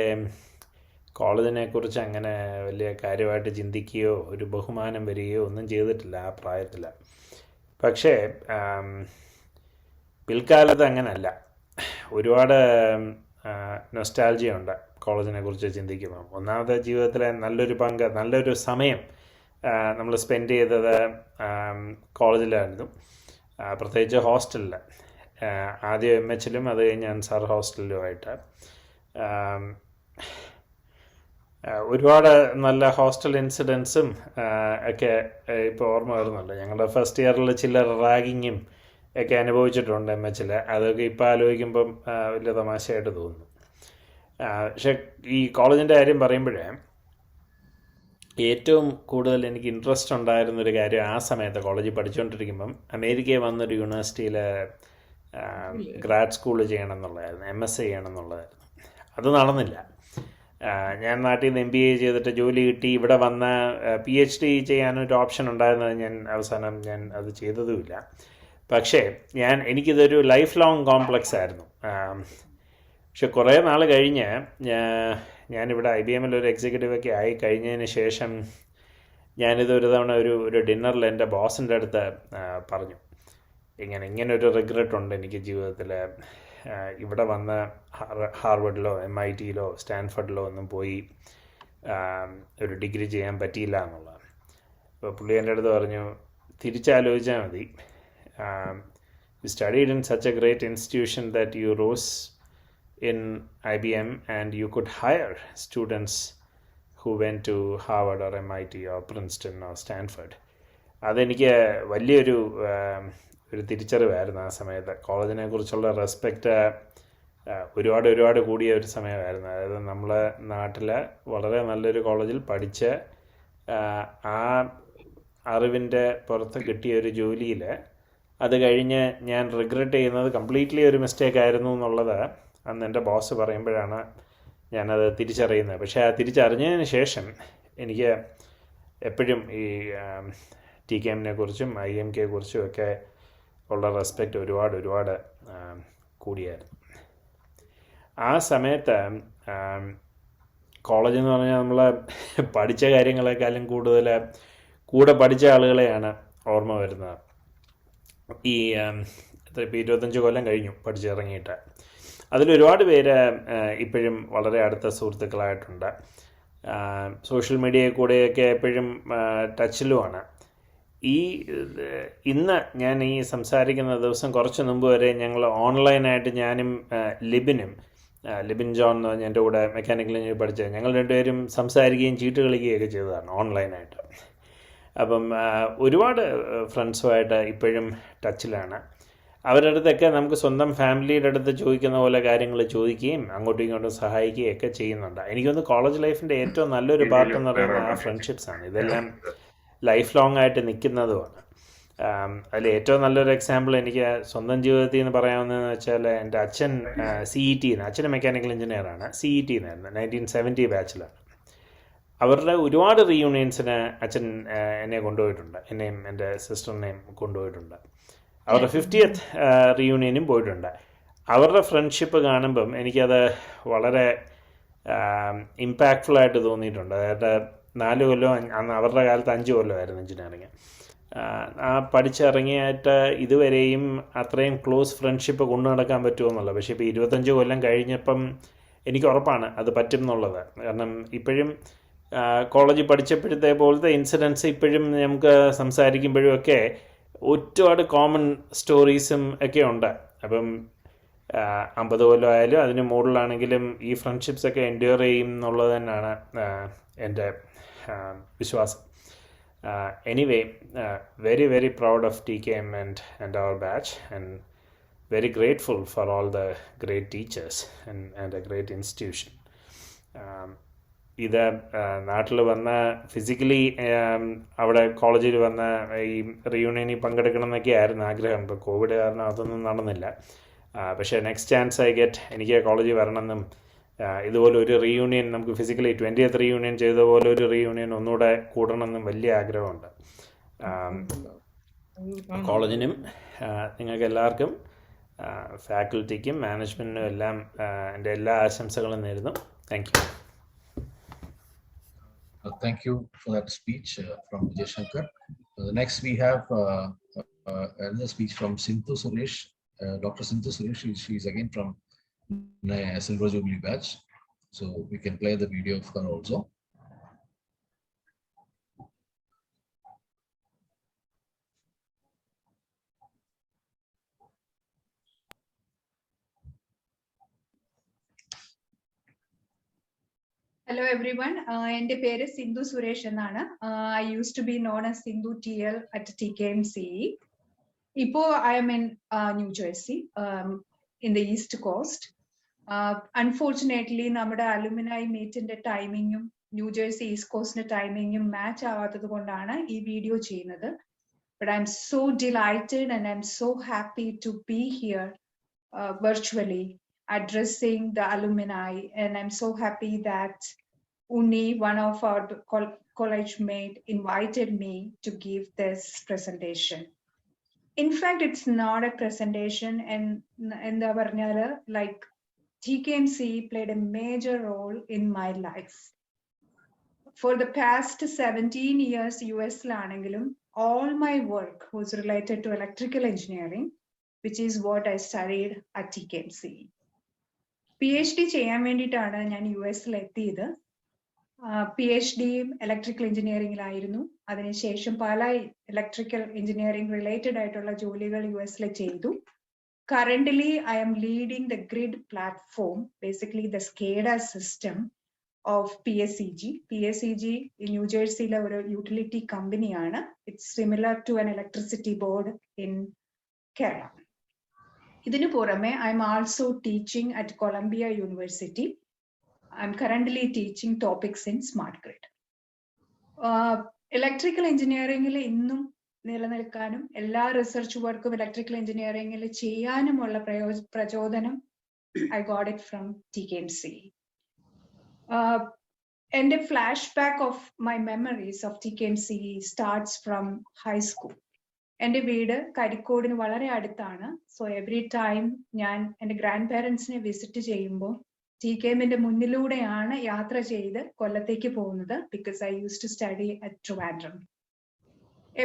കോളേജിനെ കുറിച്ച് അങ്ങനെ വലിയ കാര്യമായിട്ട് ചിന്തിക്കുകയോ ഒരു ബഹുമാനം വരികയോ ഒന്നും ചെയ്തിട്ടില്ല ആ പ്രായത്തിൽ. പക്ഷേ പിൽക്കാലത്ത് അങ്ങനല്ല. ഒരുപാട് നൊസ്റ്റാൾജിയ ഉണ്ട് കോളേജിനെ കുറിച്ച് ചിന്തിക്കുമ്പോൾ. ഒന്നാമത്തെ ജീവിതത്തിലെ നല്ലൊരു സമയം നമ്മൾ സ്പെൻഡ് ചെയ്തത് കോളേജിലായിരുന്നു, പ്രത്യേകിച്ച് ഹോസ്റ്റലിൽ. ആദ്യം MHലും അത് കഴിഞ്ഞ് അൻസാർ ഹോസ്റ്റലിലുമായിട്ട് ഒരുപാട് നല്ല ഹോസ്റ്റൽ ഇൻസിഡൻസും ഒക്കെ ഇപ്പോൾ ഓർമ്മ വരുന്നുണ്ട്. ഞങ്ങളുടെ ഫസ്റ്റ് ഇയറിൽ ചില റാഗിങ്ങും ഒക്കെ അനുഭവിച്ചിട്ടുണ്ട് MHൽ. അതൊക്കെ ഇപ്പോൾ ആലോചിക്കുമ്പം വലിയ തമാശയായിട്ട് തോന്നുന്നു. പക്ഷെ ഈ കോളേജിൻ്റെ കാര്യം പറയുമ്പോഴേ ഏറ്റവും കൂടുതൽ എനിക്ക് ഇൻട്രസ്റ്റ് ഉണ്ടായിരുന്നൊരു കാര്യം, ആ സമയത്ത് കോളേജിൽ പഠിച്ചുകൊണ്ടിരിക്കുമ്പം അമേരിക്കയിൽ വന്നൊരു യൂണിവേഴ്സിറ്റിയിൽ ഗ്രാഡ് സ്കൂൾ ചെയ്യണം എന്നുള്ളതായിരുന്നു, MSc ചെയ്യണം എന്നുള്ളതായിരുന്നു. അത് നടന്നില്ല. ഞാൻ നാട്ടിൽ നിന്ന് MBA ചെയ്തിട്ട് ജോലി കിട്ടി. ഇവിടെ വന്ന PhD ചെയ്യാനൊരു ഓപ്ഷൻ ഉണ്ടായിരുന്നത് അവസാനം ഞാൻ അത് ചെയ്തതുമില്ല. പക്ഷേ എനിക്കിതൊരു ലൈഫ് ലോങ് കോംപ്ലക്സ് ആയിരുന്നു. പക്ഷെ കുറേ നാൾ കഴിഞ്ഞ് ഞാനിവിടെ IBMൽ ഒരു എക്സിക്യൂട്ടീവൊക്കെ ആയി കഴിഞ്ഞതിന് ശേഷം ഞാനിതൊരു തവണ ഒരു ഡിന്നറിൽ എൻ്റെ ബോസിൻ്റെ അടുത്ത് പറഞ്ഞു, ഇങ്ങനെ ഒരു റിഗ്രറ്റ് ഉണ്ട് എനിക്ക് ജീവിതത്തിൽ. ഇവിടെ വന്ന് ഹാർവർഡിലോ MITയിലോ സ്റ്റാൻഫോർഡിലോ ഒന്നും പോയി ഒരു ഡിഗ്രി ചെയ്യാൻ പറ്റിയില്ല എന്നുള്ളത്. അപ്പോൾ പുള്ളി എൻ്റെ അടുത്ത് പറഞ്ഞു, തിരിച്ചാലോചിച്ചാൽ മതി. You studied in such a great institution that you rose in IBM and you could hire students who went to Harvard or MIT or Princeton or Stanford. അതെനിക്ക് വലിയൊരു ഒരു തിരിച്ചറിവായിരുന്നു ആ സമയത്ത്. കോളേജിനെ കുറിച്ചുള്ള റെസ്പെക്റ്റ് ഒരുപാട് കൂടിയ ഒരു സമയമായിരുന്നു. അതായത് നമ്മളെ നാട്ടിൽ വളരെ നല്ലൊരു കോളേജിൽ പഠിച്ച് ആ അറിവിൻ്റെ പുറത്ത് കിട്ടിയ ഒരു ജോലിയിൽ അത് കഴിഞ്ഞ് ഞാൻ റിഗ്രറ്റ് ചെയ്യുന്നത് കംപ്ലീറ്റ്ലി ഒരു മിസ്റ്റേക്ക് ആയിരുന്നു എന്നുള്ളത് അന്ന് എൻ്റെ ബോസ് പറയുമ്പോഴാണ് ഞാനത് തിരിച്ചറിയുന്നത്. പക്ഷേ ആ തിരിച്ചറിഞ്ഞതിന് ശേഷം എനിക്ക് എപ്പോഴും ഈ TKM കുറിച്ചും IMK കുറിച്ചും ഒക്കെ ഉള്ള റെസ്പെക്റ്റ് ഒരുപാട് കൂടിയായിരുന്നു. ആ സമയത്ത് കോളേജ് എന്ന് പറഞ്ഞാൽ നമ്മൾ പഠിച്ച കാര്യങ്ങളെക്കാളും കൂടുതൽ കൂടെ പഠിച്ച ആളുകളെയാണ് ഓർമ്മ വരുന്നത്. ഈ 25 കൊല്ലം കഴിഞ്ഞു പഠിച്ചിറങ്ങിയിട്ട്. അതിലൊരുപാട് പേര് ഇപ്പോഴും വളരെ അടുത്ത സുഹൃത്തുക്കളായിട്ടുണ്ട്. സോഷ്യൽ മീഡിയയിൽ കൂടെയൊക്കെ എപ്പോഴും ടച്ചിലുമാണ്. ഇന്ന് ഞാൻ ഈ സംസാരിക്കുന്ന ദിവസം കുറച്ച് മുമ്പ് വരെ ഞങ്ങൾ ഓൺലൈനായിട്ട് ഞാനും ലിബിൻ ജോൺ എന്ന് പറഞ്ഞ എൻ്റെ കൂടെ മെക്കാനിക്കൽ എഞ്ചിനീയറിംഗ് പഠിച്ചത്, ഞങ്ങൾ രണ്ടുപേരും സംസാരിക്കുകയും ചീട്ട് കളിക്കുകയൊക്കെ ചെയ്തതാണ് ഓൺലൈനായിട്ട്. അപ്പം ഒരുപാട് ഫ്രണ്ട്സുമായിട്ട് ഇപ്പോഴും ടച്ചിലാണ്. അവരുടെ അടുത്തൊക്കെ നമുക്ക് സ്വന്തം ഫാമിലിയുടെ അടുത്ത് ചോദിക്കുന്ന പോലെ കാര്യങ്ങൾ ചോദിക്കുകയും അങ്ങോട്ടും ഇങ്ങോട്ടും സഹായിക്കുകയും ഒക്കെ ചെയ്യുന്നുണ്ട്. എനിക്കൊന്ന് കോളേജ് ലൈഫിൻ്റെ ഏറ്റവും നല്ലൊരു പാർട്ട് എന്ന് പറയുന്നത് ആ ഫ്രണ്ട്ഷിപ്സാണ്. ഇതെല്ലാം ലൈഫ് ലോങ് ആയിട്ട് നിൽക്കുന്നതുമാണ്. അതിൽ ഏറ്റവും നല്ലൊരു എക്സാമ്പിൾ എനിക്ക് സ്വന്തം ജീവിതത്തിൽ നിന്ന് പറയാവുന്നതെന്ന് വെച്ചാൽ എൻ്റെ അച്ഛൻ CET അച്ഛൻ മെക്കാനിക്കൽ എഞ്ചിനീയറാണ്. CET 1970 ബാച്ചിലാണ്. അവരുടെ ഒരുപാട് റീയൂണിയൻസിന് അച്ഛൻ എന്നെ കൊണ്ടുപോയിട്ടുണ്ട്, എന്നെയും എൻ്റെ സിസ്റ്ററിനെയും കൊണ്ടുപോയിട്ടുണ്ട്. അവരുടെ 50th റീയൂണിയനും പോയിട്ടുണ്ട്. അവരുടെ ഫ്രണ്ട്ഷിപ്പ് കാണുമ്പം എനിക്കത് വളരെ ഇമ്പാക്റ്റ്ഫുള്ളായിട്ട് തോന്നിയിട്ടുണ്ട്. അതായത് 4 കൊല്ലം, അന്ന് അവരുടെ കാലത്ത് 5 കൊല്ലമായിരുന്നു എഞ്ചിനീയറിങ്. ആ പഠിച്ചിറങ്ങിയിട്ട് ഇതുവരെയും അത്രയും ക്ലോസ് ഫ്രണ്ട്ഷിപ്പ് കൊണ്ടു നടക്കാൻ പറ്റുമെന്നുള്ളത്. പക്ഷേ ഇപ്പോൾ 25 കൊല്ലം കഴിഞ്ഞപ്പം എനിക്ക് ഉറപ്പാണ് അത് പറ്റും എന്നുള്ളത്. കാരണം ഇപ്പോഴും കോളേജിൽ പഠിച്ചപ്പോഴത്തെ പോലത്തെ ഇൻസിഡൻസ് ഇപ്പോഴും നമുക്ക് സംസാരിക്കുമ്പോഴും ഒക്കെ ഒരുപാട് കോമൺ സ്റ്റോറീസും ഒക്കെ ഉണ്ട്. അപ്പം 50 കൊല്ലം ആയാലും അതിന് മുകളിലാണെങ്കിലും ഈ ഫ്രണ്ട്ഷിപ്സൊക്കെ എൻഡ്യൂർ ചെയ്യും എന്നുള്ളത് തന്നെയാണ് എൻ്റെ വിശ്വാസം. Anyway, very proud of TKM and our batch, and very grateful for all the great teachers and a great institution. ഇത് നാട്ടിൽ വന്ന ഫിസിക്കലി അവിടെ കോളേജിൽ വന്ന ഈ റീയൂണിയനിൽ പങ്കെടുക്കണം എന്നൊക്കെ ആയിരുന്നു ആഗ്രഹം. ഇപ്പോൾ കോവിഡ് കാരണം അതൊന്നും നടന്നില്ല. പക്ഷേ നെക്സ്റ്റ് ചാൻസ് ഐ ഗെറ്റ് എനിക്ക് കോളേജിൽ വരണമെന്നും ഇതുപോലെ ഒരു റീയൂണിയൻ നമുക്ക് ഫിസിക്കലി 20th റീയൂണിയൻ ചെയ്ത പോലെ ഒരു റീയൂണിയൻ ഒന്നുകൂടെ കൂടണമെന്നും വലിയ ആഗ്രഹമുണ്ട്. കോളേജിനും നിങ്ങൾക്ക് എല്ലാവർക്കും, ഫാക്കൽറ്റിക്കും മാനേജ്മെൻറ്റിനും എല്ലാം എൻ്റെ എല്ലാ ആശംസകളും നേരുന്നു. Thank you. Thank you for that speech from Vijay Shankar. Next we have another speech from Sindhu Suresh, Dr. Sindhu Suresh. She is again from Silver Jubilee batch, so we can play the video of her also. Hello everyone. എൻ്റെ പേര് സിന്ധു സുരേഷ് എന്നാണ്. I used to be known as Sindhu TL at TKMCE. ഇപ്പോൾ I am in New Jersey, in the East Coast. Unfortunately, നമ്മുടെ അലുമിനായി മീറ്റിന്റെ ടൈമിങ്ങും New Jersey east കോസ്റ്റിന്റെ ടൈമിങ്ങും match ആവാത്തത് കൊണ്ടാണ് ഈ video ചെയ്യുന്നത്. But I'm so delighted and I'm so happy to be here virtually addressing the alumni, and I'm so happy that Unni, one of our college mate, invited me to give this presentation. In fact, it's not a presentation, and like TKMCE played a major role in my life. For the past 17 years, US lanangilum, all my work was related to electrical engineering, which is what I studied at TKMCE. PhD ചെയ്യാൻ വേണ്ടിയിട്ടാണ് ഞാൻ US-ൽ എത്തിയത്. PhD electrical എഞ്ചിനീയറിംഗിലായിരുന്നു. അതിനുശേഷം പല electrical engineering related ആയിട്ടുള്ള ജോലികൾ US-ൽ ചെയ്തു. Currently, I am leading the grid platform, basically the SCADA system of PSEG. PSEG in New Jersey ഒരു utility company ആണ്. It's similar to an electricity board in Kerala. ഇതിനു പുറമെ I'm also teaching at Columbia University. I'm currently teaching topics in smart grid. Electrical engineering ഇന്നും നിലനിൽക്കാനും എല്ലാ research വർക്കും electrical എഞ്ചിനീയറിംഗിൽ ചെയ്യാനുമുള്ള പ്രചോദനം I got it from TKMCE. And a flashback of my memories of TKMCE starts from high school. എൻ്റെ വീട് കരിക്കോടിന് വളരെ അടുത്താണ്. സോ എവറി ടൈം ഞാൻ എൻ്റെ ഗ്രാൻഡ് പാരൻസിനെ വിസിറ്റ് ചെയ്യുമ്പോൾ TKMന്റെ മുന്നിലൂടെയാണ് യാത്ര ചെയ്ത് കൊല്ലത്തേക്ക് പോകുന്നത്. Because I used to study at Trivandrum.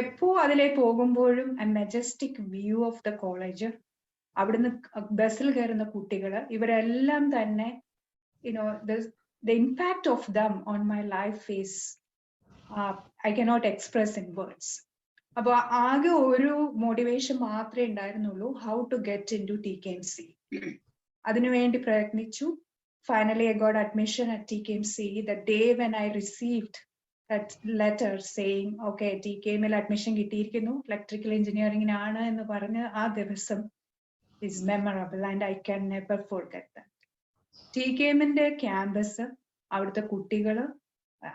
എപ്പോ അതിലെ പോകുമ്പോഴും a majestic view of the college. അവിടുന്ന് ബസ്സിൽ കയറുന്ന കുട്ടികൾ ഇവരെല്ലാം തന്നെ the impact of them on my life is I cannot express in words. അപ്പൊ ആകെ ഒരു മോട്ടിവേഷൻ മാത്രമേ ഉണ്ടായിരുന്നുള്ളൂ, how to get into TKMCE. അതിനുവേണ്ടി പ്രയത്നിച്ചു. Finally I got admission at TKMCE. The day when I received that letter saying okay TKMൽ admission കിട്ടിയിരിക്കുന്നു, electrical എഞ്ചിനീയറിംഗിനാണ് എന്ന് പറഞ്ഞ് ആ ദിവസം is memorable and I can never forget that. TKMന്റെ ക്യാമ്പസ്, അവിടുത്തെ കുട്ടികൾ,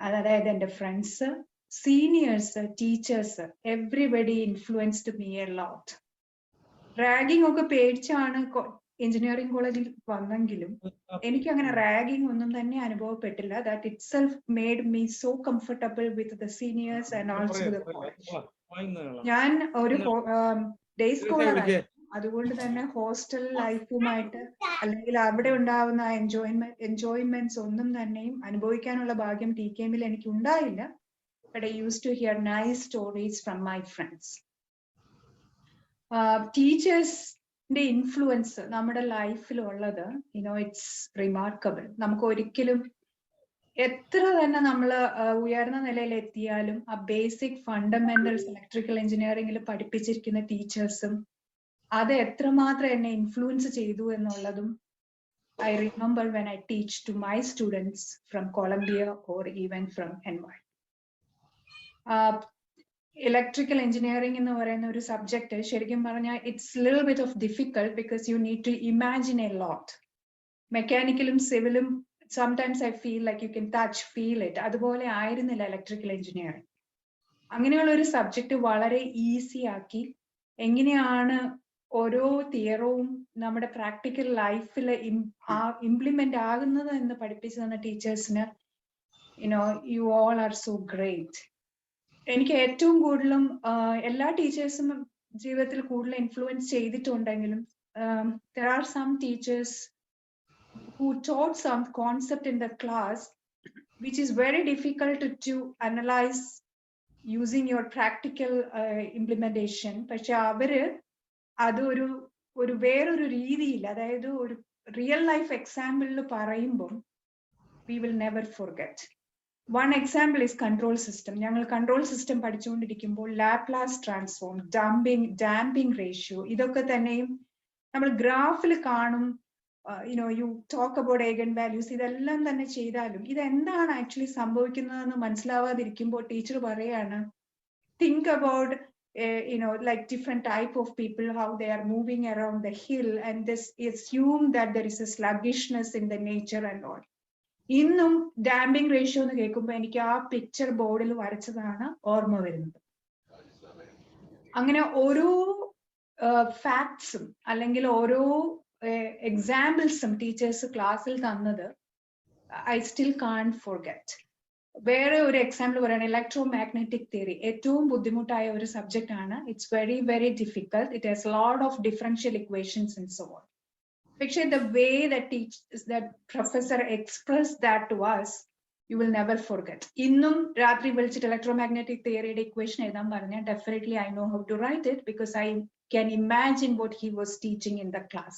അതായത് എൻ്റെ friends, seniors, teachers, everybody influenced me a lot. Ragging ഒക്കെ പേടിച്ചാണ് എഞ്ചിനീയറിംഗ് കോളേജിൽ വന്നെങ്കിലും എനിക്ക് അങ്ങനെ റാഗിംഗ് ഒന്നും തന്നെ അനുഭവപ്പെട്ടില്ല. That itself made me so comfortable with the seniors and also the college. ഞാൻ ഒരു ഡേ സ്കോളറായിരുന്നു. അതുകൊണ്ട് തന്നെ ഹോസ്റ്റൽ ലൈഫുമായിട്ട് അല്ലെങ്കിൽ അവിടെ ഉണ്ടാവുന്ന എൻജോയ്മെന്റ്സ് ഒന്നും തന്നെയും അനുഭവിക്കാനുള്ള ഭാഗ്യം TKMൽ എനിക്ക് ഉണ്ടായില്ല. But I used to hear nice stories from my friends. ടീച്ചേഴ്സിന്റെ ഇൻഫ്ലുവൻസ് നമ്മുടെ ലൈഫിൽ ഉള്ളത് ഇറ്റ്സ് റിമാർക്കബിൾ. നമുക്ക് ഒരിക്കലും എത്ര തന്നെ നമ്മൾ ഉയർന്ന നിലയിൽ എത്തിയാലും ആ ബേസിക് ഫണ്ടമെന്റൽസ് ഇലക്ട്രിക്കൽ എഞ്ചിനീയറിംഗിൽ പഠിപ്പിച്ചിരിക്കുന്ന ടീച്ചേഴ്സും അത് എത്രമാത്രം എന്നെ ഇൻഫ്ലുവൻസ് ചെയ്തു എന്നുള്ളതും I remember when I teach to my students from Columbia or even from NY. Electrical engineering എന്ന് പറയുന്ന ഒരു സബ്ജക്ട് ശരിക്കും പറഞ്ഞാൽ it's little bit of difficult because you need to imagine a lot. മെക്കാനിക്കലും സിവിലും sometimes I feel like you can touch, feel it. അതുപോലെ ആയിരുന്നില്ല electrical engineering. അങ്ങനെയുള്ള ഒരു സബ്ജക്ട് വളരെ ഈസി ആക്കി എങ്ങനെയാണ് ഓരോ തിയറവും നമ്മുടെ പ്രാക്ടിക്കൽ ലൈഫിൽ ഇംപ്ലിമെന്റ് ആകുന്നത് എന്ന് പഠിപ്പിച്ചു തന്ന ടീച്ചേഴ്സിന് you all are so great. എനിക്ക് ഏറ്റവും കൂടുതലും എല്ലാ ടീച്ചേഴ്സും ജീവിതത്തിൽ കൂടുതൽ ഇൻഫ്ലുവൻസ് ചെയ്തിട്ടുണ്ടെങ്കിലും there are some teachers who taught some concept in the class which is very difficult to analyze using your practical implementation. പക്ഷെ അവര് അത് ഒരു വേറൊരു രീതിയിൽ, അതായത് ഒരു റിയൽ ലൈഫ് എക്സാമ്പിളിൽ പറയുമ്പോൾ we will never forget. One example is control system. ഞങ്ങൾ കൺട്രോൾ സിസ്റ്റം പഠിച്ചുകൊണ്ടിരിക്കുമ്പോൾ ലാപ്ലാസ് ട്രാൻസ്ഫോം, ഡാമ്പിംഗ് റേഷ്യോ, ഇതൊക്കെ തന്നെയും നമ്മൾ ഗ്രാഫിൽ കാണും. You talk about eigen values, ഇതെല്ലാം തന്നെ ചെയ്താലും ഇതെന്താണ് ആക്ച്വലി സംഭവിക്കുന്നതെന്ന് മനസ്സിലാവാതിരിക്കുമ്പോൾ ടീച്ചർ പറയാണ് think about like different type of people, how they are moving around the hill, and this assume that there is a sluggishness in the nature and all. ഇന്നും damping ratio എന്ന് കേൾക്കുമ്പോൾ എനിക്ക് ആ picture ബോർഡിൽ വരച്ചതാണ് ഓർമ്മ വരുന്നത്. അങ്ങനെ ഓരോ ഫാക്ട്സും അല്ലെങ്കിൽ ഓരോ എക്സാമ്പിൾസും ടീച്ചേഴ്സ് ക്ലാസ്സിൽ തന്നത് I still can't forget. വേറെ ഒരു എക്സാമ്പിൾ പറയുകയാണ് ഇലക്ട്രോ മാഗ്നറ്റിക് തിയറി. ഏറ്റവും ബുദ്ധിമുട്ടായ ഒരു സബ്ജക്റ്റ് ആണ്. It's very very difficult. It has lot of differential equations and so on. പക്ഷേ the way that professor expressed that to us, you will never forget. ഇന്നും രാത്രി വിളിച്ചിട്ട് ഇലക്ട്രോമാഗ്നറ്റിക് തിയറിയുടെ ഇക്വേഷൻ എഴുതാൻ പറഞ്ഞാൽ definitely I know how to write it because I can imagine what he was teaching in the class.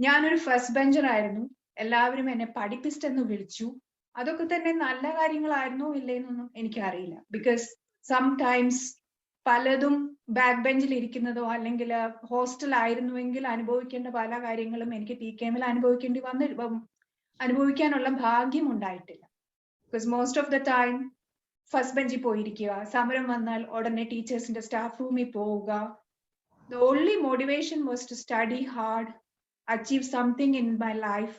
ഞാനൊരു first bencher ആയിരുന്നു. എല്ലാവരും എന്നെ പഠിപ്പിസ്റ്റ് എന്ന് വിളിച്ചു. അതൊക്കെ തന്നെ നല്ല കാര്യങ്ങളായിരുന്നോ ഇല്ലേന്നൊന്നും എനിക്കറിയില്ല. ബിക്കോസ് സംടൈംസ് പലതും ബാക്ക് ബെഞ്ചിൽ ഇരിക്കുന്നതോ അല്ലെങ്കിൽ ഹോസ്റ്റൽ ആയിരുന്നുവെങ്കിൽ അനുഭവിക്കേണ്ട പല കാര്യങ്ങളും എനിക്ക് TKMൽ അനുഭവിക്കാനുള്ള ഭാഗ്യം ഉണ്ടായിട്ടില്ല. Because most of the time first ബെഞ്ചിൽ പോയിരിക്കുക, സമരം വന്നാൽ ഉടനെ ടീച്ചേഴ്സിന്റെ സ്റ്റാഫ് റൂമിൽ പോവുക, The only motivation was to study hard, achieve something in my life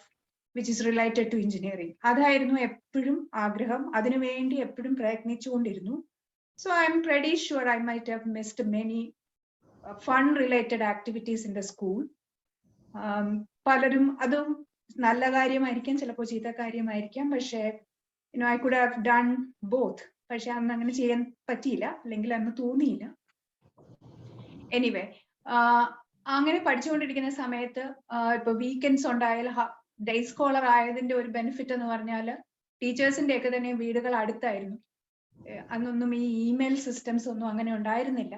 which is related to engineering. അതായിരുന്നു എപ്പോഴും ആഗ്രഹം, അതിനുവേണ്ടി എപ്പോഴും പ്രയത്നിച്ചുകൊണ്ടിരുന്നു. So I'm pretty sure I might have missed many fun related activities in the school. പലരും അതും നല്ല കാര്യമായിരിക്കാം, ചിലപ്പോൾ ചീത്ത കാര്യമായിരിക്കാം, പക്ഷേ I could have done both. പക്ഷെ അന്ന് അങ്ങനെ ചെയ്യാൻ പറ്റിയില്ല, അല്ലെങ്കിൽ അന്ന് തോന്നിയില്ല. എനിവേ, അങ്ങനെ പഠിച്ചുകൊണ്ടിരിക്കുന്ന സമയത്ത് ഇപ്പൊ വീക്കെൻഡ്സ് ഉണ്ടായാൽ ഡേ സ്കോളർ ആയതിന്റെ ഒരു ബെനിഫിറ്റ് എന്ന് പറഞ്ഞാൽ ടീച്ചേഴ്സിന്റെ ഒക്കെ തന്നെ വീടുകൾ അടുത്തായിരുന്നു. അന്നൊന്നും ഈ ഇമെയിൽ സിസ്റ്റംസ് ഒന്നും അങ്ങനെ ഉണ്ടായിരുന്നില്ല.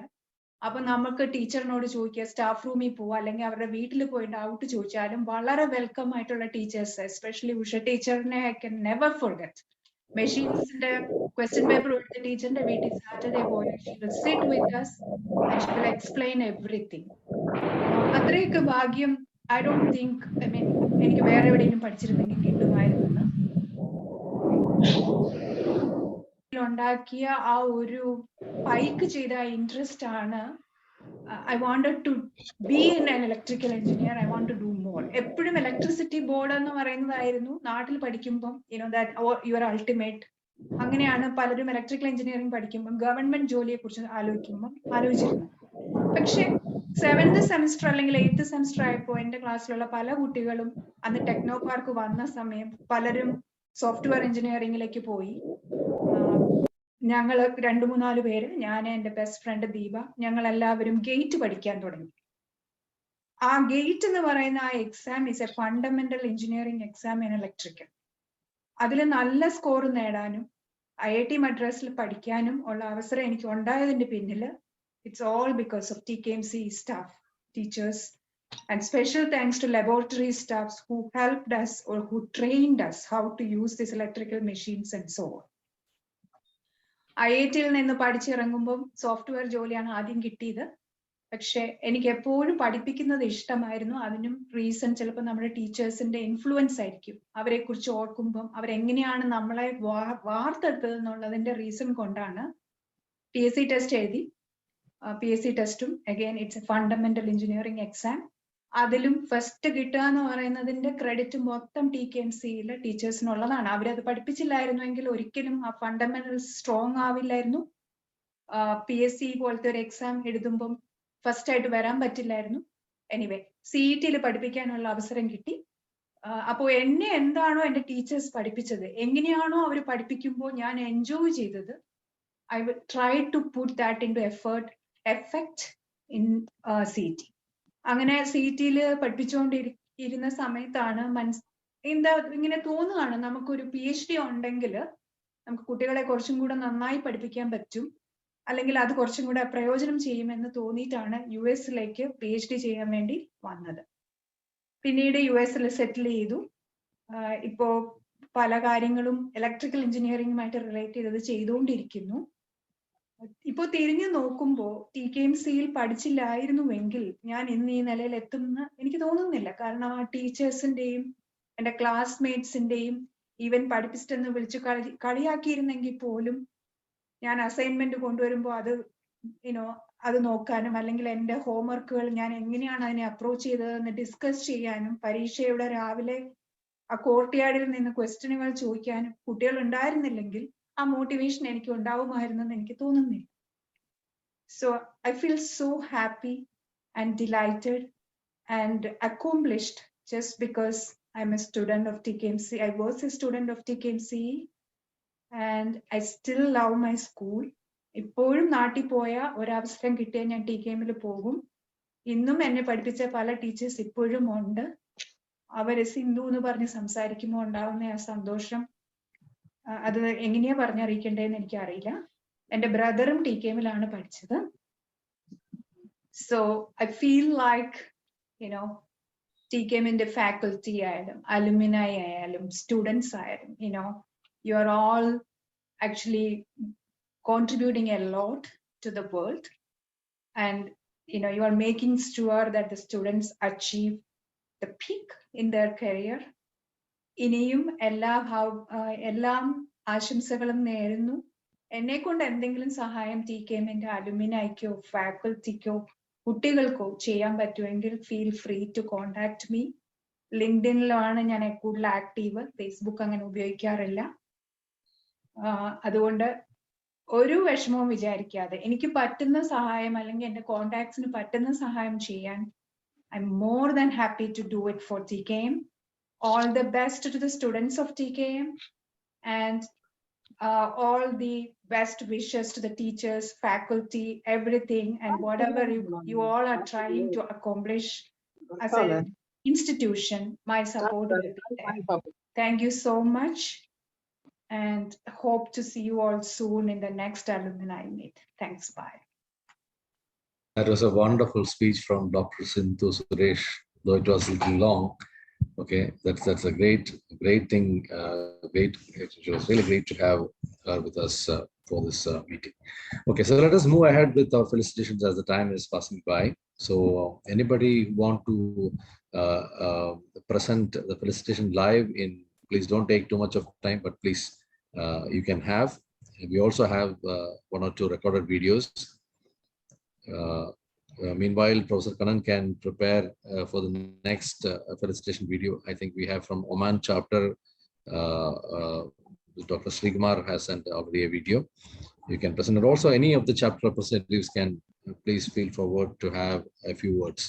അപ്പൊ നമുക്ക് ടീച്ചറിനോട് ചോദിക്കുക, സ്റ്റാഫ് റൂമിൽ പോവുക, അല്ലെങ്കിൽ അവരുടെ വീട്ടിൽ പോയി ഡൗട്ട് ചോദിച്ചാലും വളരെ വെൽക്കം ആയിട്ടുള്ള ടീച്ചേഴ്സ്, എസ്പെഷ്യലി ഉഷ ടീച്ചറിനെ ഐ കൻ നെവർ ഫോർഗെറ്റ്. മെഷീൻസിന്റെ ക്വസ്റ്റ്യൻ പേപ്പർ കൊടുത്ത ടീച്ചറിന്റെ വീട്ടിൽ സാറ്റർഡേ പോയി she will sit with us and she will explain everything. അത്രയൊക്കെ ഭാഗ്യം ഐ ഡോണ്ട് തിങ്ക് എനിക്ക് വേറെ എവിടെയെങ്കിലും പഠിച്ചിരുന്നെങ്കിൽ കിട്ടുമായിരുന്നു. ഉണ്ടാക്കിയ ആ ഒരു പൈക്ക് ചെയ്ത ഇൻട്രസ്റ്റ് ആണ് I wanted to be an electrical engineer. I want to do more. എപ്പോഴും ഇലക്ട്രിസിറ്റി ബോർഡ് എന്ന് പറയുന്നതായിരുന്നു നാട്ടിൽ പഠിക്കുമ്പം that your ultimate. അങ്ങനെയാണ് പലരും ഇലക്ട്രിക്കൽ എഞ്ചിനീയറിംഗ് പഠിക്കുമ്പോൾ ഗവൺമെന്റ് ജോലിയെ കുറിച്ച് ആലോചിച്ചിരുന്നു. പക്ഷെ 7th സെമിസ്റ്റർ അല്ലെങ്കിൽ 8th സെമിസ്റ്റർ ആയപ്പോൾ എന്റെ ക്ലാസ്സിലുള്ള പല കുട്ടികളും അന്ന് ടെക്നോ പാർക്ക് വന്ന സമയം പലരും സോഫ്റ്റ്വെയർ എഞ്ചിനീയറിംഗിലേക്ക് പോയി. ഞങ്ങൾ 2-3-4 പേര്, ഞാൻ എന്റെ ബെസ്റ്റ് ഫ്രണ്ട് ദീപ, ഞങ്ങൾ എല്ലാവരും ഗേറ്റ് പഠിക്കാൻ തുടങ്ങി. ആ ഗേറ്റ് എന്ന് പറയുന്ന ആ exam is A fundamental engineering exam in electrical. അതിൽ നല്ല സ്കോർ നേടാനും IIT മദ്രാസിൽ പഠിക്കാനും ഉള്ള അവസരം എനിക്ക് ഉണ്ടായതിന്റെ പിന്നില് it's all because of TKMCE staff, teachers, and special thanks to laboratory staffs who helped us or who trained us how to use these electrical machines and so on. IIT-ൽ നിന്ന് പഠിച്ചിറങ്ങുമ്പോൾ software ജോലിയാണ് ആദ്യം കിട്ടിയത്. പക്ഷെ എനിക്ക് എപ്പോഴും പഠിപ്പിക്കുന്നത് ഇഷ്ടമായിരുന്നു. അതിനും റീസൺ ചിലപ്പോൾ നമ്മുടെ ടീച്ചേഴ്സിന്റെ ഇൻഫ്ലുവൻസ് ആയിരിക്കും. അവരെ കുറിച്ച് ഓർക്കുമ്പം അവരെങ്ങനെയാണ് നമ്മളെ വാർത്തെടുത്തത് എന്നുള്ളതിന്റെ റീസൺ കൊണ്ടാണ് PSC ടെസ്റ്റ് എഴുതി. PSC ടെസ്റ്റും again it's A fundamental engineering exam. അതിലും ഫസ്റ്റ് കിട്ടുക എന്ന് പറയുന്നതിന്റെ ക്രെഡിറ്റ് മൊത്തം TKMCE ടീച്ചേഴ്സിനുള്ളതാണ്. അവരത് പഠിപ്പിച്ചില്ലായിരുന്നുവെങ്കിൽ ഒരിക്കലും ആ ഫണ്ടമെന്റൽസ് സ്ട്രോങ് ആവില്ലായിരുന്നു. PSC പോലത്തെ ഒരു എക്സാം എഴുതുമ്പം ഫസ്റ്റ് ആയിട്ട് വരാൻ പറ്റില്ലായിരുന്നു. എനിവേ, CET-ൽ പഠിപ്പിക്കാനുള്ള അവസരം കിട്ടി. അപ്പോൾ എന്നെ എന്താണോ എന്റെ ടീച്ചേഴ്സ് പഠിപ്പിച്ചത്, എങ്ങനെയാണോ അവർ പഠിപ്പിക്കുമ്പോൾ ഞാൻ എൻജോയ് ചെയ്തത്, I will try to put that into effect in CET. അങ്ങനെ CET-ൽ പഠിപ്പിച്ചുകൊണ്ടിരുന്ന സമയത്താണ് ഇങ്ങനെ തോന്നുകയാണ്, നമുക്കൊരു PhD ഉണ്ടെങ്കിൽ നമുക്ക് കുട്ടികളെ കുറച്ചും കൂടെ നന്നായി പഠിപ്പിക്കാൻ പറ്റും, അല്ലെങ്കിൽ അത് കുറച്ചും കൂടെ പ്രയോജനം ചെയ്യുമെന്ന് തോന്നിയിട്ടാണ് US-ലേക്ക് PhD ചെയ്യാൻ വേണ്ടി വന്നത്. പിന്നീട് US-ൽ സെറ്റിൽ ചെയ്തു. ഇപ്പോ പല കാര്യങ്ങളും ഇലക്ട്രിക്കൽ എഞ്ചിനീയറിംഗുമായിട്ട് റിലേറ്റ് ചെയ്തത് ചെയ്തുകൊണ്ടിരിക്കുന്നു. ഇപ്പൊ തിരിഞ്ഞു നോക്കുമ്പോൾ TKMCE-ൽ പഠിച്ചില്ലായിരുന്നുവെങ്കിൽ ഞാൻ ഇന്ന് ഈ നിലയിൽ എത്തുമെന്ന് എനിക്ക് തോന്നുന്നില്ല. കാരണം ആ ടീച്ചേഴ്സിന്റെയും എന്റെ ക്ലാസ്മേറ്റ്സിന്റെയും ഈവൻ പഠിപ്പിച്ചിട്ടെന്ന് വിളിച്ച് കളിയാക്കിയിരുന്നെങ്കിൽ പോലും ഞാൻ അസൈൻമെന്റ് കൊണ്ടുവരുമ്പോൾ അത് നോക്കാനും, അല്ലെങ്കിൽ എന്റെ ഹോംവർക്കുകൾ ഞാൻ എങ്ങനെയാണ് അതിനെ അപ്രോച്ച് ചെയ്തതെന്ന് ഡിസ്കസ് ചെയ്യാനും, പരീക്ഷയുടെ രാവിലെ ആ കോർട്ട്യാർഡിൽ നിന്ന് ക്വസ്റ്റ്യനുകൾ ചോദിക്കാനും കുട്ടികൾ ഉണ്ടായിരുന്നില്ലെങ്കിൽ ആ മോട്ടിവേഷൻ എനിക്ക് ഉണ്ടാവുമായിരുന്നെന്ന് എനിക്ക് തോന്നുന്നില്ല. So I feel so happy and delighted and accomplished just because I am a student of TKMCE. I was a student of TKMCE and I still love my school. ഇപ്പോഴും നാട്ടിൽ പോയ ഒരവസരം കിട്ടിയാൽ ഞാൻ TKM-ൽ പോകും. ഇന്നും എന്നെ പഠിപ്പിച്ച പല ടീച്ചേഴ്സ് ഇപ്പോഴും ഉണ്ട്. അവര് സിന്ധു എന്ന് പറഞ്ഞ് സംസാരിക്കുമ്പോൾ ഉണ്ടാവുന്ന ആ സന്തോഷം അത് എങ്ങനെയാ പറഞ്ഞറിയിക്കേണ്ടതെന്ന് എനിക്ക് അറിയില്ല. എന്റെ ബ്രദറും TKM-ലാണ് പഠിച്ചത്. സോ ഐ ഫീൽ ലൈക്ക് TKM-ന്റെ ഫാക്കൽറ്റി ആയാലും അലുമിനൈ ആയാലും സ്റ്റുഡൻസ് ആയാലും you are all actually contributing a lot to the world, and you are making sure that the students achieve the peak in their career. ഇനിയും എല്ലാം ആശംസകളും നേരുന്നു. എന്നെ കൊണ്ട് എന്തെങ്കിലും സഹായം TKM-ന്റെ അലുമിനൈക്കോ ഫാക്കൽറ്റിക്കോ കുട്ടികൾക്കോ ചെയ്യാൻ പറ്റുമെങ്കിൽ feel free to contact me. ലിങ്ക്ഡിനിലാണ് ഞാൻ കൂടുതൽ ആക്റ്റീവ്, ഫേസ്ബുക്ക് അങ്ങനെ ഉപയോഗിക്കാറില്ല. അതുകൊണ്ട് ഒരു വിഷമവും വിചാരിക്കാതെ എനിക്ക് പറ്റുന്ന സഹായം അല്ലെങ്കിൽ എന്റെ കോണ്ടാക്ട്സിന് പറ്റുന്ന സഹായം ചെയ്യാൻ I'm more than happy to do it for TKM. All the best to the students of TKM and all the best wishes to the teachers, faculty, everything, and whatever you all are trying to accomplish as an institution, my support will be there. Thank you so much and hope to see you all soon in the next alumni meet. Thanks, bye. That was a wonderful speech from Dr. Sindhu Suresh, though it was a little long. Okay, that's a great thing. It was really great to have her with us for this meeting. Okay, so let us move ahead with our felicitations as the time is passing by. So anybody want to present the felicitation live in, please don't take too much of time, but please you can have. We also have 1 or 2 recorded videos. Meanwhile, Professor Kannan can prepare for the next felicitation video. I think we have from Oman chapter, Dr. Srikumar has sent already a video. You can present it. Also, any of the chapter representatives can please feel forward to have a few words.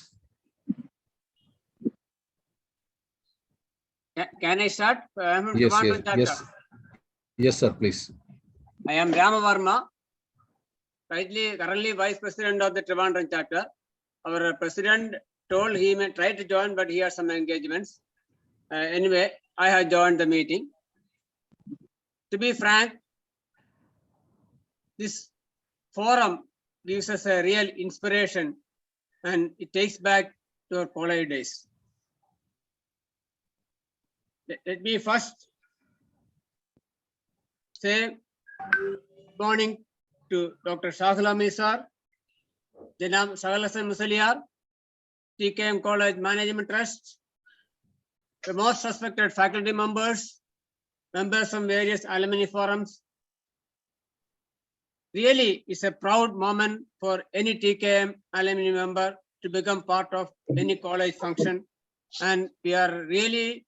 Can I start? Yes, sir, please. I am Ramavarma, currently Vice President of the Trivandrum chapter. Our President told he may try to join, but he has some engagements. Anyway, I have joined the meeting. To be frank, this forum gives us a real inspiration and it takes back to our college days. Let me first say good morning to Dr. Shahulami sir, Janab Sagalasan Musaliar, TKM College Management Trust, the most respected faculty members, members from various alumni forums. Really, it's a proud moment for any TKM alumni member to become part of any college function. And we are really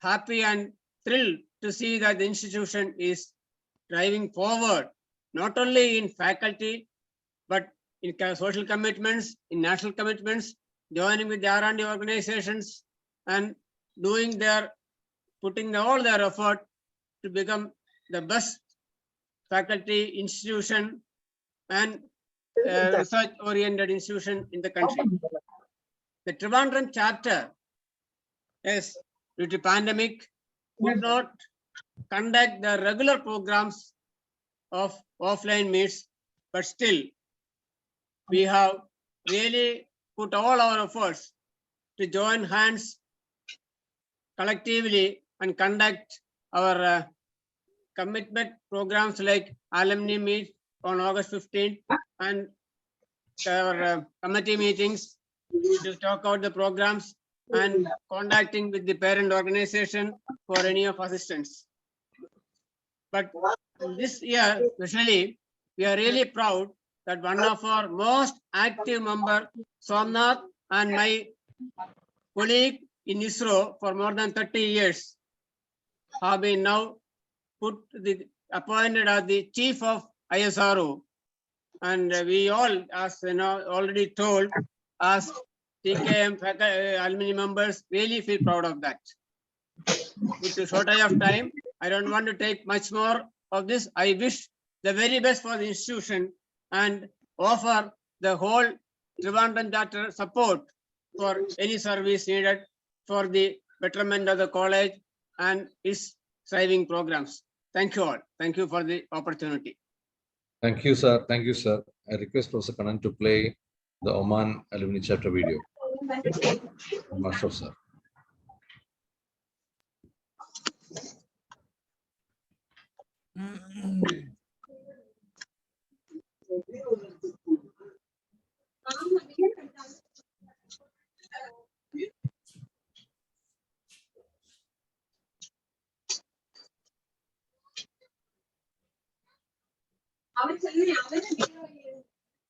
happy and thrilled to see that the institution is driving forward, not only in faculty, but in social commitments, in national commitments, joining with the R&D organizations and putting all their effort to become the best faculty institution and research-oriented institution in the country. The Trivandrum chapter, yes, due to pandemic, could not conduct the regular programs of offline meets, but still, we have really put all our efforts to join hands collectively and conduct our commitment programs like alumni meet on August 15th and our committee meetings to talk out the programs and contacting with the parent organization for any of assistance. But this year, especially, we are really proud that one of our most active member, Somnath, and my colleague in ISRO for more than 30 years, have been now appointed as the chief of ISRO. And we all, as you know, already told, as TKM alumni members, really feel proud of that. With the shortage of time, I don't want to take much more of this. I wish the very best for the institution and offer the whole Trivandrum chapter support for any service needed for the betterment of the college and its thriving programs. Thank you all. Thank you for the opportunity. Thank you, sir. Thank you, sir. I request Professor Kannan to play the Oman alumni chapter video. Master, sir.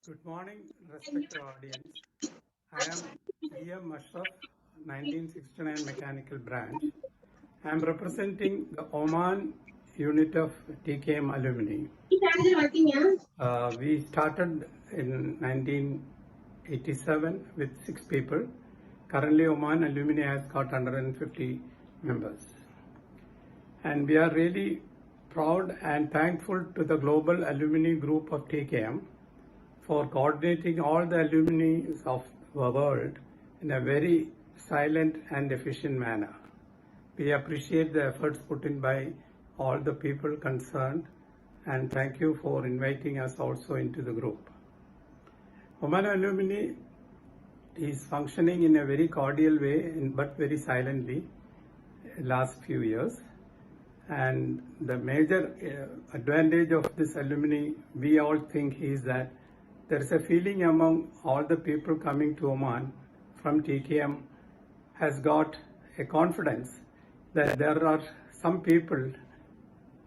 Good morning, respected audience. I am E.M. Ashraf, 1969 Mechanical Branch. I am representing the Oman unit of TKM Alumni. We started in 1987 with 6 people. Currently, Oman Alumni has got 150 members. And we are really proud and thankful to the global alumni group of TKM for coordinating all the alumni of the world in a very silent and efficient manner. We appreciate the efforts put in by all the people concerned, and thank you for inviting us also into the group. Oman Alumni is functioning in a very cordial way, but very silently last few years. And the major advantage of this alumni, we all think, is that there is a feeling among all the people coming to Oman from TKM has got a confidence that there are some people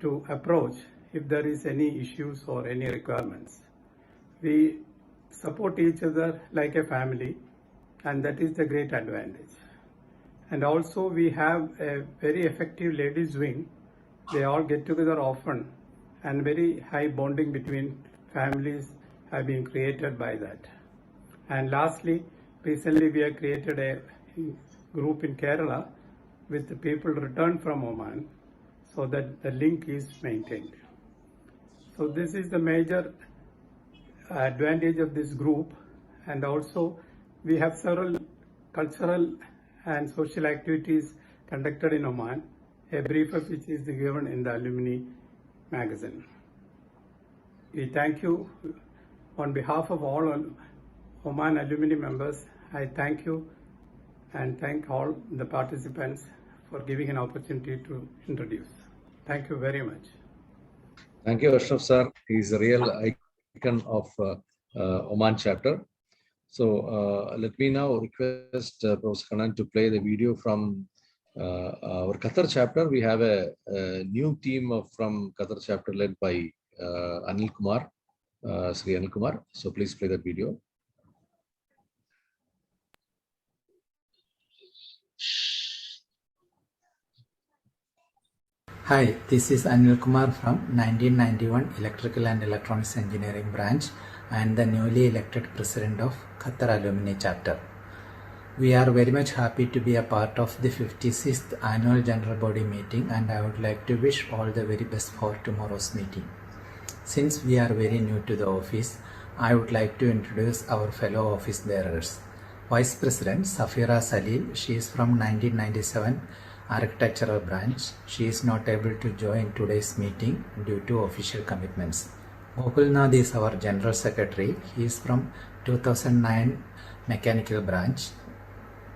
to approach if there is any issues or any requirements. We support each other like a family, and that is the great advantage. And also we have a very effective ladies wing. They all get together often, and very high bonding between families have been created by that. And lastly, recently we have created a group in Kerala with the people returned from Oman, so that the link is maintained. So this is the major advantage of this group. And also we have several cultural and social activities conducted in Oman, a brief of which is given in the Alumni magazine. We thank you on behalf of all Oman Alumni members. I thank you and thank all the participants for giving an opportunity to introduce. Thank you very much. Thank you, Ashraf sir. He is a real icon of Oman chapter. So let me now request Professor Kanan to play the video from our Qatar chapter. We have a new team from Qatar chapter led by Anil Kumar, Sri Anil Kumar. So please play that video. Hi, this is Anil Kumar from 1991 Electrical and Electronics Engineering branch and the newly elected president of Qatar Alumni chapter. We are very much happy to be a part of the 56th annual general body meeting, and I would like to wish all the very best for tomorrow's meeting. Since we are very new to the office, I would like to introduce our fellow office bearers. Vice President Safira Salil, she is from 1997 Architectural branch. She is not able to join today's meeting due to official commitments. Gopalnath is our General Secretary. He is from 2009 Mechanical branch.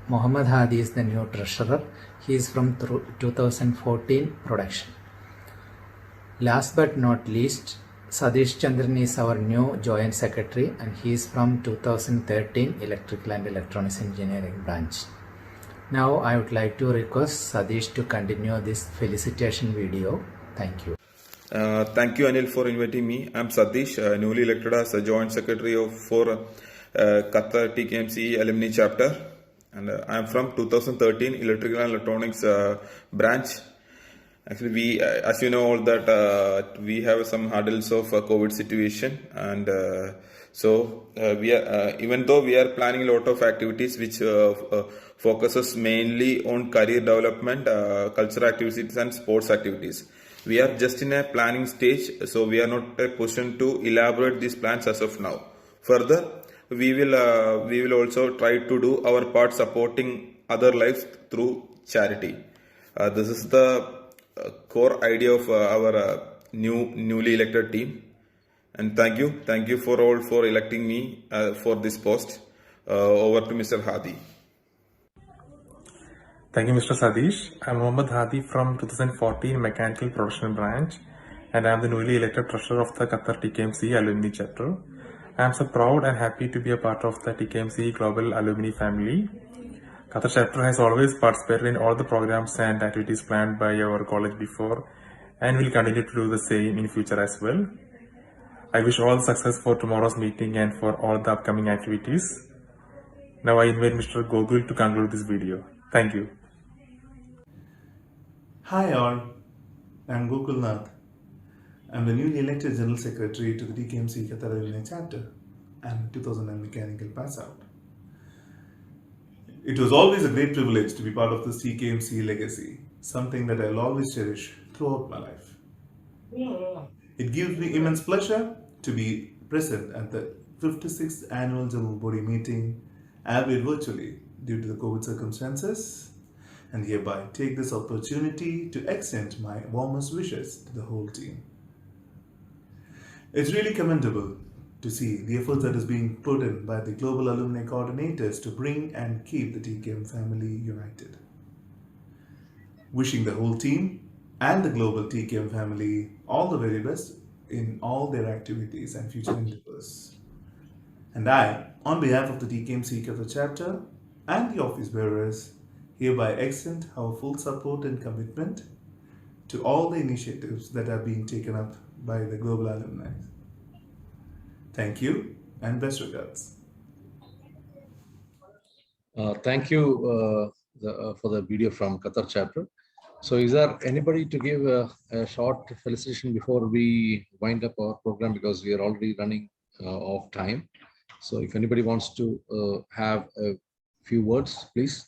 Mohammad Hadi is the new Treasurer. He is from 2014 Production. Last but not least, Sadish Chandran is our new Joint Secretary, and he is from 2013 Electrical and Electronics Engineering branch. Now I would like to request Sadish to continue this felicitation video. Thank you. Thank you, Anil, for inviting me. I'm Sadish, newly elected as a Joint Secretary for Qatar TKMCE Alumni Chapter. And I'm from 2013 Electrical and Electronics branch. Actually, we, as you know, all that we have some hurdles of COVID situation, and so we are, even though we are planning a lot of activities which focuses mainly on career development, cultural activities, and sports activities. We are just in a planning stage, so we are not in a position to elaborate these plans as of now. Further, we will also try to do our part supporting other lives through charity. This is the core idea of our newly elected team. And thank you for all for electing me for this post. Over to Mr. Hadi. Thank you, Mr. Sadish. I'm Mohammad Hadi from 2014 Mechanical Production Branch, and I'm the newly elected Treasurer of the Qatar TKMCE Alumni Chapter. I'm so proud and happy to be a part of the TKMCE Global Alumni family. Qatar Chapter has always participated in all the programs and activities planned by our college before, and will continue to do the same in future as well. I wish all success for tomorrow's meeting and for all the upcoming activities. Now I invite Mr. Gogul to conclude this video. Thank you. Hi all, I'm Gokul Nath. I'm the newly elected General Secretary to the TKMCE Qatar Alumni Chapter. I'm a 2009 mechanical pass out. It was always a great privilege to be part of this TKMCE legacy, something that I'll always cherish throughout my life. It gives me immense pleasure to be present at the 56th Annual General Body Meeting, albeit virtually due to the COVID circumstances, and hereby take this opportunity to extend my warmest wishes to the whole team. It's really commendable to see the efforts that is being put in by the global alumni coordinators to bring and keep the TKM family united. Wishing the whole team and the global TKM family all the very best in all their activities and future endeavors. And I, on behalf of the TKMCE Qatar chapter and the office bearers, hereby extend our full support and commitment to all the initiatives that are being taken up by the global alumni. Thank you and best regards. Thank you for the video from Qatar chapter. So is there anybody to give a short felicitation before we wind up our program, because we are already running off time. So if anybody wants to have a few words, please.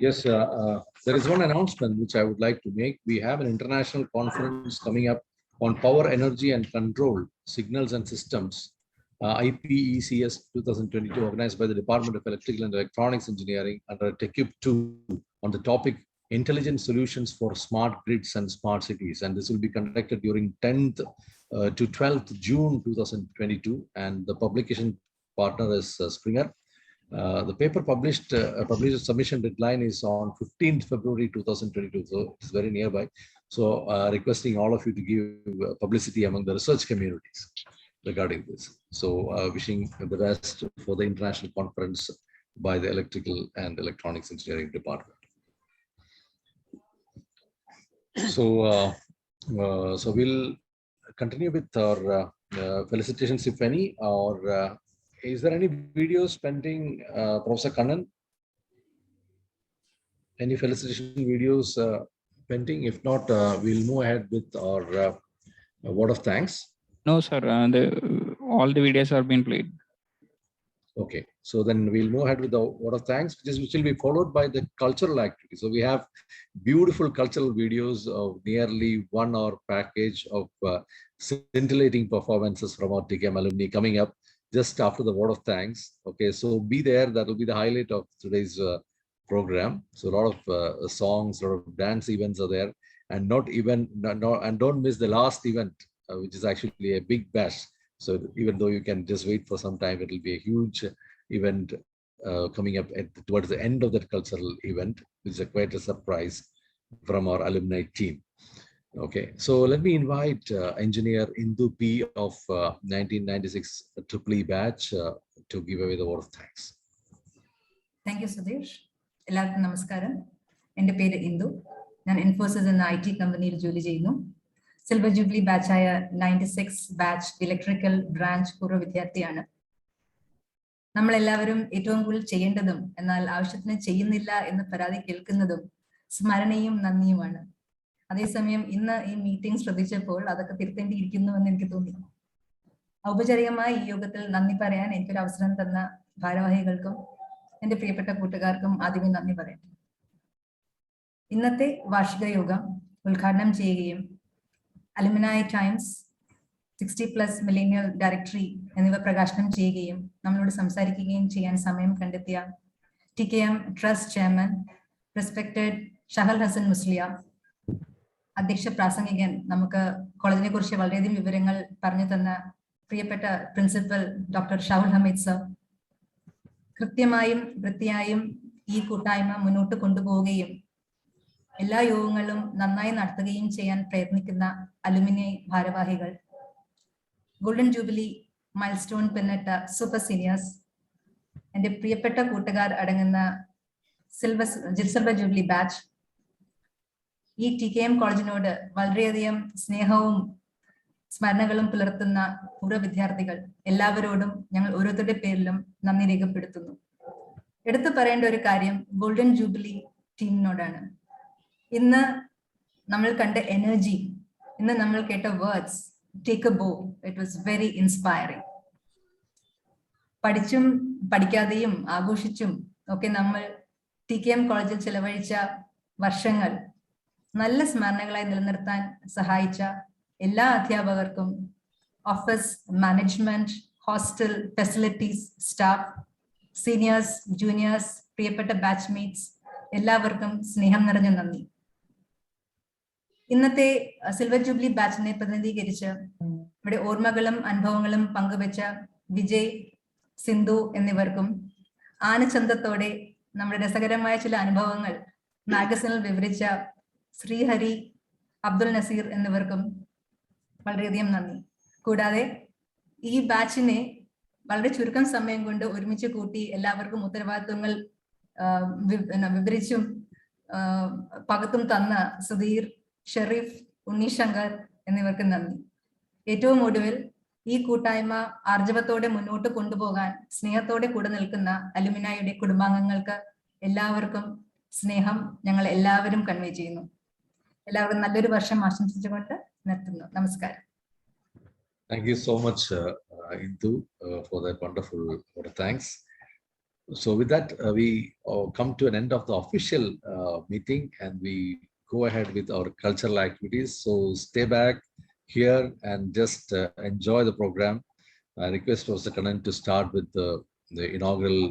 Yes, there is one announcement which I would like to make. We have an international conference coming up on power, energy and control, signals and systems, IPECS 2022, organized by the Department of Electrical and Electronics Engineering under TechUp 2 on the topic Intelligent Solutions for Smart Grids and Smart Cities. And this will be conducted during 10th to 12th June 2022. And the publication partner is Springer. The paper published submission deadline is on 15th February 2022, so it's very nearby. So requesting all of you to give publicity among the research communities regarding this. So wishing the best for the international conference by the Electrical and Electronics Engineering Department. So so we'll continue with our felicitations, if any, or is there any videos pending, Professor Kannan? Any felicitation videos pending? If not, we'll move ahead with our word of thanks. No, sir. All the videos are being played. Okay, so then we'll move ahead with the word of thanks, which will be followed by the cultural activity. So we have beautiful cultural videos of nearly 1 hour package of scintillating performances from our TKM alumni coming up just after the word of thanks. Okay, so be there. That will be the highlight of today's program. So a lot of songs, a lot of dance events are there, and don't miss the last event, which is actually a big bash. So even though you can just wait for some time, it will be a huge event coming up towards the end of that cultural event, which is quite a surprise from our alumni team. Okay, so let me invite engineer Indu P of 1996 EEE batch to give away the word of thanks. Thank you, Sudesh. Ellarkum namaskaram. Ende peru Indu. Nan Infosys എന്ന IT കമ്പനിയിൽ ജോലി ചെയ്യുന്നു. Silver jubilee ബാച്ചായ 96 batch electrical branch പൂർവ്വ വിദ്യാർത്ഥിയാണ്. നമ്മളെല്ലാവരും ഏറ്റവും കൂടുതൽ ചെയ്യേണ്ടതും എന്നാൽ ആവശ്യത്തിന് ചെയ്യുന്നില്ല എന്ന് പരാതി കേൾക്കുന്നതും സ്മരണയും നന്ദിയുമാണ്. അതേസമയം ഇന്ന് ഈ മീറ്റിംഗ് ശ്രദ്ധിച്ചപ്പോൾ അതൊക്കെ തിരുത്തേണ്ടിയിരിക്കുന്നു എന്ന് എനിക്ക് തോന്നി. ഔപചാരികമായി ഈ യോഗത്തിൽ നന്ദി പറയാൻ എനിക്കൊരു അവസരം തന്ന ഭാരവാഹികൾക്കും എന്റെ പ്രിയപ്പെട്ട കൂട്ടുകാർക്കും ആദ്യമേ നന്ദി പറയട്ടെ. ഇന്നത്തെ വാർഷിക യോഗം ഉദ്ഘാടനം ചെയ്യുകയും അലുമിനായി ടൈംസ് 60+ മില്ലേനിയൽ ഡയറക്ടറി എന്നിവ പ്രകാശനം ചെയ്യുകയും നമ്മളോട് സംസാരിക്കുകയും ചെയ്യാൻ സമയം കണ്ടെത്തിയ TKM trust chairman respected Shahal Hasan Musliyar, അധ്യക്ഷ പ്രാസംഗികൻ, നമുക്ക് കോളേജിനെ കുറിച്ച് വളരെയധികം വിവരങ്ങൾ പറഞ്ഞു തന്ന പ്രിയപ്പെട്ട principal doctor Shahul Hameed sir, കൃത്യമായും വൃത്തിയായും ഈ കൂട്ടായ്മ മുന്നോട്ട് കൊണ്ടുപോവുകയും എല്ലാ യോഗങ്ങളും നന്നായി നടത്തുകയും ചെയ്യാൻ പ്രയത്നിക്കുന്ന അലുമിനി ഭാരവാഹികൾ, ഗോൾഡൻ ജൂബിലി മൈൽസ്റ്റോൺ പിന്നിട്ട സൂപ്പർ സീനിയേഴ്സ്, എൻ്റെ പ്രിയപ്പെട്ട കൂട്ടുകാർ അടങ്ങുന്ന സിൽവർ ജൂബിലി ബാച്ച്, ഈ TKM കോളേജിനോട് വളരെയധികം സ്നേഹവും സ്മരണകളും പുലർത്തുന്ന പൂർവ്വ വിദ്യാർത്ഥികൾ എല്ലാവരോടും ഞങ്ങൾ ഓരോരുത്തരുടെ പേരിലും നന്ദി രേഖപ്പെടുത്തുന്നു. എടുത്തു പറയേണ്ട ഒരു കാര്യം ഗോൾഡൻ ജൂബിലി ടീമിനോടാണ്. ഇന്ന് നമ്മൾ കണ്ട എനർജി, ഇന്ന് നമ്മൾ കേട്ട വേർഡ്സ്, ടേക്ക് എ ബോ, ഇറ്റ് വാസ് വെരി ഇൻസ്പയറിംഗ്. പഠിച്ചും പഠിക്കാതെയും ആഘോഷിച്ചും ഒക്കെ നമ്മൾ TKM കോളേജിൽ ചെലവഴിച്ച വർഷങ്ങൾ നല്ല സ്മരണകളായി നിലനിർത്താൻ സഹായിച്ച എല്ലാ അധ്യാപകർക്കും, office management, hostel facilities staff, seniors, juniors, പ്രിയപ്പെട്ട ബാച്ച്മേറ്റ്സ് എല്ലാവർക്കും സ്നേഹം നിറഞ്ഞ നന്ദി. ഇന്നത്തെ സിൽവർ ജൂബിലി ബാച്ചിനെ പ്രതിനിധീകരിച്ച് ഇവിടെ ഓർമ്മകളും അനുഭവങ്ങളും പങ്കുവെച്ച വിജയ്, സിന്ധു എന്നിവർക്കും, ആനച്ചന്തത്തോടെ നമ്മുടെ രസകരമായ ചില അനുഭവങ്ങൾ മാഗസിനിൽ വിവരിച്ച ശ്രീഹരി, അബ്ദുൽ നസീർ എന്നിവർക്കും വളരെയധികം നന്ദി. കൂടാതെ ഈ ബാച്ചിനെ വളരെ ചുരുക്കം സമയം കൊണ്ട് ഒരുമിച്ച് കൂട്ടി എല്ലാവർക്കും ഉത്തരവാദിത്വങ്ങൾ വിവരിച്ചും പകത്തും തന്ന സുധീർ, ഷെരീഫ്, ഉണ്ണിശങ്കർ എന്നിവർക്ക് നന്ദി. ഏറ്റവും ഒടുവിൽ ഈ കൂട്ടായ്മ ആർജവത്തോടെ മുന്നോട്ട് കൊണ്ടുപോകാൻ സ്നേഹത്തോടെ കൂടെ നിൽക്കുന്ന അലുമിനായുടെ കുടുംബാംഗങ്ങൾക്ക് എല്ലാവർക്കും സ്നേഹം ഞങ്ങൾ എല്ലാവരും കൺവേ ചെയ്യുന്നു. എല്ലാവർക്കും നല്ലൊരു വർഷം ആശംസിച്ചുകൊണ്ട് നിർത്തുന്നു. നമസ്കാരം. Thank you so much, Indu, for that wonderful thanks. So with that, we come to an end of the official meeting, and we go ahead with our cultural activities. So stay back here and just enjoy the program. I request Professor Kannan to start with the inaugural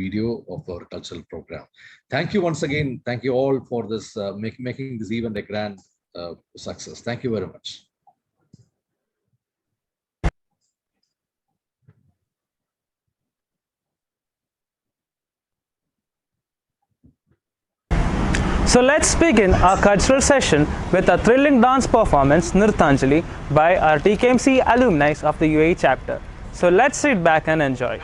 video of our cultural program. Thank you once again. Thank you all for this making this event a grand success. Thank you very much. So let's begin our cultural session with a thrilling dance performance, Nirthanjali, by our TKMCE alumni of the UAE chapter. So let's sit back and enjoy.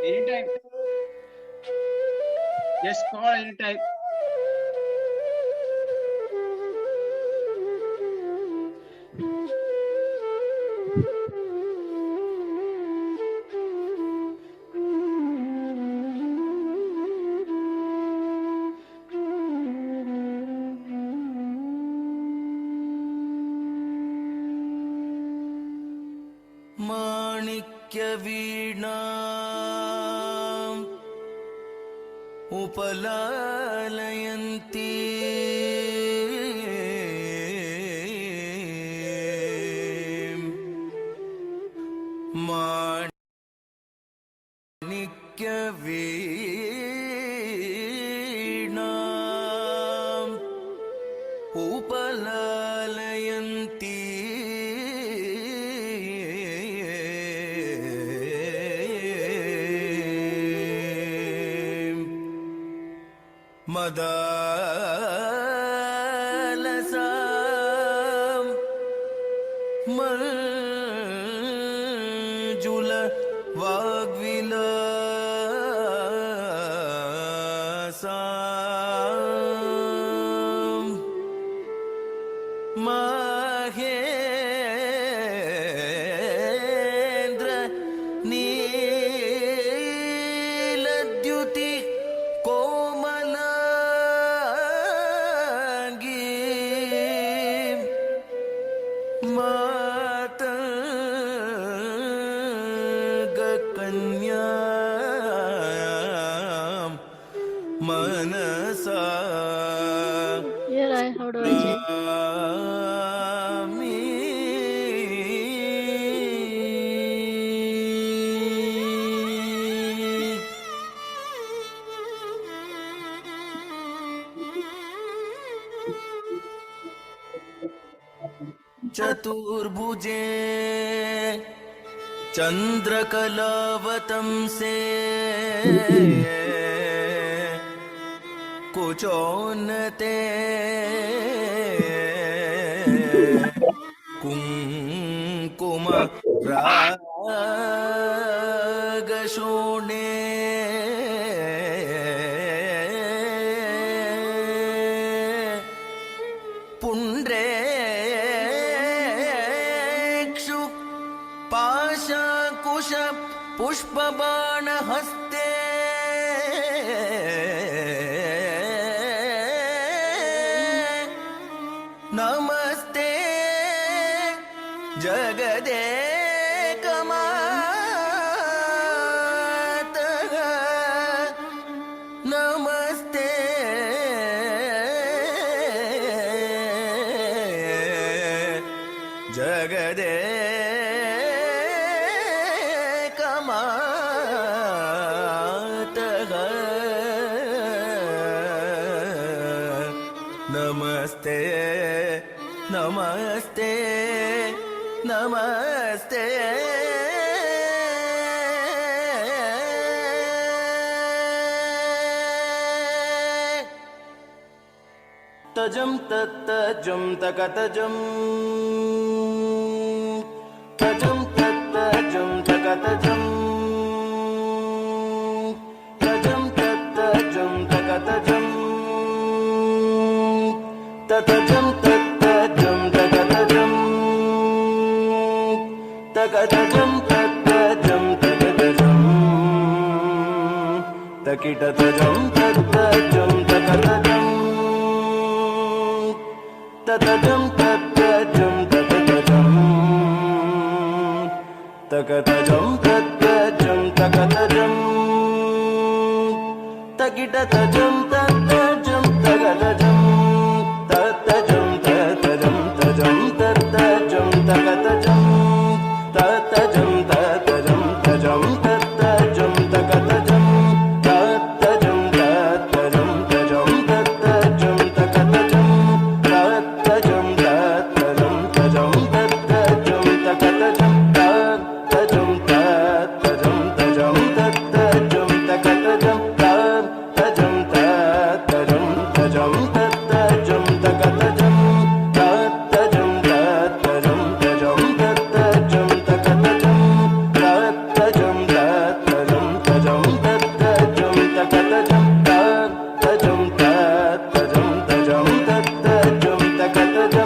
Anytime. Just call anytime. माणिक्यवीणाम् उपलालयन्ती माणिक्यवीणाम् उपलालयन्ती मदालसां मंजुल वाग्विलासां माहेन्द्र नीलद्युति कन्यां मनसा how do I change? चतुर्भुजे चंद्रकलावतंसे कुचोन्नते कुङ्कुम रागशोणे पुण्ड्रेक्षु पाशकुश पुष्पबाणहस्ते नमस्ते जगदेकमातः नमस्ते जगदेकमातः नमस्ते नमस्ते नमस्ते तजं तत्तजं तकतजं तजं तत्तजं तकतजं तजं तत्तजं तकतजं ततजं तत्तजं तकतजं तकतजं तत्तजं तकतजं तकिटतजं तत्तजं तकतजं ततजं